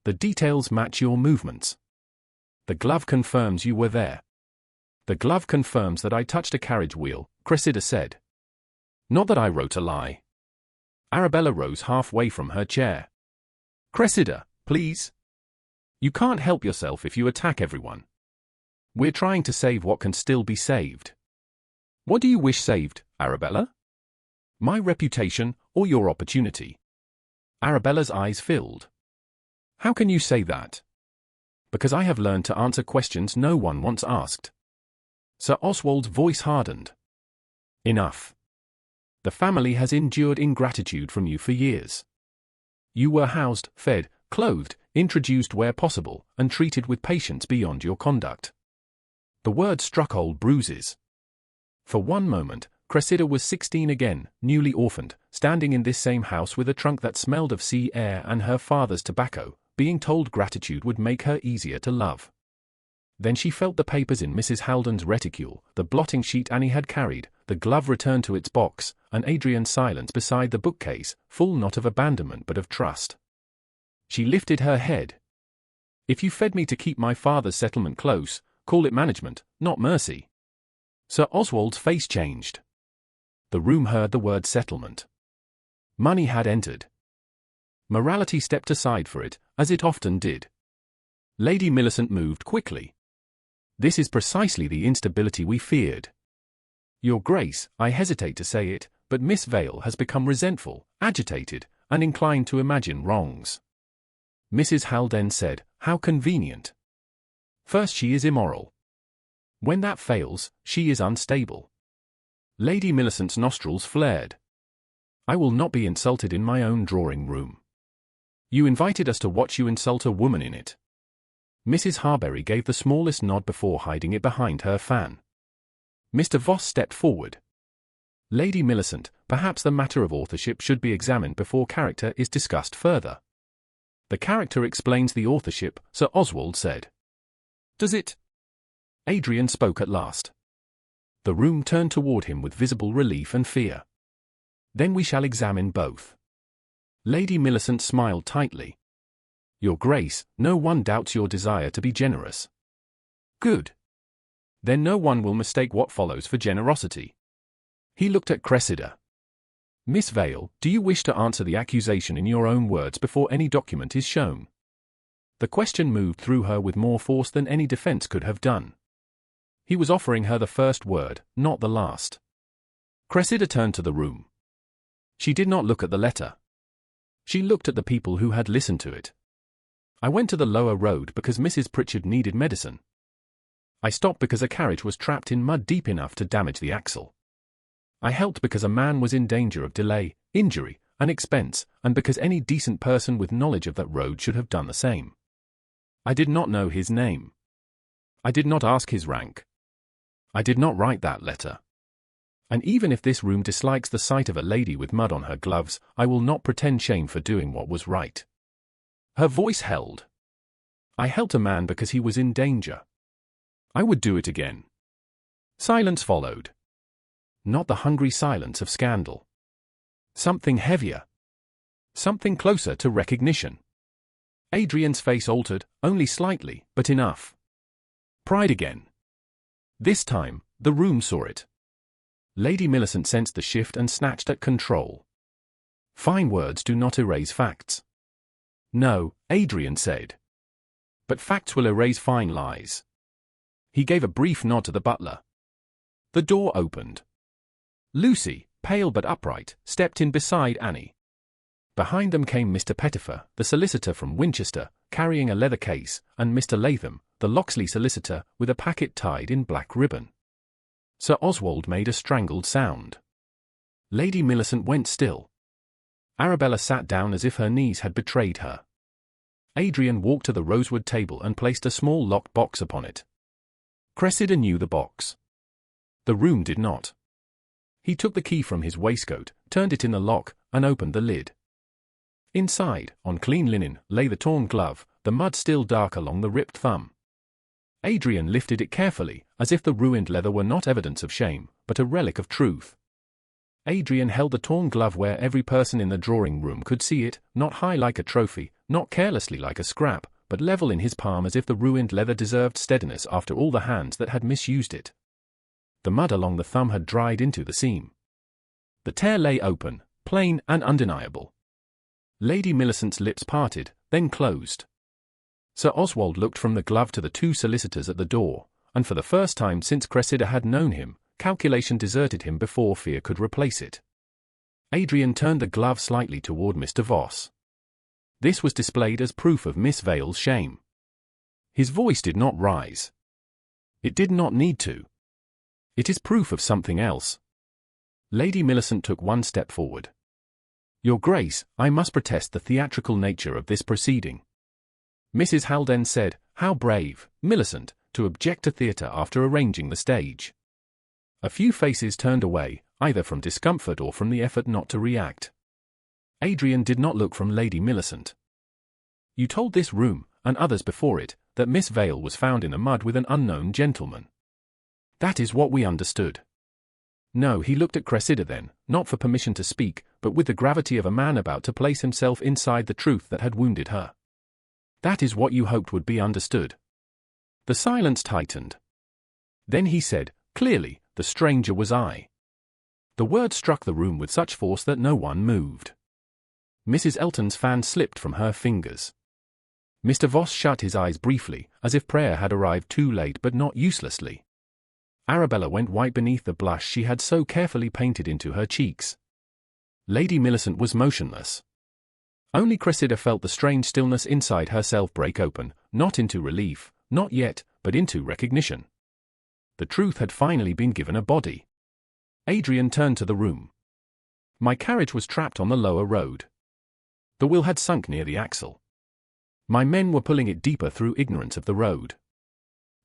The details match your movements. The glove confirms you were there. The glove confirms that I touched a carriage wheel, Cressida said. Not that I wrote a lie. Arabella rose halfway from her chair. Cressida, please. You can't help yourself if you attack everyone. We're trying to save what can still be saved. What do you wish saved, Arabella? My reputation, or your opportunity? Arabella's eyes filled. How can you say that? Because I have learned to answer questions no one once asked. Sir Oswald's voice hardened. Enough. The family has endured ingratitude from you for years. You were housed, fed, clothed, introduced where possible, and treated with patience beyond your conduct. The word struck old bruises. For one moment, Cressida was 16 again, newly orphaned, standing in this same house with a trunk that smelled of sea air and her father's tobacco, being told gratitude would make her easier to love. Then she felt the papers in Mrs. Haldane's reticule, the blotting sheet Annie had carried, the glove returned to its box, and Adrian's silence beside the bookcase, full not of abandonment but of trust. She lifted her head. If you fed me to keep my father's settlement close, call it management, not mercy. Sir Oswald's face changed. The room heard the word settlement. Money had entered. Morality stepped aside for it, as it often did. Lady Millicent moved quickly. This is precisely the instability we feared. Your Grace, I hesitate to say it, but Miss Vale has become resentful, agitated, and inclined to imagine wrongs. Mrs. Haldane said, how convenient. First she is immoral. When that fails, she is unstable. Lady Millicent's nostrils flared. I will not be insulted in my own drawing room. You invited us to watch you insult a woman in it. Mrs. Harbury gave the smallest nod before hiding it behind her fan. Mr. Voss stepped forward. Lady Millicent, perhaps the matter of authorship should be examined before character is discussed further. The character explains the authorship, Sir Oswald said. Does it? Adrian spoke at last. The room turned toward him with visible relief and fear. Then we shall examine both. Lady Millicent smiled tightly. Your Grace, no one doubts your desire to be generous. Good. Then no one will mistake what follows for generosity. He looked at Cressida. Miss Vale, do you wish to answer the accusation in your own words before any document is shown? The question moved through her with more force than any defense could have done. He was offering her the first word, not the last. Cressida turned to the room. She did not look at the letter. She looked at the people who had listened to it. I went to the lower road because Mrs. Pritchard needed medicine. I stopped because a carriage was trapped in mud deep enough to damage the axle. I helped because a man was in danger of delay, injury, and expense, and because any decent person with knowledge of that road should have done the same. I did not know his name. I did not ask his rank. I did not write that letter. And even if this room dislikes the sight of a lady with mud on her gloves, I will not pretend shame for doing what was right. Her voice held. I helped a man because he was in danger. I would do it again. Silence followed. Not the hungry silence of scandal. Something heavier. Something closer to recognition. Adrian's face altered, only slightly, but enough. Pride again. This time, the room saw it. Lady Millicent sensed the shift and snatched at control. Fine words do not erase facts. No, Adrian said. But facts will erase fine lies. He gave a brief nod to the butler. The door opened. Lucy, pale but upright, stepped in beside Annie. Behind them came Mr. Pettifer, the solicitor from Winchester, carrying a leather case, and Mr. Latham, the Locksley solicitor, with a packet tied in black ribbon. Sir Oswald made a strangled sound. Lady Millicent went still. Arabella sat down as if her knees had betrayed her. Adrian walked to the rosewood table and placed a small locked box upon it. Cressida knew the box. The room did not. He took the key from his waistcoat, turned it in the lock, and opened the lid. Inside, on clean linen, lay the torn glove, the mud still dark along the ripped thumb. Adrian lifted it carefully, as if the ruined leather were not evidence of shame, but a relic of truth. Adrian held the torn glove where every person in the drawing-room could see it, not high like a trophy, not carelessly like a scrap, but level in his palm as if the ruined leather deserved steadiness after all the hands that had misused it. The mud along the thumb had dried into the seam. The tear lay open, plain and undeniable. Lady Millicent's lips parted, then closed. Sir Oswald looked from the glove to the two solicitors at the door, and for the first time since Cressida had known him, calculation deserted him before fear could replace it. Adrian turned the glove slightly toward Mr. Voss. This was displayed as proof of Miss Vale's shame. His voice did not rise. It did not need to. It is proof of something else. Lady Millicent took one step forward. Your Grace, I must protest the theatrical nature of this proceeding. Mrs. Haldane said, how brave, Millicent, to object to theatre after arranging the stage. A few faces turned away, either from discomfort or from the effort not to react. Adrian did not look from Lady Millicent. You told this room, and others before it, that Miss Vale was found in the mud with an unknown gentleman. That is what we understood. No, he looked at Cressida then, not for permission to speak, but with the gravity of a man about to place himself inside the truth that had wounded her. That is what you hoped would be understood. The silence tightened. Then he said, clearly, the stranger was I. The word struck the room with such force that no one moved. Mrs. Elton's fan slipped from her fingers. Mr. Voss shut his eyes briefly, as if prayer had arrived too late but not uselessly. Arabella went white beneath the blush she had so carefully painted into her cheeks. Lady Millicent was motionless. Only Cressida felt the strange stillness inside herself break open, not into relief, not yet, but into recognition. The truth had finally been given a body. Adrian turned to the room. My carriage was trapped on the lower road. The wheel had sunk near the axle. My men were pulling it deeper through ignorance of the road.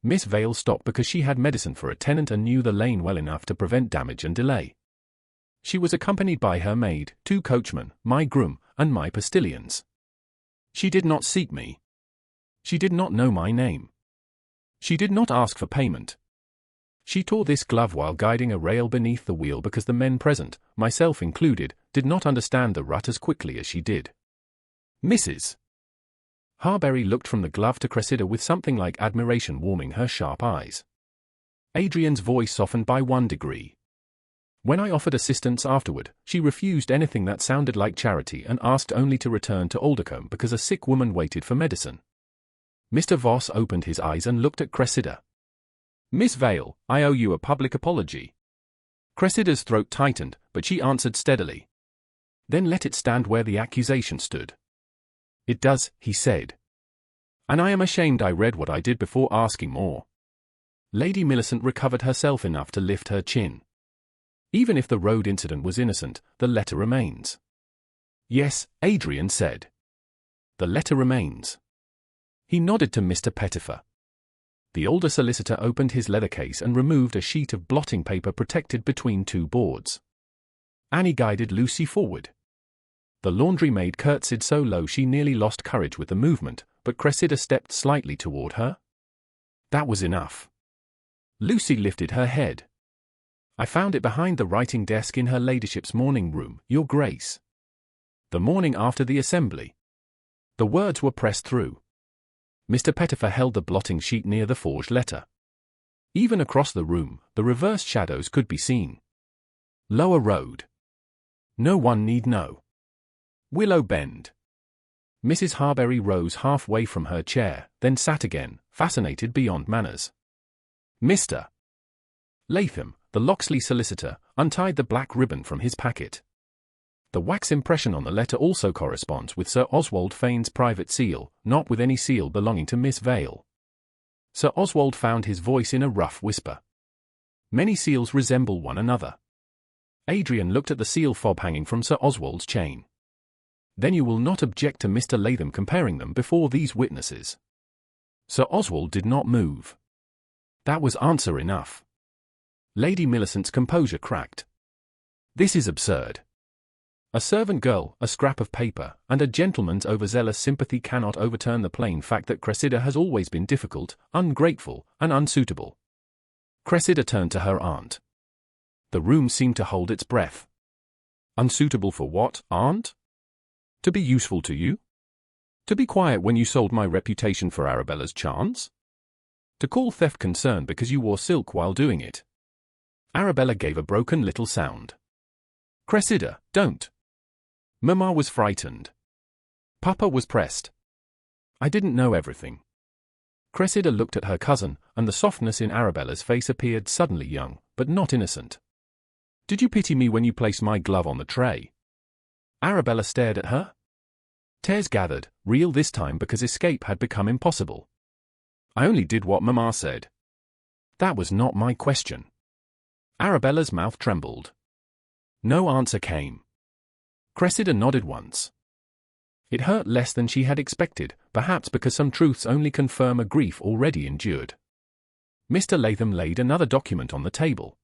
Miss Vale stopped because she had medicine for a tenant and knew the lane well enough to prevent damage and delay. She was accompanied by her maid, 2 coachmen, my groom, and my postilions. She did not seek me. She did not know my name. She did not ask for payment. She tore this glove while guiding a rail beneath the wheel because the men present, myself included, did not understand the rut as quickly as she did. Mrs. Harbury looked from the glove to Cressida with something like admiration warming her sharp eyes. Adrian's voice softened by 1 degree. When I offered assistance afterward, she refused anything that sounded like charity and asked only to return to Aldercombe because a sick woman waited for medicine. Mr. Voss opened his eyes and looked at Cressida. Miss Vale, I owe you a public apology. Cressida's throat tightened, but she answered steadily. Then let it stand where the accusation stood. It does, he said. And I am ashamed I read what I did before asking more. Lady Millicent recovered herself enough to lift her chin. Even if the road incident was innocent, the letter remains. Yes, Adrian said. The letter remains. He nodded to Mr. Pettifer. The older solicitor opened his leather case and removed a sheet of blotting paper protected between 2 boards. Annie guided Lucy forward. The laundry maid curtsied so low she nearly lost courage with the movement, but Cressida stepped slightly toward her. That was enough. Lucy lifted her head. I found it behind the writing desk in her ladyship's morning room, Your Grace. The morning after the assembly. The words were pressed through. Mr. Pettifer held the blotting sheet near the forged letter. Even across the room, the reversed shadows could be seen. Lower Road. No one need know. Willow Bend. Mrs. Harbury rose halfway from her chair, then sat again, fascinated beyond manners. Mr. Latham, the Locksley solicitor, untied the black ribbon from his packet. The wax impression on the letter also corresponds with Sir Oswald Fane's private seal, not with any seal belonging to Miss Vale. Sir Oswald found his voice in a rough whisper. Many seals resemble one another. Adrian looked at the seal fob hanging from Sir Oswald's chain. Then you will not object to Mr. Latham comparing them before these witnesses. Sir Oswald did not move. That was answer enough. Lady Millicent's composure cracked. This is absurd. A servant girl, a scrap of paper, and a gentleman's overzealous sympathy cannot overturn the plain fact that Cressida has always been difficult, ungrateful, and unsuitable. Cressida turned to her aunt. The room seemed to hold its breath. Unsuitable for what, aunt? To be useful to you? To be quiet when you sold my reputation for Arabella's chance? To call theft concern because you wore silk while doing it? Arabella gave a broken little sound. Cressida, don't. Mamma was frightened. Papa was pressed. I didn't know everything. Cressida looked at her cousin, and the softness in Arabella's face appeared suddenly young, but not innocent. Did you pity me when you placed my glove on the tray? Arabella stared at her. Tears gathered, real this time because escape had become impossible. I only did what Mamma said. That was not my question. Arabella's mouth trembled. No answer came. Cressida nodded once. It hurt less than she had expected, perhaps because some truths only confirm a grief already endured. Mr. Latham laid another document on the table.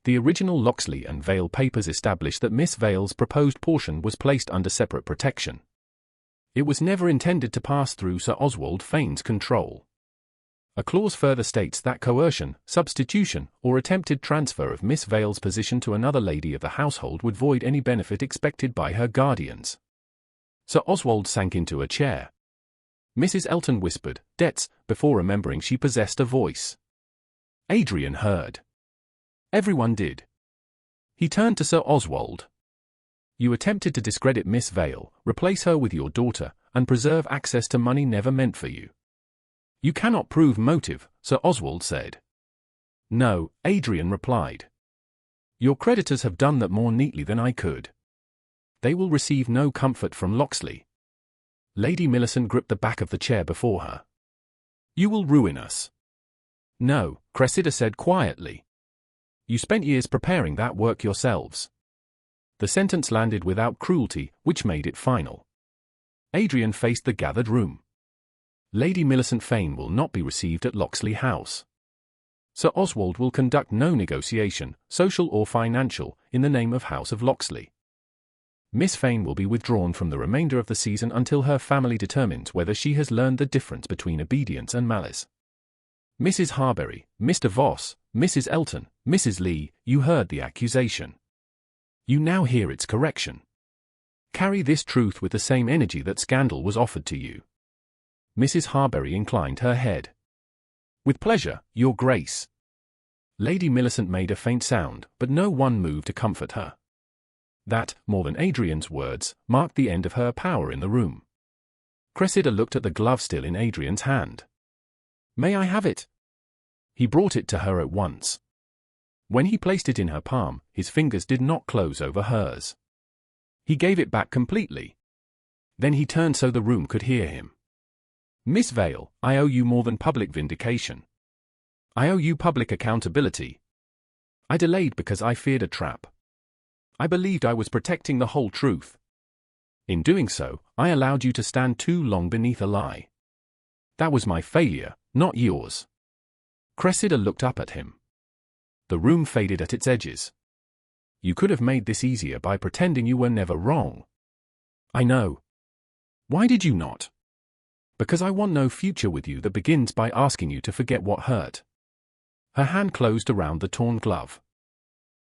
The original Locksley and Vale papers established that Miss Vale's proposed portion was placed under separate protection. It was never intended to pass through Sir Oswald Fane's control. A clause further states that coercion, substitution, or attempted transfer of Miss Vale's position to another lady of the household would void any benefit expected by her guardians. Sir Oswald sank into a chair. Mrs. Elton whispered, "Debts," before remembering she possessed a voice. Adrian heard. Everyone did. He turned to Sir Oswald. You attempted to discredit Miss Vale, replace her with your daughter, and preserve access to money never meant for you. You cannot prove motive, Sir Oswald said. No, Adrian replied. Your creditors have done that more neatly than I could. They will receive no comfort from Locksley. Lady Millicent gripped the back of the chair before her. You will ruin us. No, Cressida said quietly. You spent years preparing that work yourselves. The sentence landed without cruelty, which made it final. Adrian faced the gathered room. Lady Millicent Fane will not be received at Locksley House. Sir Oswald will conduct no negotiation, social or financial, in the name of House of Locksley. Miss Fane will be withdrawn from the remainder of the season until her family determines whether she has learned the difference between obedience and malice. Mrs. Harbury, Mr. Voss, Mrs. Elton, Mrs. Lee, you heard the accusation. You now hear its correction. Carry this truth with the same energy that scandal was offered to you. Mrs. Harbury inclined her head. With pleasure, Your Grace. Lady Millicent made a faint sound, but no one moved to comfort her. That, more than Adrian's words, marked the end of her power in the room. Cressida looked at the glove still in Adrian's hand. "May I have it?" He brought it to her at once. When he placed it in her palm, his fingers did not close over hers. He gave it back completely. Then he turned so the room could hear him. "Miss Vale, I owe you more than public vindication. I owe you public accountability. I delayed because I feared a trap. I believed I was protecting the whole truth. In doing so, I allowed you to stand too long beneath a lie. That was my failure, not yours." Cressida looked up at him. The room faded at its edges. "You could have made this easier by pretending you were never wrong." "I know." "Why did you not?" "Because I want no future with you that begins by asking you to forget what hurt." Her hand closed around the torn glove.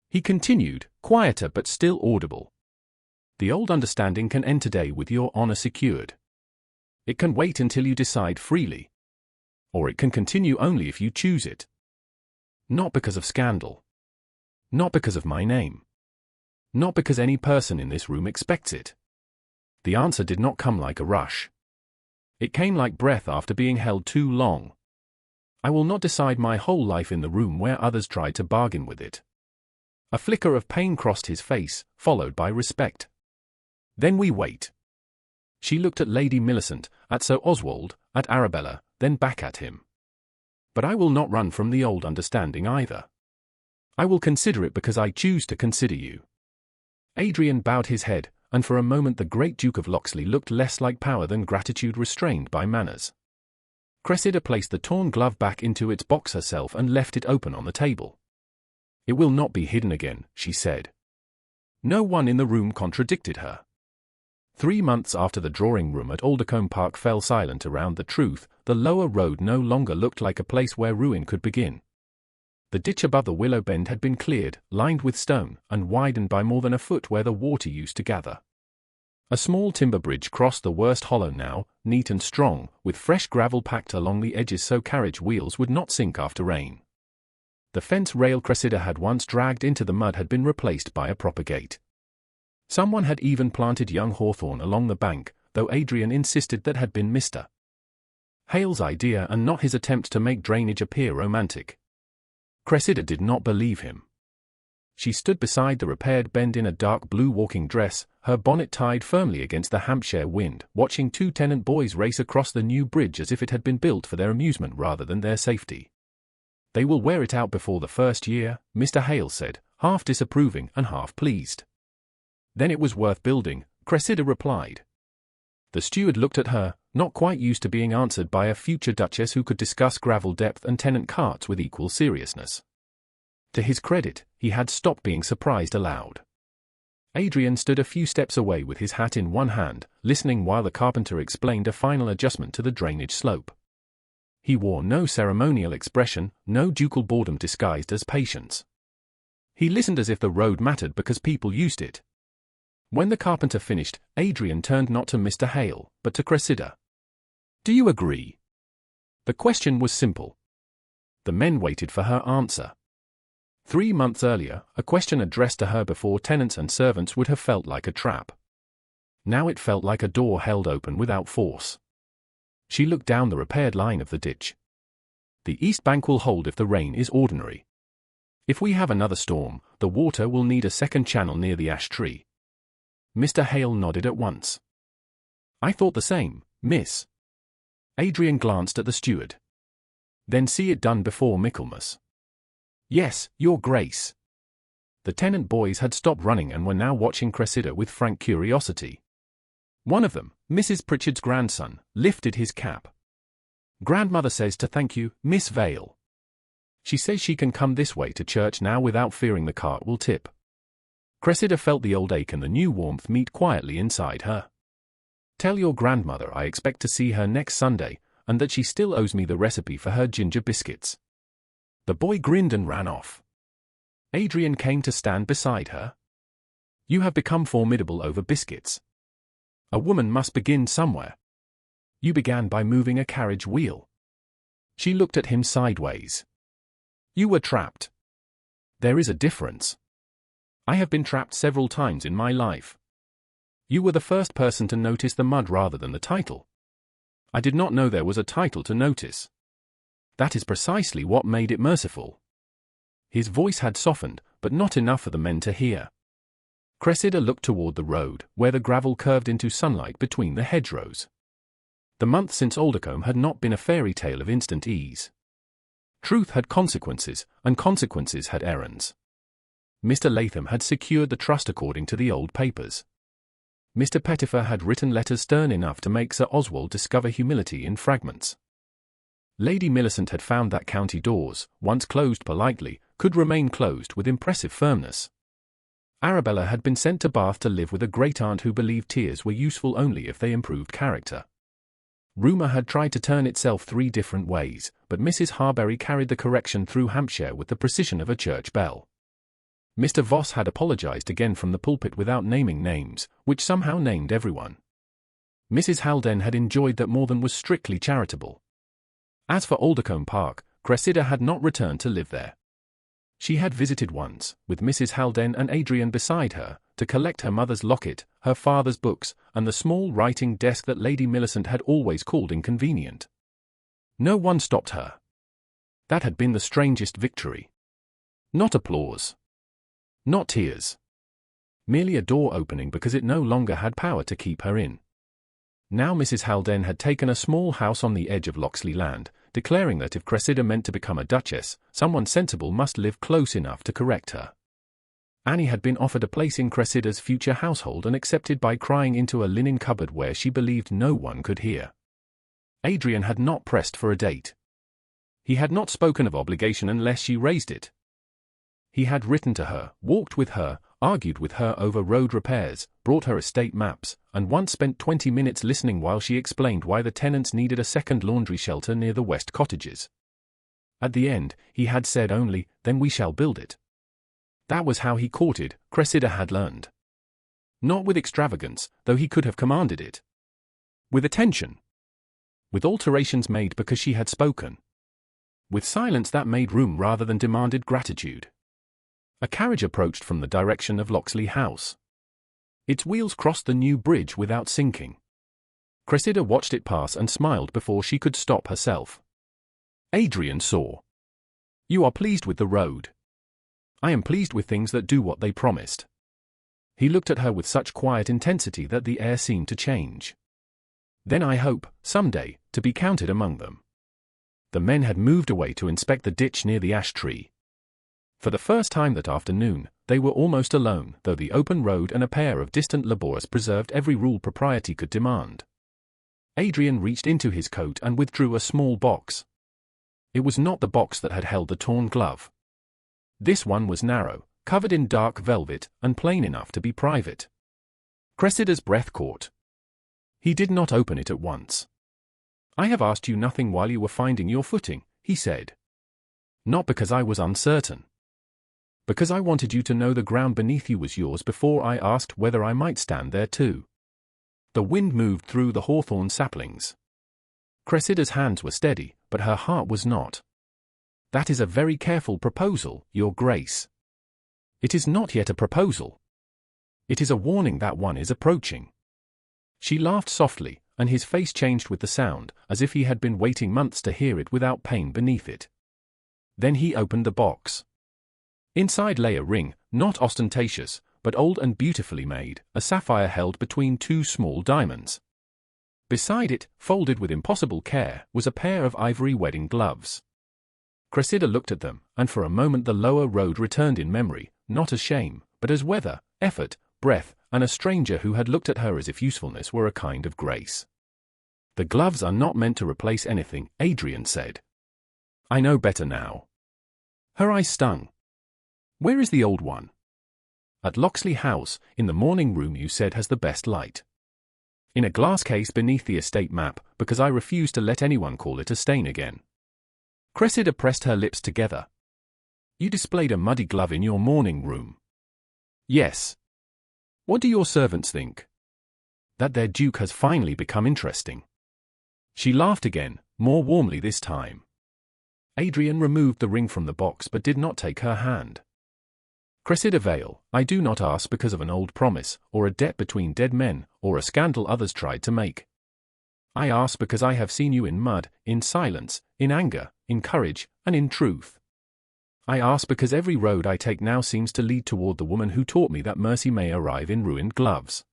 He continued, quieter but still audible. "The old understanding can end today with your honor secured. It can wait until you decide freely. Or it can continue only if you choose it. Not because of scandal. Not because of my name. Not because any person in this room expects it." The answer did not come like a rush. It came like breath after being held too long. "I will not decide my whole life in the room where others tried to bargain with it." A flicker of pain crossed his face, followed by respect. "Then we wait." She looked at Lady Millicent, at Sir Oswald, at Arabella, then back at him. "But I will not run from the old understanding either. I will consider it because I choose to consider you." Adrian bowed his head, and for a moment the great Duke of Locksley looked less like power than gratitude restrained by manners. Cressida placed the torn glove back into its box herself and left it open on the table. "It will not be hidden again," she said. No one in the room contradicted her. 3 months after the drawing-room at Aldercombe Park fell silent around the truth, the lower road no longer looked like a place where ruin could begin. The ditch above the willow bend had been cleared, lined with stone, and widened by more than a foot where the water used to gather. A small timber bridge crossed the worst hollow now, neat and strong, with fresh gravel packed along the edges so carriage wheels would not sink after rain. The fence rail Cressida had once dragged into the mud had been replaced by a proper gate. Someone had even planted young hawthorn along the bank, though Adrian insisted that had been Mr. Hale's idea and not his attempt to make drainage appear romantic. Cressida did not believe him. She stood beside the repaired bend in a dark blue walking dress, her bonnet tied firmly against the Hampshire wind, watching 2 tenant boys race across the new bridge as if it had been built for their amusement rather than their safety. "They will wear it out before the first year," Mr. Hale said, half disapproving and half pleased. "Then it was worth building," Cressida replied. The steward looked at her, not quite used to being answered by a future duchess who could discuss gravel depth and tenant carts with equal seriousness. To his credit, he had stopped being surprised aloud. Adrian stood a few steps away with his hat in one hand, listening while the carpenter explained a final adjustment to the drainage slope. He wore no ceremonial expression, no ducal boredom disguised as patience. He listened as if the road mattered because people used it. When the carpenter finished, Adrian turned not to Mr. Hale, but to Cressida. "Do you agree?" The question was simple. The men waited for her answer. 3 months earlier, a question addressed to her before tenants and servants would have felt like a trap. Now it felt like a door held open without force. She looked down the repaired line of the ditch. "The east bank will hold if the rain is ordinary. If we have another storm, the water will need a second channel near the ash tree." Mr. Hale nodded at once. "I thought the same, miss." Adrian glanced at the steward. "Then see it done before Michaelmas." "Yes, your grace." The tenant boys had stopped running and were now watching Cressida with frank curiosity. One of them, Mrs. Pritchard's grandson, lifted his cap. "Grandmother says to thank you, Miss Vale. She says she can come this way to church now without fearing the cart will tip." Cressida felt the old ache and the new warmth meet quietly inside her. "Tell your grandmother I expect to see her next Sunday, and that she still owes me the recipe for her ginger biscuits." The boy grinned and ran off. Adrian came to stand beside her. "You have become formidable over biscuits. A woman must begin somewhere. You began by moving a carriage wheel." She looked at him sideways. "You were trapped. There is a difference. I have been trapped several times in my life. You were the first person to notice the mud rather than the title. I did not know there was a title to notice. That is precisely what made it merciful. His voice had softened, but not enough for the men to hear. Cressida looked toward the road, where the gravel curved into sunlight between the hedgerows. The month since Aldercombe had not been a fairy tale of instant ease. Truth had consequences, and consequences had errands. Mr. Latham had secured the trust according to the old papers. Mr. Pettifer had written letters stern enough to make Sir Oswald discover humility in fragments. Lady Millicent had found that county doors, once closed politely, could remain closed with impressive firmness. Arabella had been sent to Bath to live with a great-aunt who believed tears were useful only if they improved character. Rumour had tried to turn itself 3 different ways, but Mrs. Harbury carried the correction through Hampshire with the precision of a church bell. Mr. Voss had apologised again from the pulpit without naming names, which somehow named everyone. Mrs. Haldane had enjoyed that more than was strictly charitable. As for Aldercombe Park, Cressida had not returned to live there. She had visited once, with Mrs. Haldane and Adrian beside her, to collect her mother's locket, her father's books, and the small writing desk that Lady Millicent had always called inconvenient. No one stopped her. That had been the strangest victory. Not applause. Not tears. Merely a door opening because it no longer had power to keep her in. Now Mrs. Haldane had taken a small house on the edge of Loxley Land, declaring that if Cressida meant to become a duchess, someone sensible must live close enough to correct her. Annie had been offered a place in Cressida's future household and accepted by crying into a linen cupboard where she believed no one could hear. Adrian had not pressed for a date. He had not spoken of obligation unless she raised it. He had written to her, walked with her, argued with her over road repairs, brought her estate maps, and once spent 20 minutes listening while she explained why the tenants needed a second laundry shelter near the West cottages. At the end, he had said only, "Then we shall build it." That was how he courted, Cressida had learned. Not with extravagance, though he could have commanded it. With attention. With alterations made because she had spoken. With silence that made room rather than demanded gratitude. A carriage approached from the direction of Loxley House. Its wheels crossed the new bridge without sinking. Cressida watched it pass and smiled before she could stop herself. Adrian saw. "You are pleased with the road." "I am pleased with things that do what they promised." He looked at her with such quiet intensity that the air seemed to change. "Then I hope, some day, to be counted among them." The men had moved away to inspect the ditch near the ash tree. For the first time that afternoon, they were almost alone, though the open road and a pair of distant labours preserved every rule propriety could demand. Adrian reached into his coat and withdrew a small box. It was not the box that had held the torn glove. This one was narrow, covered in dark velvet, and plain enough to be private. Cressida's breath caught. He did not open it at once. "I have asked you nothing while you were finding your footing," he said. "Not because I was uncertain. Because I wanted you to know the ground beneath you was yours before I asked whether I might stand there too." The wind moved through the hawthorn saplings. Cressida's hands were steady, but her heart was not. "That is a very careful proposal, Your Grace." "It is not yet a proposal. It is a warning that one is approaching." She laughed softly, and his face changed with the sound, as if he had been waiting months to hear it without pain beneath it. Then he opened the box. Inside lay a ring, not ostentatious, but old and beautifully made, a sapphire held between 2 small diamonds. Beside it, folded with impossible care, was a pair of ivory wedding gloves. Cressida looked at them, and for a moment the lower road returned in memory, not as shame, but as weather, effort, breath, and a stranger who had looked at her as if usefulness were a kind of grace. "The gloves are not meant to replace anything," Adrian said. "I know better now." Her eyes stung. "Where is the old one?" "At Loxley House, in the morning room you said has the best light. In a glass case beneath the estate map, because I refuse to let anyone call it a stain again." Cressida pressed her lips together. "You displayed a muddy glove in your morning room." "Yes." "What do your servants think?" "That their duke has finally become interesting." She laughed again, more warmly this time. Adrian removed the ring from the box but did not take her hand. Cressida Vale, I do not ask because of an old promise, or a debt between dead men, or a scandal others tried to make. I ask because I have seen you in mud, in silence, in anger, in courage, and in truth. I ask because every road I take now seems to lead toward the woman who taught me that mercy may arrive in ruined gloves.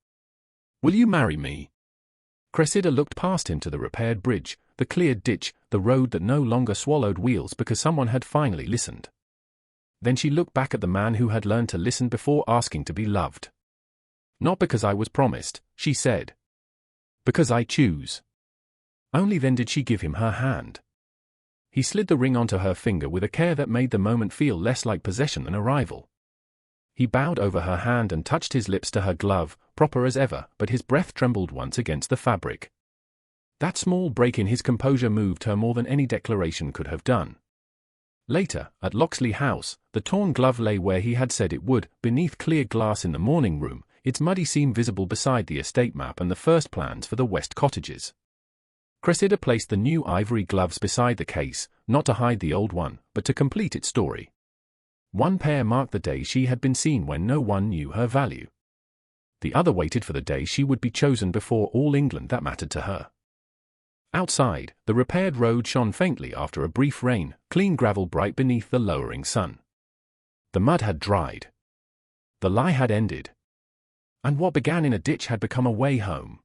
Will you marry me? Cressida looked past him to the repaired bridge, the cleared ditch, the road that no longer swallowed wheels because someone had finally listened. Then she looked back at the man who had learned to listen before asking to be loved. Not because I was promised, she said. Because I choose. Only then did she give him her hand. He slid the ring onto her finger with a care that made the moment feel less like possession than arrival. He bowed over her hand and touched his lips to her glove, proper as ever, but his breath trembled once against the fabric. That small break in his composure moved her more than any declaration could have done. Later, at Loxley House, the torn glove lay where he had said it would, beneath clear glass in the morning room, its muddy seam visible beside the estate map and the first plans for the West cottages. Cressida placed the new ivory gloves beside the case, not to hide the old one, but to complete its story. One pair marked the day she had been seen when no one knew her value. The other waited for the day she would be chosen before all England that mattered to her. Outside, the repaired road shone faintly after a brief rain, clean gravel bright beneath the lowering sun. The mud had dried. The lie had ended. And what began in a ditch had become a way home.